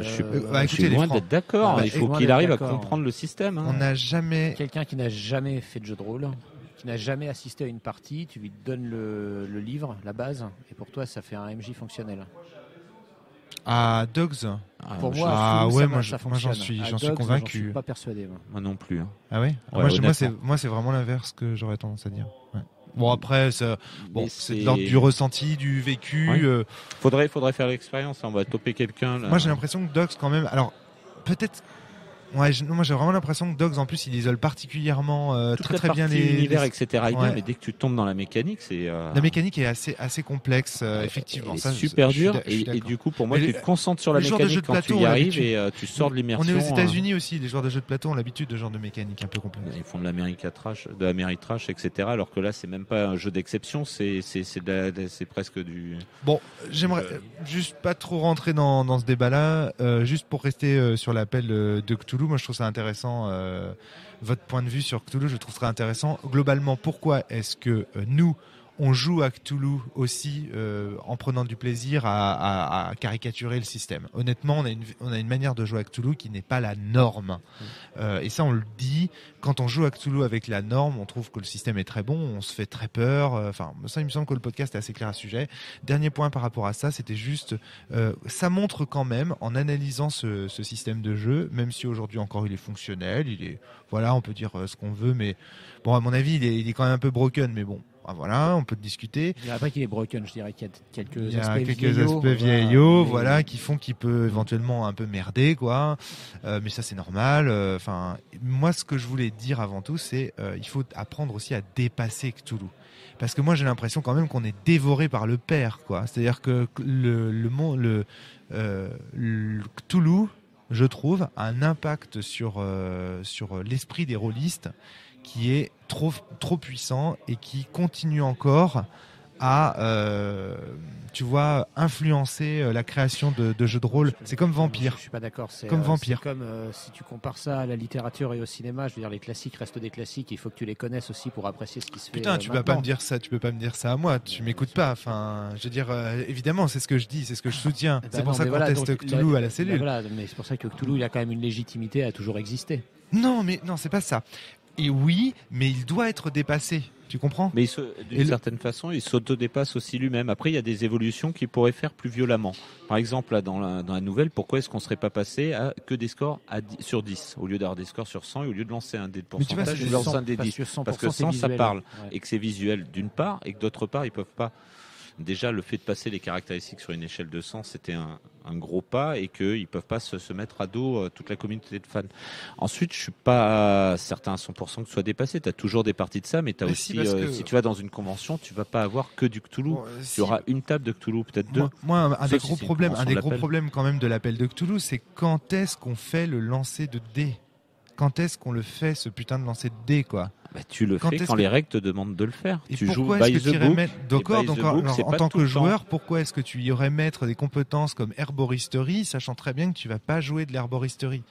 Je suis loin d'être d'accord. Il faut qu'il arrive à comprendre le système. Hein. On n'a jamais. Quelqu'un qui n'a jamais fait de jeu de rôle, qui n'a jamais assisté à une partie, tu lui donnes le livre, la base, et pour toi, ça fait un MJ fonctionnel. À Dogs. Pour moi, moi j'en suis convaincu. Je suis pas persuadé. Moi non plus. Hein. Ah ouais, moi c'est vraiment l'inverse que j'aurais tendance à dire. Ouais. Bon après c'est de l'ordre du ressenti, du vécu. Ouais. Faudrait faire l'expérience. On va toper quelqu'un. Là. Moi j'ai l'impression que Dogs quand même. Alors peut-être. Ouais, moi j'ai vraiment l'impression que Dogs en plus il isole particulièrement très bien l'univers, etc. Mais dès que tu tombes dans la mécanique, c'est la mécanique est assez complexe effectivement. C'est super dur et du coup pour moi tu te concentres sur la mécanique quand tu y arrives et tu sors de l'immersion. On est aux États-Unis aussi, les joueurs de jeux de plateau ont l'habitude de genre de mécanique un peu complexe. Ils font de l'Ameritrash, etc. Alors que là c'est même pas un jeu d'exception, c'est presque du. Bon, j'aimerais juste pas trop rentrer dans ce débat-là, juste pour rester sur l'appel de Cthulhu. Moi, je trouve ça intéressant. Votre point de vue sur Cthulhu, je trouve ça intéressant. Globalement, pourquoi est-ce que nous, on joue à Cthulhu aussi en prenant du plaisir à caricaturer le système? Honnêtement, on a une manière de jouer à Cthulhu qui n'est pas la norme. Et ça, on le dit. Quand on joue à Cthulhu avec la norme, on trouve que le système est très bon, on se fait très peur. Enfin, ça, il me semble que le podcast est assez clair à ce sujet. Dernier point par rapport à ça, c'était juste, ça montre quand même, en analysant ce système de jeu, même si aujourd'hui encore il est fonctionnel, voilà, on peut dire ce qu'on veut, mais bon, à mon avis, il est quand même un peu broken, mais bon. Voilà, on peut discuter. Il n'y a pas qu'il est broken, je dirais qu'il y a quelques aspects vieillots, voilà, qui font qu'il peut éventuellement un peu merder, quoi. Mais ça, c'est normal. Enfin, moi, ce que je voulais dire avant tout, c'est il faut apprendre aussi à dépasser Cthulhu. Parce que moi, j'ai l'impression quand même qu'on est dévoré par le père, quoi. C'est-à-dire que le Cthulhu, je trouve, a un impact sur l'esprit des rôlistes qui est trop puissant et qui continue encore à influencer la création de jeux de rôle. C'est comme Vampire. Je suis pas d'accord. C'est comme Vampire. C'est comme si tu compares ça à la littérature et au cinéma. Je veux dire, les classiques restent des classiques. Il faut que tu les connaisses aussi pour apprécier ce qui se fait. Putain, tu peux pas me dire ça. Tu peux pas me dire ça à moi. Tu m'écoutes pas. Enfin, je veux dire, évidemment, c'est ce que je dis, c'est ce que je soutiens. C'est pour ça qu'on teste Cthulhu à la cellule. Voilà, mais c'est pour ça que Cthulhu, il a quand même une légitimité à toujours exister. Non, c'est pas ça. Et oui, mais il doit être dépassé. Tu comprends ? Mais d'une certaine façon, il s'autodépasse aussi lui-même. Après, il y a des évolutions qu'il pourrait faire plus violemment. Par exemple, là, dans la nouvelle, pourquoi est-ce qu'on ne serait pas passé à que des scores sur 10 au lieu d'avoir des scores sur 100 et au lieu de lancer un dé de pourcentage, tu lances un dé 10. Parce que 100, ça parle. Ouais. Et que c'est visuel d'une part, et que d'autre part, ils peuvent pas. Déjà, le fait de passer les caractéristiques sur une échelle de 100, c'était un gros pas et qu'ils ne peuvent pas se mettre à dos toute la communauté de fans. Ensuite, je ne suis pas certain à 100% que ce soit dépassé. Tu as toujours des parties de ça, mais tu as aussi, si tu vas dans une convention, tu ne vas pas avoir que du Cthulhu. Tu auras une table de Cthulhu, peut-être deux. Moi, un des gros problèmes quand même de l'appel de Cthulhu, c'est quand est-ce qu'on fait le lancer de dés ? Quand est-ce qu'on le fait, ce putain de lancer de dés, quoi ? Bah, tu le fais quand les règles te demandent de le faire. Et tu joues by the book. En tant que joueur, pourquoi est-ce que tu irais mettre des compétences comme herboristerie, sachant très bien que tu vas pas jouer de l'herboristerie ?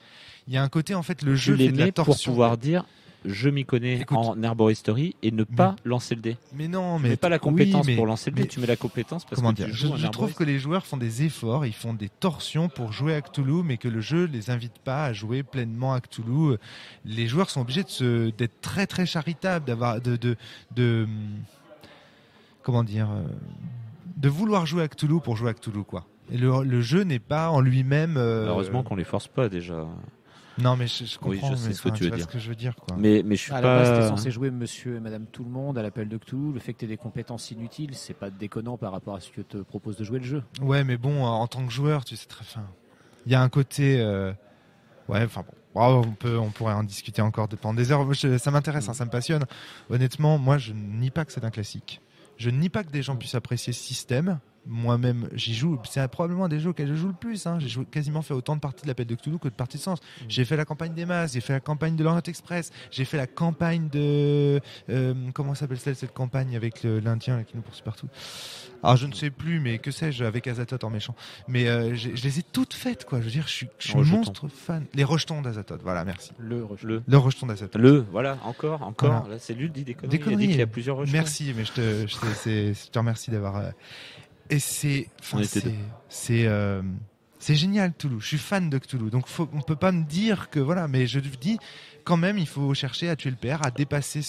Il y a un côté, en fait, le jeu fait de la torsion. Pour pouvoir dire, je m'y connais en herboristerie et ne pas lancer le dé. Mais non, tu mets pas la compétence pour lancer le dé, tu mets la compétence parce que tu joues en je trouve que les joueurs font des efforts, ils font des torsions pour jouer à Cthulhu, mais que le jeu les invite pas à jouer pleinement à Cthulhu. Les joueurs sont obligés d'être très très charitables, d'avoir comment dire, de vouloir jouer à Cthulhu pour jouer à Cthulhu, quoi. Et le jeu n'est pas en lui-même. Heureusement qu'on les force pas déjà. Non, mais je comprends. Oui, je sais ce que tu veux dire. Ce que je veux dire, quoi. Mais je suis à pas. À la base, t'es censé jouer Monsieur et Madame Tout le Monde à l'appel de Cthulhu. Le fait que t'aies des compétences inutiles, c'est pas déconnant par rapport à ce que te propose de jouer le jeu. Ouais, mais bon, en tant que joueur, tu sais très fin. Il y a un côté. Ouais, enfin bon. On pourrait en discuter encore pendant des heures. Ça m'intéresse, ça me passionne. Honnêtement, moi, je ne nie pas que c'est un classique. Je ne nie pas que des gens puissent apprécier ce système. moi-même, j'y joue. C'est probablement un des jeux auxquels je joue le plus. Hein. J'ai quasiment fait autant de parties de l'Appel de Cthulhu que de parties de Sens. J'ai fait la campagne des Masses, j'ai fait la campagne de l'Orient Express, j'ai fait la campagne de comment s'appelle cette campagne avec l'Indien là, qui nous poursuit partout. Alors je ne sais plus, mais que sais-je, avec Azathoth en méchant. Mais je les ai toutes faites, quoi. Je veux dire, je suis monstre fan. Les rejetons d'Azathoth, voilà, merci. Le rejeton d'Azathoth. Voilà, encore. Voilà. La cellule dit des conneries. Des conneries. Il a dit qu'il y a plusieurs rejetons. Merci, mais je te remercie d'avoir. Et c'est génial, Cthulhu. Je suis fan de Cthulhu, donc on peut pas me dire que voilà, mais je dis quand même, il faut chercher à tuer le père, à dépasser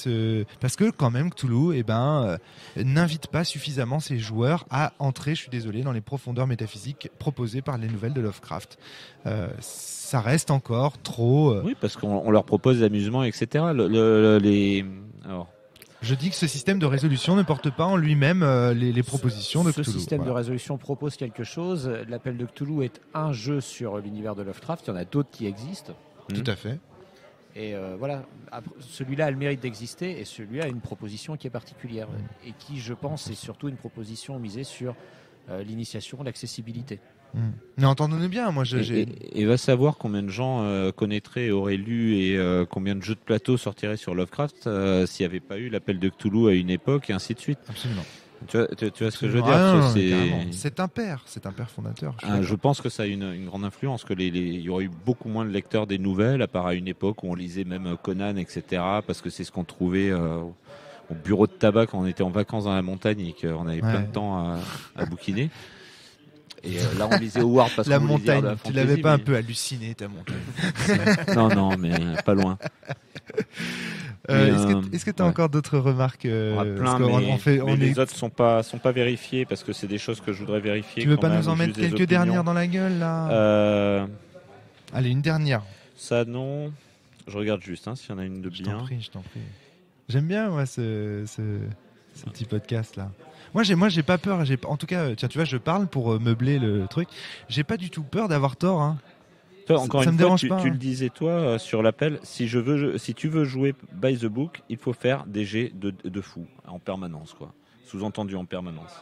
parce que quand même Cthulhu, n'invite pas suffisamment ses joueurs à entrer, je suis désolé, dans les profondeurs métaphysiques proposées par les nouvelles de Lovecraft. Ça reste encore trop. Oui, parce qu'on leur propose l'amusement, etc. Alors. Je dis que ce système de résolution ne porte pas en lui-même les propositions de Cthulhu. Ce système de résolution propose quelque chose. L'Appel de Cthulhu est un jeu sur l'univers de Lovecraft. Il y en a d'autres qui existent. Tout à fait. Et voilà, celui-là a le mérite d'exister et celui-là a une proposition qui est particulière et qui, je pense, est surtout une proposition misée sur l'initiation, l'accessibilité. Mais entendons-nous bien, moi Et va savoir combien de gens connaîtraient, auraient lu et combien de jeux de plateau sortiraient sur Lovecraft s'il n'y avait pas eu l'Appel de Cthulhu à une époque et ainsi de suite. Absolument. Tu vois ce que je veux dire? C'est un père fondateur. Je pense que ça a une grande influence, que il y aurait eu beaucoup moins de lecteurs des nouvelles, à part à une époque où on lisait même Conan, etc., parce que c'est ce qu'on trouvait au bureau de tabac quand on était en vacances dans la montagne et qu'on avait plein de temps à bouquiner. Et là, on lisait Howard parce la qu'on montagne, voulait dire tu l'avais pas un peu halluciné, ta montagne? Non, mais pas loin. Est-ce que tu as encore d'autres remarques? Les autres sont pas vérifiés parce que c'est des choses que je voudrais vérifier. Tu veux pas nous en mettre quelques dernières dans la gueule là? Allez, une dernière. Ça non. Je regarde juste s'il y en a une de bien. Je t'en prie. J'aime bien moi ce petit podcast là. Moi j'ai pas peur. En tout cas, tiens, tu vois, je parle pour meubler le truc. J'ai pas du tout peur d'avoir tort. Hein. Toi, encore une fois, tu le disais toi sur l'appel. Si tu veux jouer by the book, il faut faire des jets de fou en permanence, quoi. Sous-entendu en permanence.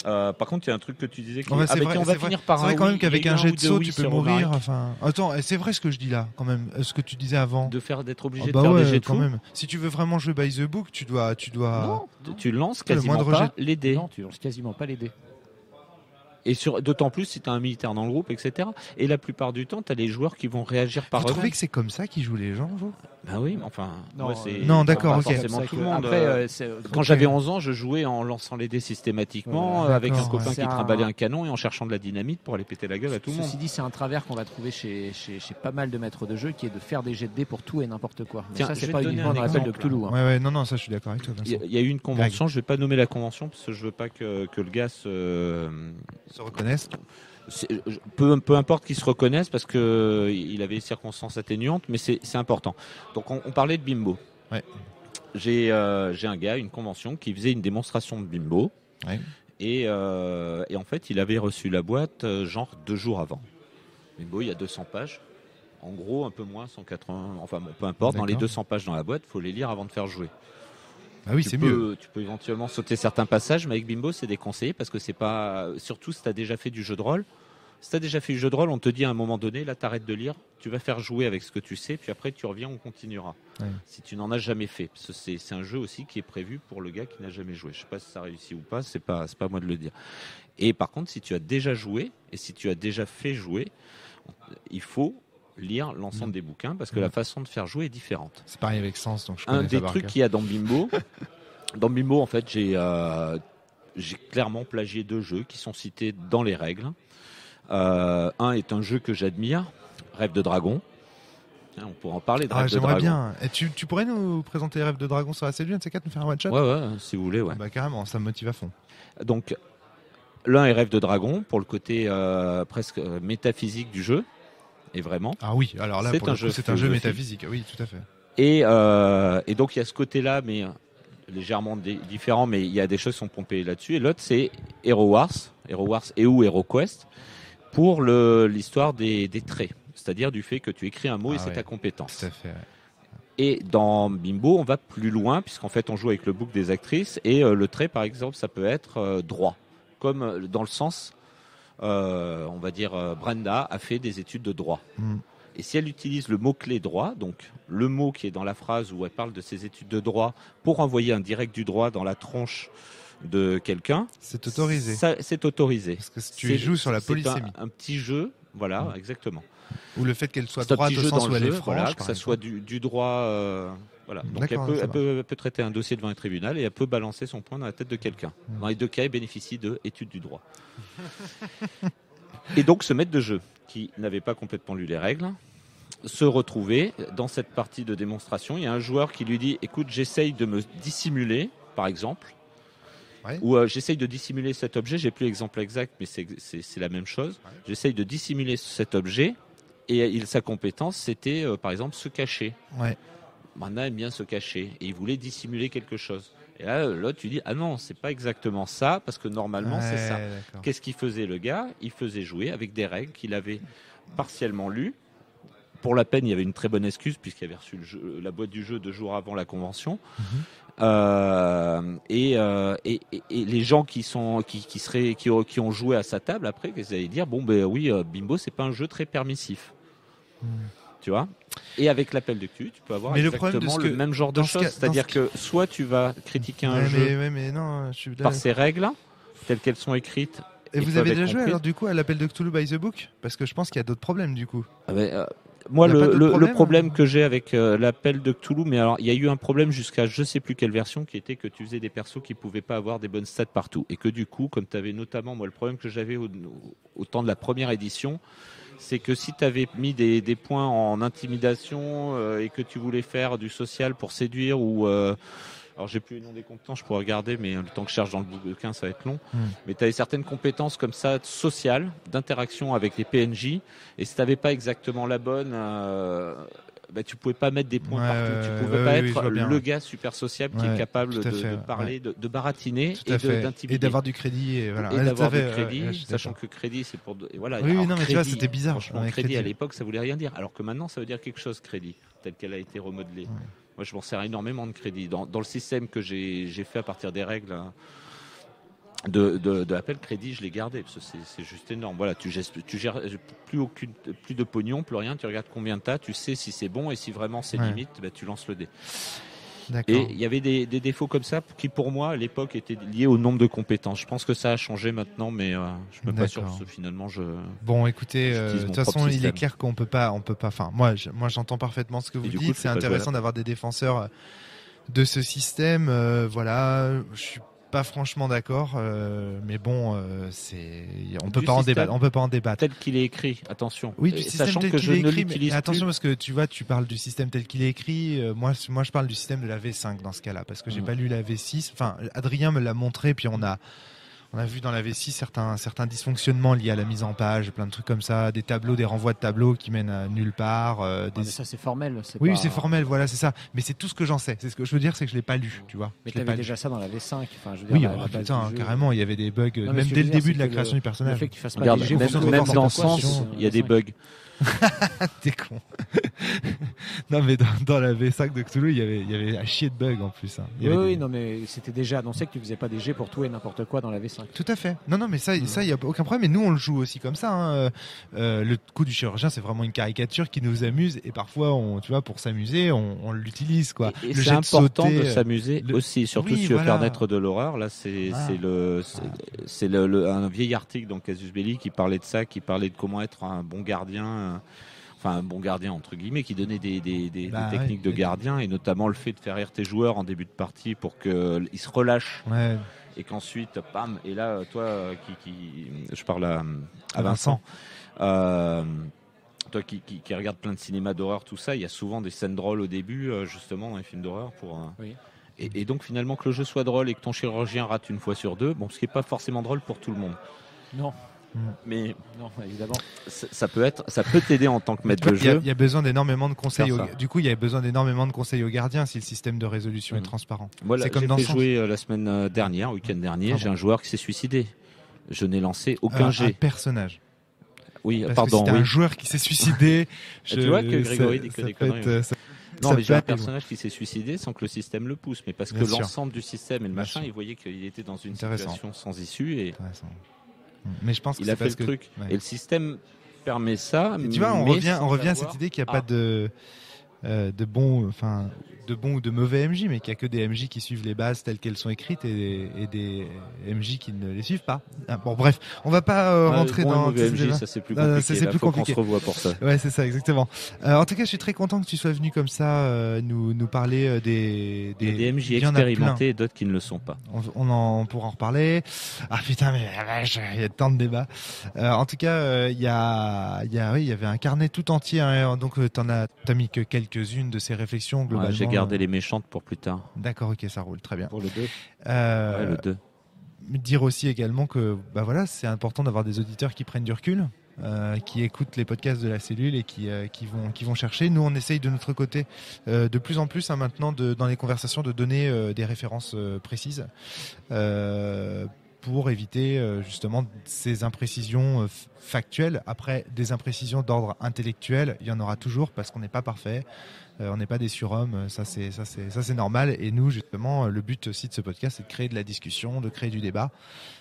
Par contre, il y a un truc que tu disais. On va finir par. C'est vrai quand même qu'avec un jet de saut, tu peux mourir. Enfin, attends, c'est vrai ce que je dis là, quand même. Ce que tu disais avant. D'être obligé de faire des jets de fou. Même. Si tu veux vraiment jouer by the book, tu dois. Non, tu lances quasiment pas les dés. Non, tu lances quasiment pas les dés. Et d'autant plus si tu as un militaire dans le groupe, etc. Et la plupart du temps, tu as les joueurs qui vont réagir par eux-mêmes. Vous trouvez que c'est comme ça qu'ils jouent les gens, vous? Ben oui, mais enfin... Non, d'accord, ok. Forcément tout le monde. Après, quand j'avais 11 ans, je jouais en lançant les dés systématiquement, avec un copain qui trimballait un canon et en cherchant de la dynamite pour aller péter la gueule à tout le monde. Ceci dit, c'est un travers qu'on va trouver chez pas mal de maîtres de jeu, qui est de faire des jets de dés pour tout et n'importe quoi. Mais ça, c'est pas uniquement dans l'appel de Cthulhu. Ouais, non, ça, je suis d'accord avec toi. Il y a eu une convention, je vais pas nommer la convention, parce que je veux pas que le gars se reconnaisse. Peu importe qu'il se reconnaisse parce qu'il avait des circonstances atténuantes, mais c'est important. Donc on parlait de Bimbo. Ouais. J'ai un gars, une convention, qui faisait une démonstration de Bimbo. Ouais. Et en fait, il avait reçu la boîte genre 2 jours avant. Bimbo, il y a 200 pages. En gros, un peu moins, 180. Enfin bon, peu importe. D'accord. Dans les 200 pages dans la boîte, il faut les lire avant de faire jouer. Ah oui, c'est mieux. Tu peux éventuellement sauter certains passages, mais avec Bimbo, c'est déconseillé parce que c'est pas. Surtout si tu as déjà fait du jeu de rôle. Si tu as déjà fait du jeu de rôle, on te dit à un moment donné, là, tu arrêtes de lire, tu vas faire jouer avec ce que tu sais, puis après, tu reviens, on continuera. Ouais. Si tu n'en as jamais fait. Parce que c'est un jeu aussi qui est prévu pour le gars qui n'a jamais joué. Je sais pas si ça réussit ou pas, c'est pas à moi de le dire. Et par contre, si tu as déjà joué, et si tu as déjà fait jouer, il faut lire l'ensemble des bouquins parce que la façon de faire jouer est différente. C'est pareil avec Sens, donc je connais. Un des trucs qu'il y a dans Bimbo, en fait, j'ai clairement plagié 2 jeux qui sont cités dans les règles. Un est un jeu que j'admire, Rêve de Dragon. On pourra en parler de Rêve de Dragon. J'aimerais bien. Et tu pourrais nous présenter Rêve de Dragon sur la cellule, un nous faire un one-shot? Ouais, si vous voulez, ouais. Bah carrément, ça me motive à fond. Donc, l'un est Rêve de Dragon pour le côté presque métaphysique du jeu. Et vraiment. Ah oui, alors là, c'est un jeu métaphysique. Oui, tout à fait. Et donc, il y a ce côté-là, mais légèrement différent, mais il y a des choses qui sont pompées là-dessus. Et l'autre, c'est Hero Wars et ou HeroQuest, pour l'histoire des traits. C'est-à-dire du fait que tu écris un mot et c'est ta compétence. Tout à fait, ouais. Et dans Bimbo, on va plus loin, puisqu'en fait, on joue avec le book des actrices. Et le trait, par exemple, ça peut être droit. comme dans le sens, on va dire, Brenda a fait des études de droit. Et si elle utilise le mot-clé droit, donc le mot qui est dans la phrase où elle parle de ses études de droit, pour envoyer un direct du droit dans la tronche de quelqu'un, c'est autorisé. C'est autorisé. Parce que tu joues sur la polysémie. Un petit jeu, voilà, exactement. Ou le fait qu'elle soit droite au sens où elle est franche, voilà, que ça soit du droit. Voilà. Donc elle peut traiter un dossier devant un tribunal et elle peut balancer son poing dans la tête de quelqu'un. Dans les deux cas, elle bénéficie de études du droit. Et donc ce maître de jeu, qui n'avait pas complètement lu les règles, se retrouvait dans cette partie de démonstration. Il y a un joueur qui lui dit « Écoute, j'essaye de me dissimuler, par exemple, ou j'essaye de dissimuler cet objet. J'ai plus l'exemple exact, mais c'est la même chose. J'essaye de dissimuler cet objet. » Et sa compétence, c'était, par exemple, se cacher. Brenda aime bien se cacher. Et il voulait dissimuler quelque chose. Et là, tu dis, ah non, c'est pas exactement ça, parce que normalement, c'est ça. D'accord. Qu'est-ce qu'il faisait, le gars ? Il faisait jouer avec des règles qu'il avait partiellement lues. Pour la peine, il y avait une très bonne excuse, puisqu'il avait reçu la boîte du jeu 2 jours avant la convention. Et les gens qui ont joué à sa table, après, ils allaient dire, bon, ben oui, Bimbo, c'est pas un jeu très permissif. Tu vois ? Et avec l'appel de cul, tu peux avoir exactement le même genre de choses. C'est-à-dire que soit tu vas critiquer un jeu par ses règles, telles qu'elles sont écrites. Et vous avez déjà joué alors du coup à l'appel de Cthulhu by the Book ? Parce que je pense qu'il y a d'autres problèmes du coup. Moi, le problème que j'ai avec l'appel de Cthulhu, mais alors il y a eu un problème jusqu'à je sais plus quelle version, qui était que tu faisais des persos qui pouvaient pas avoir des bonnes stats partout. Et que du coup, comme tu avais notamment, moi le problème que j'avais au temps de la première édition, c'est que si tu avais mis des points en intimidation et que tu voulais faire du social pour séduire ou... alors j'ai plus le nom des compétences, je pourrais regarder, mais le temps que je cherche dans le bouquin, ça va être long. Mais tu avais certaines compétences comme ça, sociales, d'interaction avec les PNJ, et si tu n'avais pas exactement la bonne... tu pouvais pas mettre des points partout. Tu pouvais pas être le gars super sociable qui est capable de parler, de baratiner et d'intimider. Et d'avoir du crédit. Et d'avoir du crédit, sachant que crédit, c'est pour... Et voilà. Oui, non, mais tu vois, c'était bizarre. Franchement, crédit à l'époque, ça voulait rien dire. Alors que maintenant, ça veut dire quelque chose, crédit, tel qu'elle a été remodelée. Moi, je m'en sers énormément de crédit. Dans le système que j'ai fait à partir des règles... de l'appel crédit, je l'ai gardé parce que c'est juste énorme. Voilà, tu gères plus de pognon, plus rien. Tu regardes combien t'as, tu sais si c'est bon et si vraiment c'est limite, tu lances le dé. D'accord. Et il y avait des défauts comme ça qui, pour moi, à l'époque, étaient liés au nombre de compétences. Je pense que ça a changé maintenant, mais je ne suis même pas sûr que finalement Bon, écoutez, de toute façon, il est clair qu'on peut pas. Enfin, moi, j'entends parfaitement ce que vous dites. C'est intéressant d'avoir des défenseurs de ce système. Voilà, je suis pas franchement d'accord, mais bon, on peut pas en débattre. Tel qu'il est écrit, attention. Oui, du système sachant tel que qu'il je est ne écrit, l'utilise mais attention plus. parce que tu parles du système tel qu'il est écrit. Moi, je parle du système de la V5 dans ce cas-là, parce que j'ai pas lu la V6. Enfin, Adrien me l'a montré, puis on a vu dans la V6 certains dysfonctionnements liés à la mise en page, plein de trucs comme ça, des tableaux, des renvois de tableaux qui mènent à nulle part. Mais ça, c'est formel. Oui, c'est formel, voilà, c'est ça. Mais c'est tout ce que j'en sais. C'est ce que je veux dire, c'est que je l'ai pas lu, tu vois. Mais tu avais déjà ça dans la V5. Enfin, je veux dire, carrément, il y avait des bugs, même dès le début de la création du personnage. Le fait que tu fasses pas des jeux, même dans le sens, il y a des bugs. T'es con. Non, mais dans la V5 de Cthulhu, il y avait un chier de bugs en plus. Hein. Oui, non, mais c'était déjà annoncé que tu faisais pas des jets pour tout et n'importe quoi dans la V5. Tout à fait. Non, mais ça, il y a aucun problème. Et nous, on le joue aussi comme ça. Hein. Le coup du chirurgien, c'est vraiment une caricature qui nous amuse. Et parfois, tu vois, pour s'amuser, on l'utilise, quoi. Et c'est important de s'amuser aussi, surtout si tu veux faire naître de l'horreur. Là, c'est un vieil article dans Casus Belli qui parlait de ça, qui parlait de comment être un bon gardien. Enfin, un bon gardien entre guillemets, qui donnait des techniques de gardien, et notamment le fait de faire rire tes joueurs en début de partie pour qu'ils se relâchent et qu'ensuite, bam, et là, toi, je parle à Vincent, toi qui regarde plein de cinéma d'horreur, tout ça, il y a souvent des scènes drôles au début, justement, dans les films d'horreur et donc finalement que le jeu soit drôle et que ton chirurgien rate une fois sur deux, ce qui n'est pas forcément drôle pour tout le monde. Non. Mais non, évidemment, ça peut t'aider en tant que maître de jeu. Il y a besoin d'énormément de conseils. Du coup, il y a besoin d'énormément de conseils aux gardiens si le système de résolution est transparent. Moi, j'ai fait jouer la semaine dernière, week-end dernier, j'ai un joueur qui s'est suicidé. Je n'ai lancé aucun jet. Un personnage. Oui, parce pardon. Que un joueur qui s'est suicidé. Tu vois que Grégory dit que des conneries. Non, mais j'ai un personnage qui s'est suicidé sans que le système le pousse, mais parce que l'ensemble du système et le machin, il voyait qu'il était dans une situation sans issue et mais je pense il a fait le truc. Et le système permet ça. Et tu vois, on revient à cette idée qu'il n'y a pas de bons ou de mauvais MJ, mais qu'il n'y a que des MJ qui suivent les bases telles qu'elles sont écrites et des MJ qui ne les suivent pas. Bon, bref, on va pas rentrer dans ces MJ, ça c'est plus compliqué. Ça, c'est plus compliqué. On se revoit pour ça. Ouais, c'est ça, exactement. En tout cas, je suis très content que tu sois venu comme ça nous parler des MJ expérimentés et d'autres qui ne le sont pas. On pourra en reparler. Ah putain, mais il y a tant de débats. En tout cas, il y avait un carnet tout entier, hein, donc t'as mis que quelques-unes de ces réflexions globalement. Ouais, j'ai gardé les méchantes pour plus tard. D'accord, ok, ça roule très bien. Pour le 2. Ouais, le 2. Dire aussi également que c'est important d'avoir des auditeurs qui prennent du recul, qui écoutent les podcasts de la cellule et qui vont chercher. Nous, on essaye de notre côté de plus en plus maintenant dans les conversations de donner des références précises pour éviter justement ces imprécisions factuelles. Après, des imprécisions d'ordre intellectuel, il y en aura toujours parce qu'on n'est pas parfait. On n'est pas des surhommes, ça c'est normal. Et nous, justement, le but aussi de ce podcast, c'est de créer de la discussion, de créer du débat,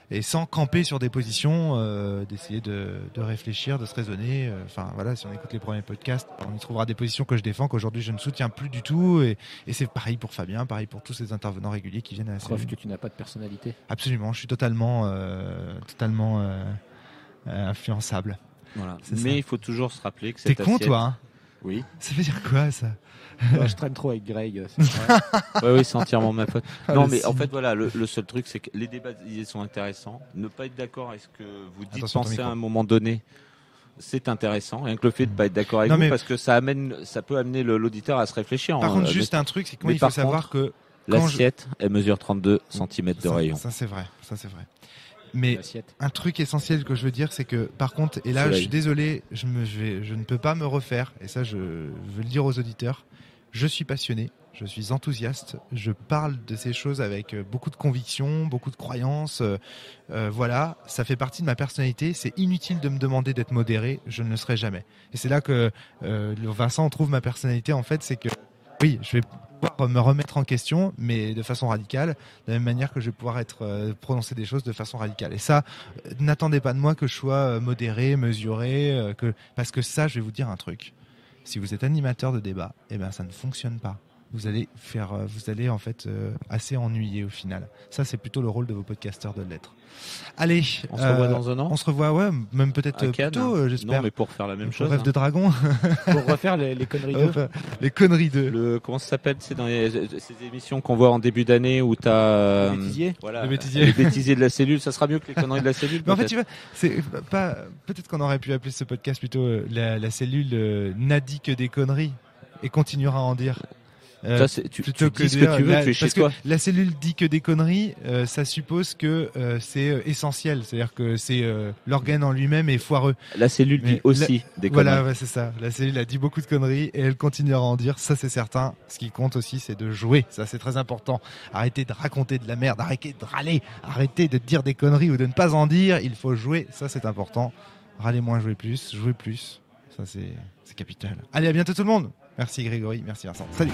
et sans camper sur des positions, d'essayer de réfléchir, de se raisonner. Enfin voilà, si on écoute les premiers podcasts, on y trouvera des positions que je défends, qu'aujourd'hui je ne soutiens plus du tout. Et c'est pareil pour Fabien, pareil pour tous ces intervenants réguliers qui viennent à la Preuve que tu n'as pas de personnalité. Absolument, je suis totalement influençable. Voilà. Mais il faut toujours se rappeler que cette assiette... T'es con, toi, hein? Oui. Ça veut dire quoi, ça? Je traîne trop avec Greg. C'est oui, c'est entièrement ma faute. Non, mais en fait, voilà, le seul truc, c'est que les débats d'idées sont intéressants. Ne pas être d'accord avec ce que vous dites, penser à un moment donné, c'est intéressant. Rien que le fait de ne pas être d'accord avec vous, parce que ça peut amener l'auditeur à se réfléchir. Par contre, juste un truc, c'est qu'il faut savoir que l'assiette, elle mesure 32 cm de rayon. Ça, c'est vrai. Mais un truc essentiel que je veux dire, c'est que par contre, et là je suis désolé, je ne peux pas me refaire, et ça je veux le dire aux auditeurs, je suis passionné, je suis enthousiaste, je parle de ces choses avec beaucoup de conviction, beaucoup de croyances, voilà, ça fait partie de ma personnalité, c'est inutile de me demander d'être modéré, je ne le serai jamais. Et c'est là que Vincent trouve ma personnalité, en fait, c'est que oui, je vais pouvoir me remettre en question, mais de façon radicale, de la même manière que je vais pouvoir prononcer des choses de façon radicale. Et ça, n'attendez pas de moi que je sois modéré, mesuré, parce que ça, je vais vous dire un truc. Si vous êtes animateur de débat, ça ne fonctionne pas. Vous allez en fait assez ennuyer au final. Ça, c'est plutôt le rôle de vos podcasteurs de l'être. Allez, on se revoit dans un an. On se revoit, ouais, même peut-être plus tôt, j'espère. Non, mais pour faire la même chose. Rêve de dragon. Pour refaire les conneries 2. Les conneries 2. Comment ça s'appelle? C'est dans ces émissions qu'on voit en début d'année où t'as. Les bêtisiers. Voilà. Les bêtisiers. Les bêtisiers de la cellule. Ça sera mieux que les conneries de la cellule. Mais en fait, tu vois, c'est pas. Peut-être qu'on aurait pu appeler ce podcast plutôt la cellule n'a dit que des conneries et continuera à en dire. Tu dis ce que tu veux, tu fais chez toi. La cellule dit que des conneries, ça suppose que c'est essentiel, c'est-à-dire que c'est l'organe en lui-même est foireux. La cellule dit aussi des conneries. Voilà, ouais, c'est ça. La cellule a dit beaucoup de conneries et elle continuera à en dire, ça c'est certain. Ce qui compte aussi, c'est de jouer, ça c'est très important. Arrêtez de raconter de la merde, arrêtez de râler, arrêtez de dire des conneries ou de ne pas en dire, il faut jouer, ça c'est important. Râlez moins, jouez plus, ça c'est capital. Allez, à bientôt tout le monde. Merci Grégory, merci Vincent. Salut.